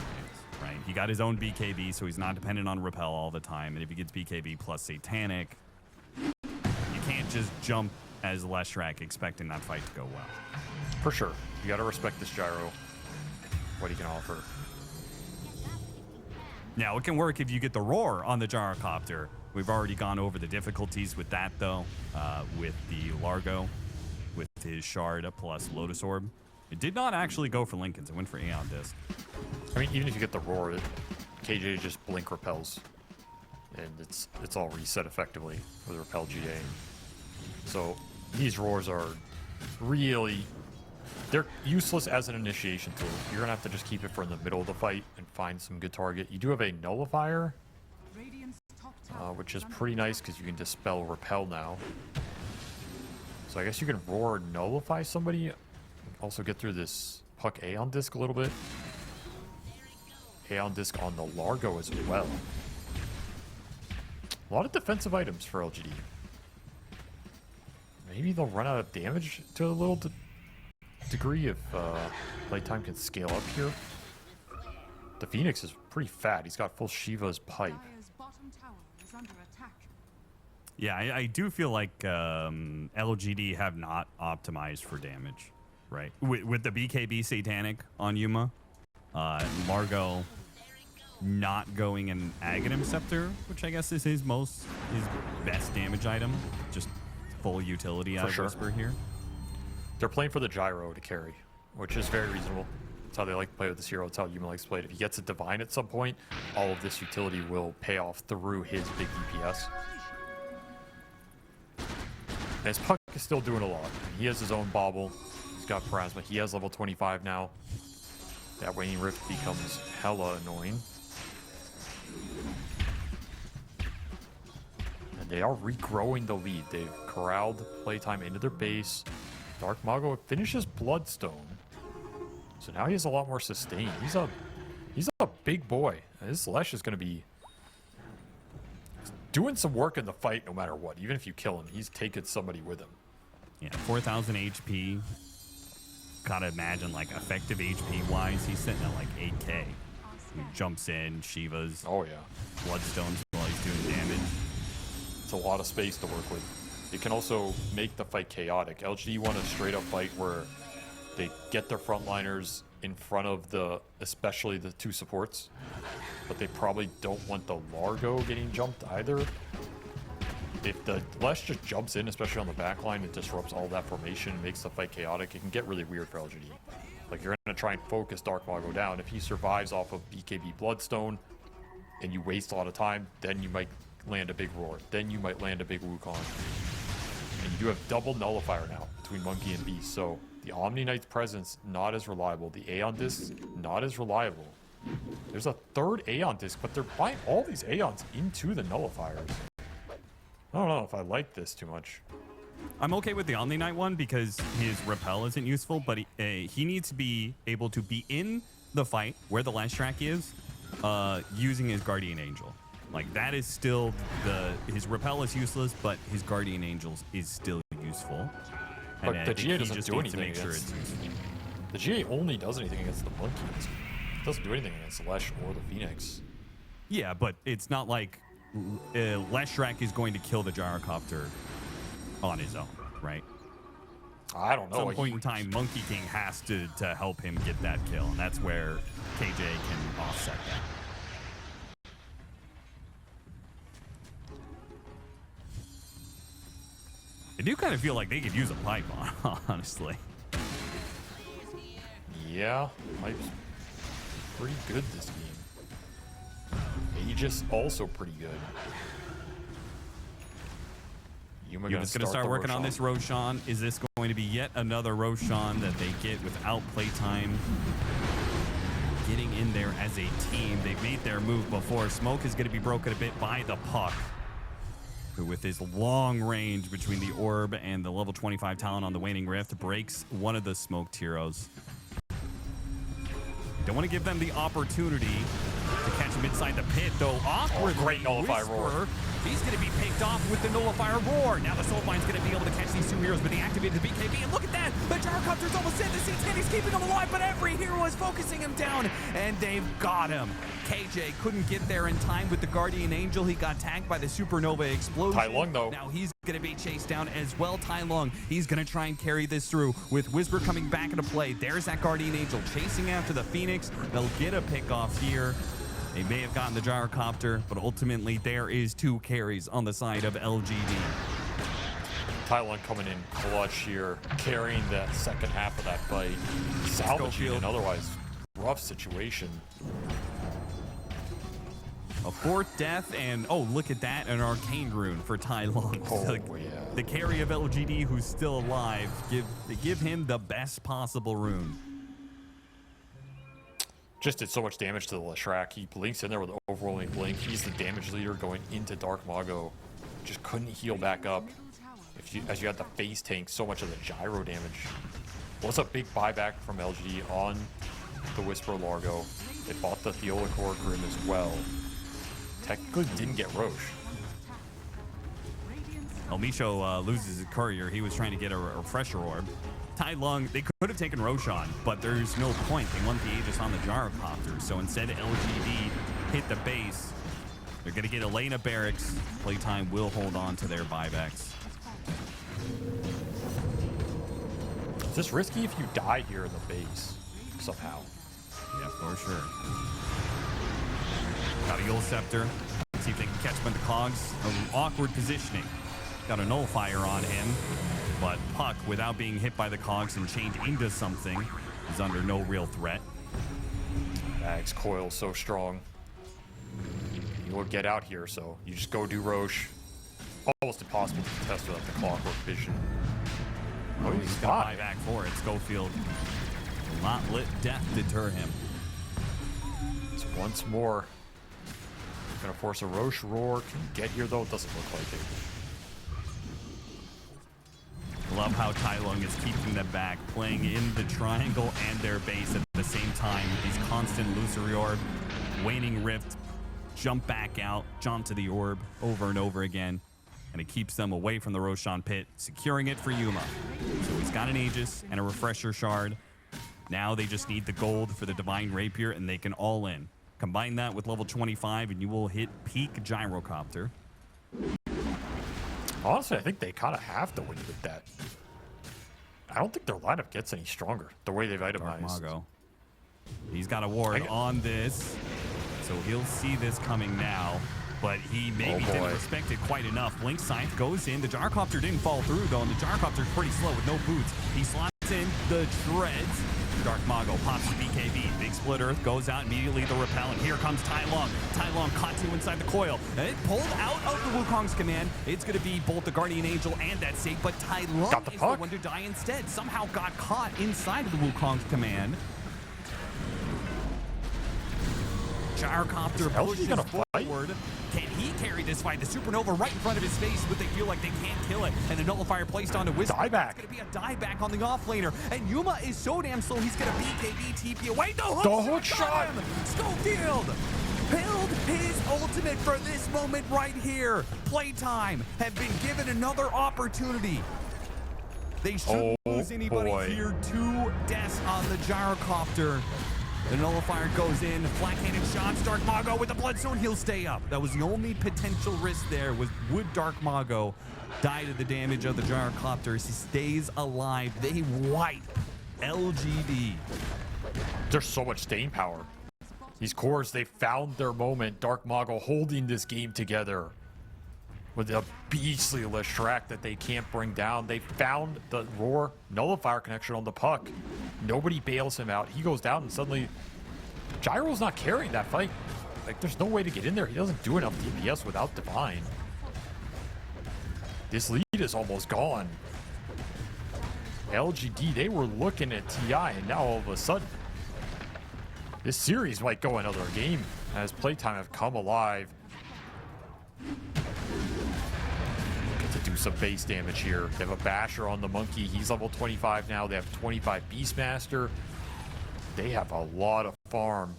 right? He got his own BKB, so he's not dependent on Repel all the time. And if he gets BKB plus Satanic, you can't just jump as Leshrac expecting that fight to go well. For sure. You got to respect this Gyro, what he can offer. Now, it can work if you get the Roar on the Gyrocopter. We've already gone over the difficulties with that, though, with the Largo, with his Shard plus Lotus Orb. It did not actually go for Lincoln's. It went for Aeon Disc. I mean, even if you get the Roar, KJ just blink repels. And it's all reset effectively with Repel GA. So these Roars are really... They're useless as an initiation tool. You're going to have to just keep it for in the middle of the fight and find some good target. You do have a Nullifier, which is pretty nice because you can dispel Repel now. So I guess you can Roar Nullify somebody. Also get through this Puck Aeon Disc a little bit. Aeon Disc on the Largo as well. A lot of defensive items for LGD. Maybe they'll run out of damage to a little degree if PlayTime can scale up here. The Phoenix is pretty fat. He's got full Shiva's pipe. Dire's bottom tower is under attack. Yeah, I do feel like LGD have not optimized for damage, right? With the BKB Satanic on Yuma, Largo not going an Aghanim Scepter, which I guess is his best damage item. Just full utility out of Whisper here. They're playing for the Gyro to carry, which is very reasonable. That's how they like to play with this hero. That's how Yuma likes to play it. If he gets a Divine at some point, all of this utility will pay off through his big DPS. And his Puck is still doing a lot. He has his own Bauble. He's got Plasma. He has level 25 now. That Waning Rift becomes hella annoying. And they are regrowing the lead. They've corralled PlayTime into their base. Dark Mago finishes Bloodstone. So now he has a lot more sustain. He's a big boy. This Lesh is going to be doing some work in the fight no matter what. Even if you kill him, he's taking somebody with him. Yeah, 4,000 HP. Gotta imagine, like, effective HP-wise, he's sitting at, like, 8K. He jumps in, Shivas. Oh, yeah. Bloodstones while he's doing damage. It's a lot of space to work with. It can also make the fight chaotic. LGD want a straight-up fight where they get their frontliners in front of especially the two supports, but they probably don't want the Largo getting jumped either. If the Lesh just jumps in, especially on the back line, it disrupts all that formation and makes the fight chaotic. It can get really weird for LGD. Like, you're going to try and focus Dark Mago down. If he survives off of BKB Bloodstone and you waste a lot of time, then you might land a big Roar. Then you might land a big Wukong. And you do have double Nullifier now between Monkey and Beast. So the Omni Knight's presence, not as reliable. The Aeon Disc, not as reliable. There's a third Aeon Disc, but they're buying all these Aeons into the Nullifiers. I don't know if I like this too much. I'm okay with the Omni Knight one because his Repel isn't useful, but he needs to be able to be in the fight where the Leshrac is using his Guardian Angel. Like, that is still his Repel is useless, but his Guardian Angels is still useful. But and the GA doesn't just do needs anything to make sure against... it's useful. The GA only does anything against the Monkeys. It doesn't do anything against the Lesh or the Phoenix. Yeah, but it's not like Leshrac is going to kill the Gyrocopter on his own, right? I don't know. At some point in time, Monkey King has to help him get that kill, and that's where KJ can offset that. I do kind of feel like they could use a pipe on, honestly. Yeah, pipe's pretty good this game. Aegis also pretty good. Yuma Yuma's going to start the working on Roshan. this Roshan. Is this going to be yet another Roshan that they get without playtime? Getting in there as a team. They've made their move before. Smoke is going to be broken a bit by the Puck, who with his long range between the orb and the level 25 talent on the Waning Rift breaks one of the smoked heroes. Don't want to give them the opportunity to catch him inside the pit, though. Awkward. Great Nullify Roar. He's going to be picked off with the Nullifier Roar. Now the Soulbine's going to be able to catch these two heroes, but he activated the BKB, and look at that! The Gyrocopter's almost in the seats, and he's keeping him alive, but every hero is focusing him down, and they've got him. KJ couldn't get there in time with the Guardian Angel. He got tagged by the Supernova Explosion. Tai Lung, though. Now he's going to be chased down as well. Tai Lung, he's going to try and carry this through with Whisper coming back into play. There's that Guardian Angel chasing after the Phoenix. They'll get a pick off here. They may have gotten the Gyrocopter, but ultimately there is 2 carries on the side of LGD. Tai Lung coming in clutch here, carrying that second half of that fight, salvaging an otherwise rough situation. A 4th death, and oh, look at that, an Arcane Rune for Tai Lung. Oh, yeah. The carry of LGD, who's still alive, give him the best possible rune. Just did so much damage to the Leshrac. He blinks in there with overwhelming blink. He's the damage leader going into Dark Mago. Just couldn't heal back up. As you had the face tank, so much of the gyro damage. Was a big buyback from LGD on the Whisper Largo. They bought the Theolicore Grim as well. Technically didn't get Roche. El Micho loses his courier. He was trying to get a refresher orb. Tai Lung, they could have taken Roshan, but there's no point. They want the Aegis on the Gyrocopter. So instead, LGD hit the base. They're going to get Elena Barracks. Playtime will hold on to their buybacks. Is this risky if you die here in the base somehow? Yeah, for sure. Got a Yule Scepter. Let's see if they can catch him in the cogs. Awkward positioning. Got a Nullifier on him. But Puck, without being hit by the cogs and chained into something, is under no real threat. Mag's coil so strong. You will get out here, so you just go do Roche. Almost impossible to contest without the clockwork vision. Oh, he's got to buy back for it. Schofield will not let death deter him. So once more, gonna force a Roche roar. Can you get here though? It doesn't look like it. Love how Tai Lung is keeping them back, playing in the triangle and their base at the same time. These constant Illusory Orb, Waning Rift, jump back out, jump to the orb over and over again. And it keeps them away from the Roshan pit, securing it for Yuma. So he's got an Aegis and a Refresher Shard. Now they just need the gold for the Divine Rapier, and they can all in. Combine that with level 25, and you will hit peak Gyrocopter. Honestly, I think they kind of have to win with that. I don't think their lineup gets any stronger, the way they've itemized. Mago. He's got a ward on this, so he'll see this coming now. But he maybe didn't respect it quite enough. Blink Scythe goes in. The Gyrocopter didn't fall through, though, and the Gyrocopter's pretty slow with no boots. He slots in the treads. Dark Mago pops the BKB. Big Split Earth goes out immediately. The repel, and here comes Tai Lung. Tai Lung caught 2 inside the coil. And it pulled out of the Wukong's command. It's going to be both the Guardian Angel and that Sage, but Tai Lung is the one to die instead. Somehow got caught inside of the Wukong's command. Gyrocopter pushes forward. Can he carry this fight? The Supernova right in front of his face, but they feel like they can't kill it. And a Nullifier placed onto Whisper. Dieback. It's going to be a dieback on the offlaner. And Yuma is so damn slow, he's going to BKB TP away. The hook shot! Schofield build his ultimate for this moment right here. Playtime have been given another opportunity. They shouldn't lose anybody here. 2 deaths on the Gyrocopter. The Nullifier goes in, flat-handed shots. Dark Mago with the Bloodstone, he'll stay up. That was the only potential risk there, was would Dark Mago die to the damage of the Gyrocopters. He stays alive. They wipe LGD. There's so much staying power. These cores, they found their moment. Dark Mago holding this game together with a beastly Leshrac that they can't bring down. They found the Roar Nullifier connection on the Puck. Nobody bails him out. He goes down, and suddenly Gyro's not carrying that fight. Like, there's no way to get in there. He doesn't do enough DPS without Divine. This lead lead is almost gone. LGD, they were looking at TI, and now all of a sudden, this series might go another game as Playtime have come alive. Get to do some base damage here. They have a Basher on the Monkey. He's level 25 now. They have 25 Beastmaster. They have a lot of farm.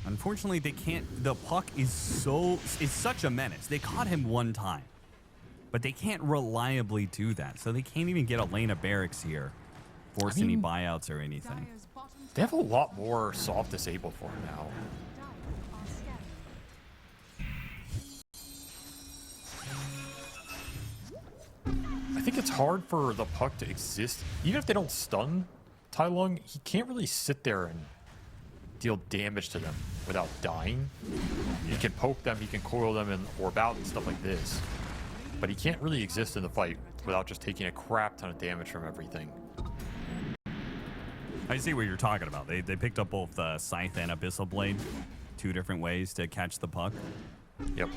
Unfortunately, they can't. The puck is such a menace. They caught him one time, but they can't reliably do that. So they can't even get a lane of barracks here, force any buyouts or anything. Dyer's bottom They have a lot more soft disable for him now. Dire are scanning. I think it's hard for the puck to exist. Even if they don't stun Tai Lung, he can't really sit there and deal damage to them without dying. He can poke them, he can coil them and orb out and stuff like this. But he can't really exist in the fight without just taking a crap ton of damage from everything. I see what you're talking about. They picked up both Scythe and Abyssal Blade, 2 different ways to catch the puck. Yep.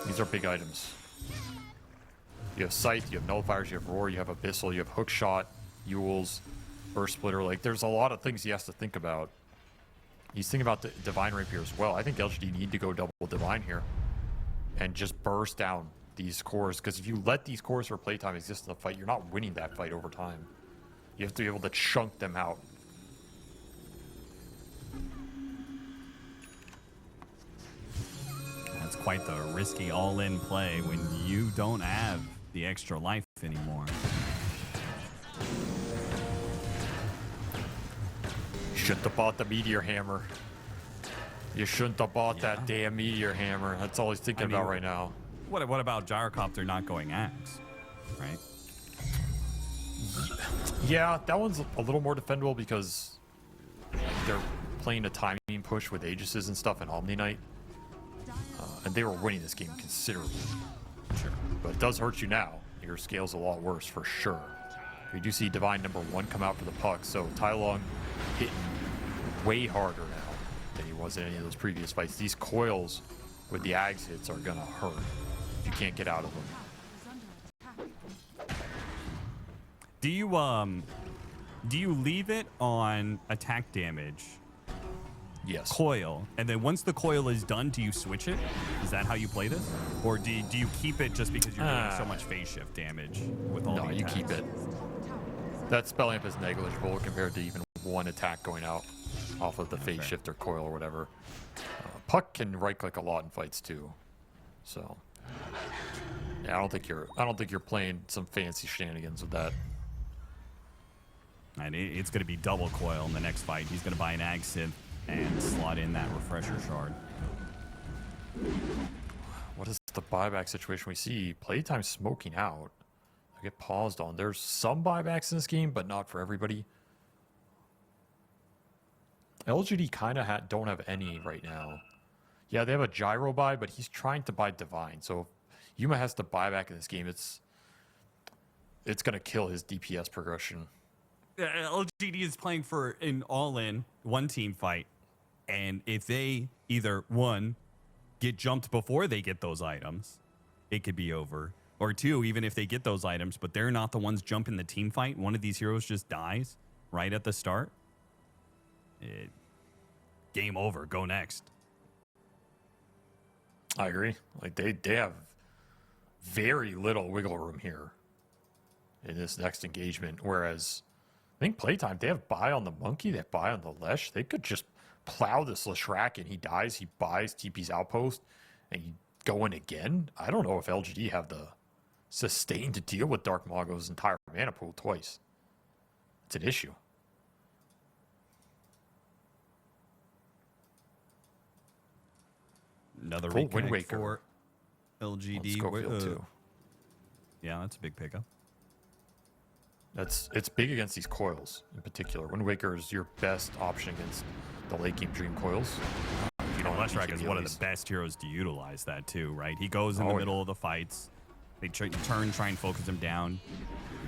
These are big items. You have Scythe, you have Nullifiers, you have Roar, you have Abyssal, you have Hookshot, Yules, Burst Splitter. Like, there's a lot of things he has to think about. He's thinking about the Divine Rapier as well. I think LGD need to go double Divine here and just burst down these cores, because if you let these cores for Playtime exist in the fight, you're not winning that fight over time. You have to be able to chunk them out. That's quite the risky all-in play when you don't have the extra life anymore. Shouldn't have bought the Meteor Hammer. You shouldn't have bought that damn Meteor Hammer. That's all he's thinking about right now. What about Gyrocopter not going axe, right? Yeah, that one's a little more defendable because they're playing a timing push with Aegises and stuff and Omni Knight. And they were winning this game considerably. Sure. But it does hurt you now. Your scale's a lot worse for sure. We do see Divine #1 come out for the puck, so Tai Lung hitting way harder now than he was in any of those previous fights. These coils with the Ags hits are gonna hurt if you can't get out of them. Is under attack. Do you leave it on attack damage, Yes. coil, and then once the coil is done, do you switch it? Is that how you play this? Or do you keep it just because you're doing so much phase shift damage with all No, the you attacks? keep it. That spell amp is negligible compared to even one attack going out off of the phase shift or coil or whatever. Puck can right click a lot in fights too, so yeah, I don't think you're playing some fancy shenanigans with that. And it's going to be double coil in the next fight. He's going to buy an Ag Synth and slot in that refresher shard. What is the buyback situation we see? Playtime smoking out. I get paused on. There's some buybacks in this game, but not for everybody. LGD kind of don't have any right now. Yeah, they have a gyro buy, but he's trying to buy Divine. So if Yuma has to buy back in this game, it's going to kill his DPS progression. LGD is playing for an all-in one-team fight, and if they either, one, get jumped before they get those items, it could be over. Or two, even if they get those items, but they're not the ones jumping the team fight, one of these heroes just dies right at the start, game over, go next. I agree. Like they have very little wiggle room here in this next engagement, whereas I think Playtime, they have buy on the Monkey, they have buy on the Lesh. They could just plow this Leshrac and he dies, he buys TP's Outpost, and you go in again. I don't know if LGD have the sustain to deal with Dark Mago's entire mana pool twice. It's an issue. Another Cool, Wind reconnect Waker for LGD. Schofield too. Yeah, that's a big pickup. It's big against these coils in particular. Wind Waker is your best option against the late game Dream coils. You don't have Leshrac is one of these. the best heroes to utilize that too, right? He goes in the Oh, middle of the fights. They try and focus him down.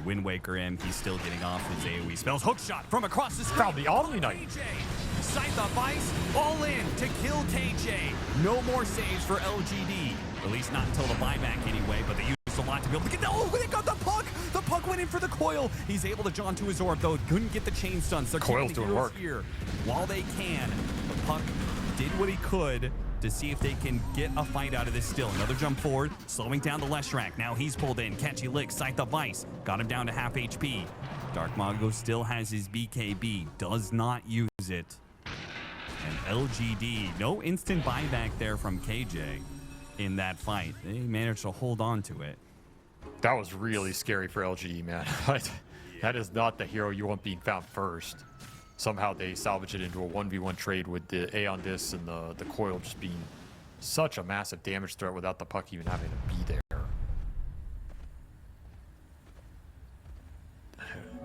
Wind Waker him. He's still getting off his AoE spells. Hookshot from across the screen. Found the Omni Knight. KJ. Scythe of Ice. All in to kill KJ. No more saves for LGD. At least not until the buyback anyway, but they use costs a lot to be able to get that. Oh, they got the puck! The puck went in for the coil. He's able to jaw to his orb, though. Couldn't get the chain stuns. They're Coil's keeping the doing heroes work. here while they can. The puck did what he could to see if they can get a fight out of this still. Another jump forward, slowing down the Leshrac. Now he's pulled in. Catchy lick, Scythe of Vice. Got him down to half HP. Dark Mago still has his BKB. Does not use it. And LGD, no instant buyback there from KJ in that fight. They managed to hold on to it. That was really scary for LGD, man. That is not the hero you want being found first. Somehow they salvage it into a 1v1 trade with the Aeon Disc and the coil just being such a massive damage threat without the puck even having to be there.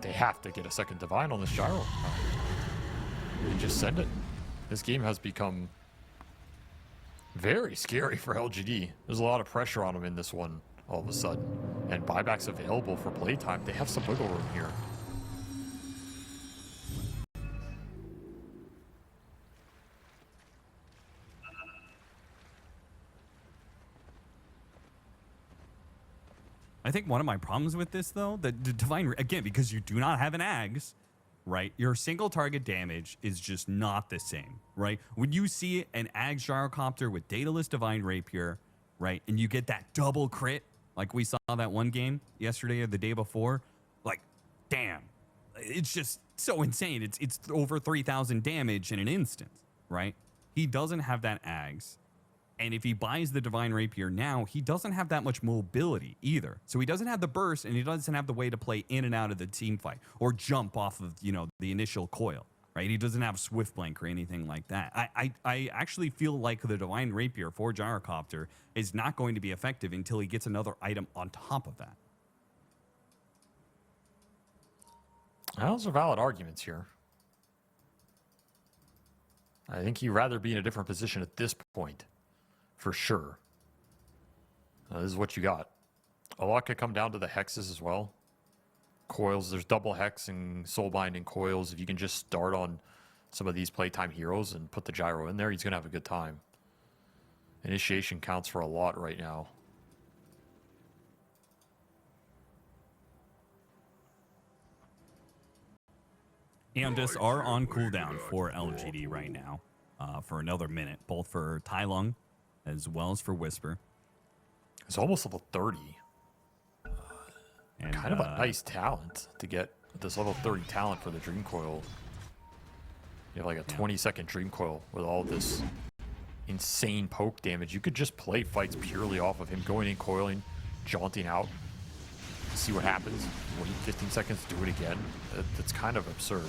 They have to get a second Divine on this gyro. And just send it. This game has become very scary for LGD. There's a lot of pressure on them in this one all of a sudden. And buybacks available for playtime. They have some wiggle room here. I think one of my problems with this, though, the Divine, again, because you do not have an Ags, right? Your single target damage is just not the same, right? When you see an Ags Gyrocopter with Daedalus Divine Rapier, right, and you get that double crit, like we saw that one game yesterday or the day before, like, damn, it's just so insane. It's over 3,000 damage in an instant, right? He doesn't have that Ags. And if he buys the Divine Rapier now, he doesn't have that much mobility either. So he doesn't have the burst, and he doesn't have the way to play in and out of the team fight or jump off of, you know, the initial coil, right? He doesn't have Swift Blank or anything like that. I actually feel like the Divine Rapier for Gyrocopter is not going to be effective until he gets another item on top of that. Those are valid arguments here. I think he'd rather be in a different position at this point. For sure. This is what you got. A lot could come down to the hexes as well. Coils, there's double hex and soulbind and coils. If you can just start on some of these playtime heroes and put the gyro in there, he's going to have a good time. Initiation counts for a lot right now. Aeon Discs are on cooldown for LGD right now for another minute, both for Tai Lung as well as for Whisper. It's almost level 30. And, kind of a nice talent to get this level 30 talent for the Dream Coil. You have like a 20-second Dream Coil with all this insane poke damage. You could just play fights purely off of him going in, coiling, jaunting out, see what happens. Wait 15 seconds, do it again. That's kind of absurd.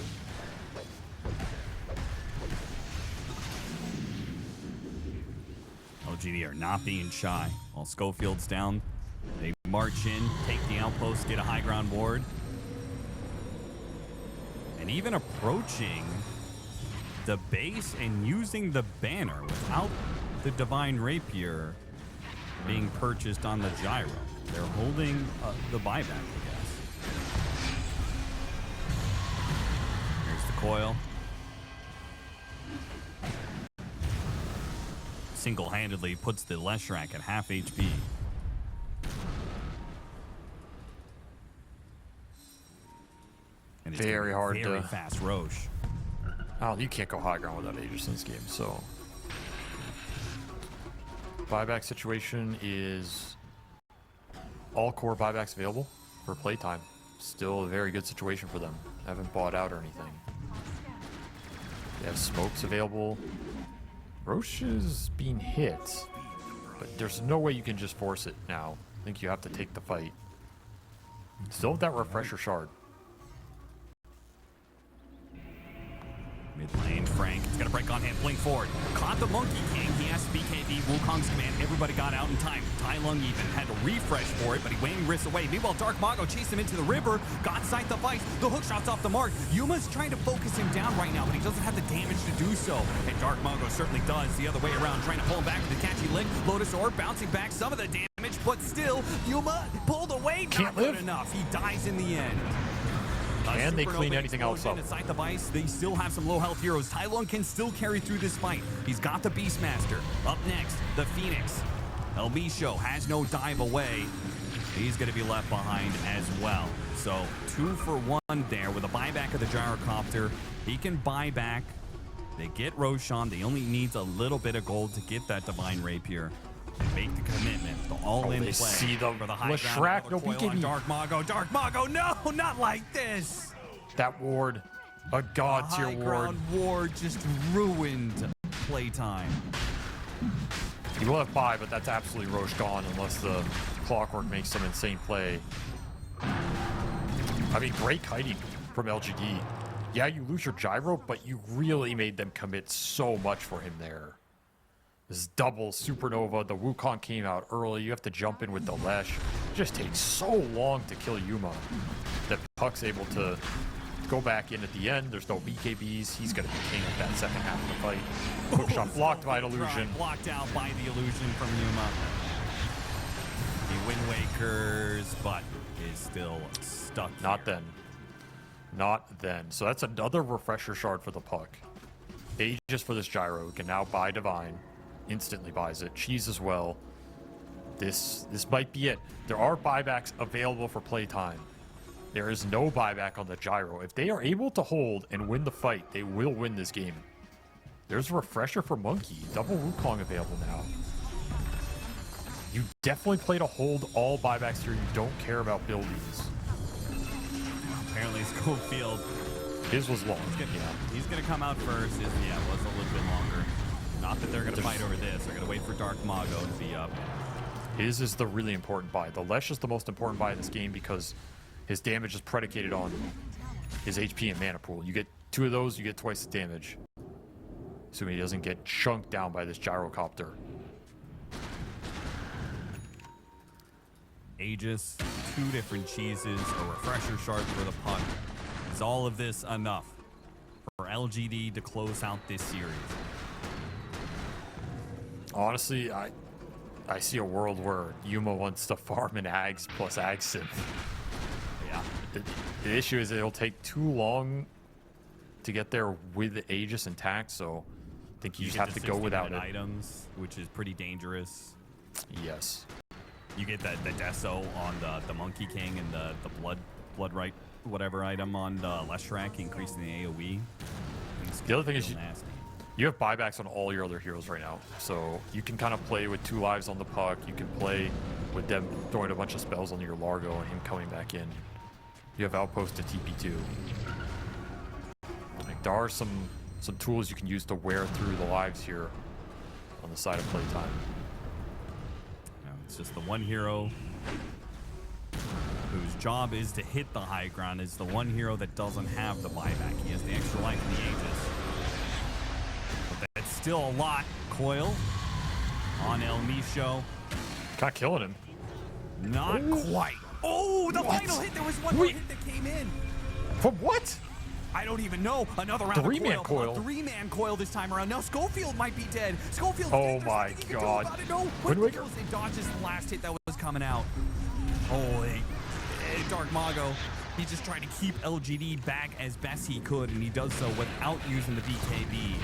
LGD are not being shy. While Schofield's down, they march in, take the outpost, get a high ground ward. And even approaching the base and using the banner without the Divine Rapier being purchased on the gyro. They're holding the buyback, I guess. Here's the coil. Single-handedly puts the Leshrac at half HP. And it's Very hard very to... fast Roche. Oh, you can't go high ground without Aegis in this game, so... Buyback situation is... all core buybacks available for playtime. Still a very good situation for them. Haven't bought out or anything. They have smokes available. Roche is being hit, but there's no way you can just force it now. I think you have to take the fight. Still with that refresher shard. Mid lane, Frank. He's got a break on him. Blink forward. Caught the Monkey King. He has BKB. Wukong's command. Everybody got out in time. Tai Lung even had to refresh for it, but he weighing risks away. Meanwhile, Dark Mago chased him into the river. Got Scythe of Ice. The hook shot's off the mark. Yuma's trying to focus him down right now, but he doesn't have the damage to do so. And Dark Mago certainly does the other way around, trying to pull him back with the catchy lick. Lotus Orb bouncing back some of the damage, but still, Yuma pulled away. Can't Not good live. enough. He dies in the end. Can they clean anything else up? Scythe of Ice, they still have some low health heroes. Tai Lung can still carry through this fight. He's got the Beastmaster. Up next, the Phoenix. El Misho has no dive away. He's going to be left behind as well. So 2 for 1 there with a buyback of the gyrocopter. He can buy back. They get Roshan. They only needs a little bit of gold to get that Divine Rapier and make the commitment. The all-in play see the for the high Leshrac, ground. no Coil on BKB. Dark Mago. Dark Mago, no, not like this. That ward, a god tier High ward. ground ward just ruined playtime. He will have buy, but that's absolutely Roche gone unless the Clockwork makes some insane play. I mean, great kiting from LGD. Yeah, you lose your gyro, but you really made them commit so much for him there. This double supernova, the Wukong came out early. You have to jump in with the Lesh. It just takes so long to kill Yuma that Puck's able to go back in at the end. There's no BKBs. He's going to be king of that second half of the fight. Hookshot blocked by an illusion. Blocked out by the illusion from Yuma. He Wind Wakers, but is still stuck Not here. then. Not then. So that's another refresher shard for the Puck. Aegis for this gyro. Can now buy Divine. Instantly buys it. Cheese as well. This might be it. There are buybacks available for playtime. There is no buyback on the gyro. If they are able to hold and win the fight, they will win this game. There's a refresher for Monkey. Double Wukong available now. You definitely play to hold all buybacks here. You don't care about buildies. Apparently Schofield, His was long. he's gonna come out first. It was a little bit longer. Not that they're gonna fight over this. They're gonna wait for Dark Mago to be up. His is the really important buy. The Lesh is the most important buy in this game because his damage is predicated on his HP and mana pool. You get 2 of those, you get twice the damage. Assuming he doesn't get chunked down by this gyrocopter. Aegis, 2 different cheeses, a refresher shard for the Puck. Is all of this enough for LGD to close out this series? Honestly, I see a world where Yuma wants to farm an Ags plus Ag Synth. Yeah. The issue is it'll take too long to get there with the Aegis intact, so I think you just get have the to go 60 without it. minute items, which is pretty dangerous. Yes. You get the Deso on the Monkey King and the blood right whatever item on the Leshrac, increasing the AoE. The other thing is Real nasty. you have buybacks on all your other heroes right now, so you can kind of play with 2 lives on the Puck. You can play with them throwing a bunch of spells on your Largo and him coming back in. You have Outpost to TP2. Like, there are some tools you can use to wear through the lives here on the side of playtime. No, it's just the one hero whose job is to hit the high ground is the one hero that doesn't have the buyback. He has the extra life in the Aegis. But that's still a lot. Coil on El Micho. Not killing him. Not quite. Oh, the What? final hit. There was one more hit that came in. From what? I don't even know. Another round Three-man of coil. A 3-man coil this time around. Now Schofield might be dead. Schofield's Oh dead. There's my nothing he can do God. about it. No. Wind Waker. It dodges the last hit that was coming out. Holy. Dark Mago. He just tried to keep LGD back as best he could, and he does so without using the BKB.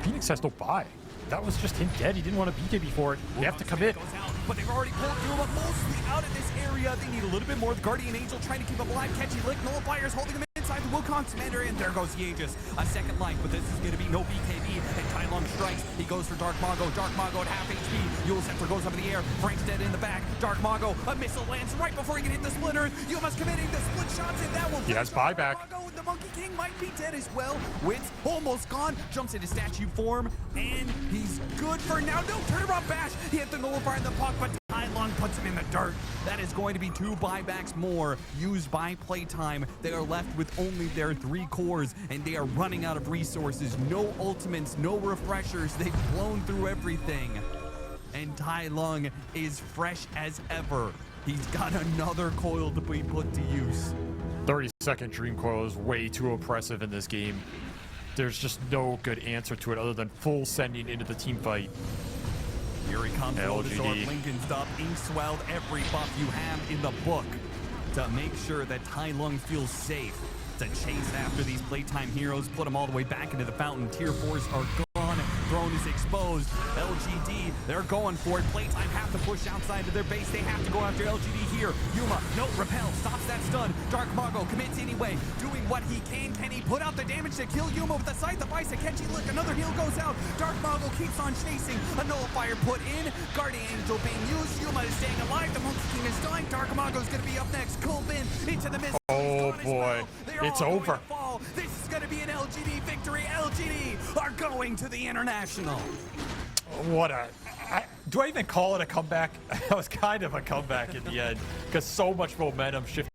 Phoenix has no buy. That was just him dead. He didn't want a BKB for it. You have to commit. Goes out, but they've already pulled through, but mostly out of this area. They need a little bit more. The Guardian Angel trying to keep him alive. Catchy lick. Nullifiers holding him inside the Wukong commander, and there goes the Aegis. A second life, but this is going to be no BKB. And Tai Lung strikes. He goes for Dark Mago. Dark Mago at half HP. Yule Scepter goes up in the air. Frank's dead in the back. Dark Mago. A missile lands right before he can hit the splitter. Yuma's committing the split shots, and that will He has finish off buyback. Dark Mago. The Monkey King might be dead as well. Wits almost gone. Jumps into statue form, and he's good for now. No turnaround bash. He hit the nullifier in the puck, but Tai Lung puts him in the dirt. That is going to be 2 buybacks more used by playtime. They are left with only their 3 cores, and they are running out of resources. No ultimates, no refreshers. They've blown through everything. And Tai Lung is fresh as ever. He's got another coil to be put to use. 30-second Dream Coil is way too oppressive in this game. There's just no good answer to it other than full sending into the team fight. Here he comes, LGD. Lincoln's up, ink-swelled every buff you have in the book to make sure that Tai Lung feels safe to chase after these playtime heroes, put them all the way back into the fountain. Tier 4s are gone. throne is exposed. LGD, they're going for it. PlayTime have to push outside of their base. They have to go after LGD here. Yuma, no, repel, stops that stun. Dark Margo commits anyway, doing what he can. Can he put out the damage to kill Yuma with the Scythe of Ice? Akechi, look, another heal goes out. Dark Margo keeps on chasing. A nullifier put in. Guardian Angel being used. Yuma is staying alive. The Monkey King is dying. Dark Margo's going to be up next. Kolbin into the mist. Oh boy, it's over. This is going to be an LGD victory. LGD are going to the International. What a... do I even call it a comeback? That was kind of a comeback in the end because so much momentum shifted.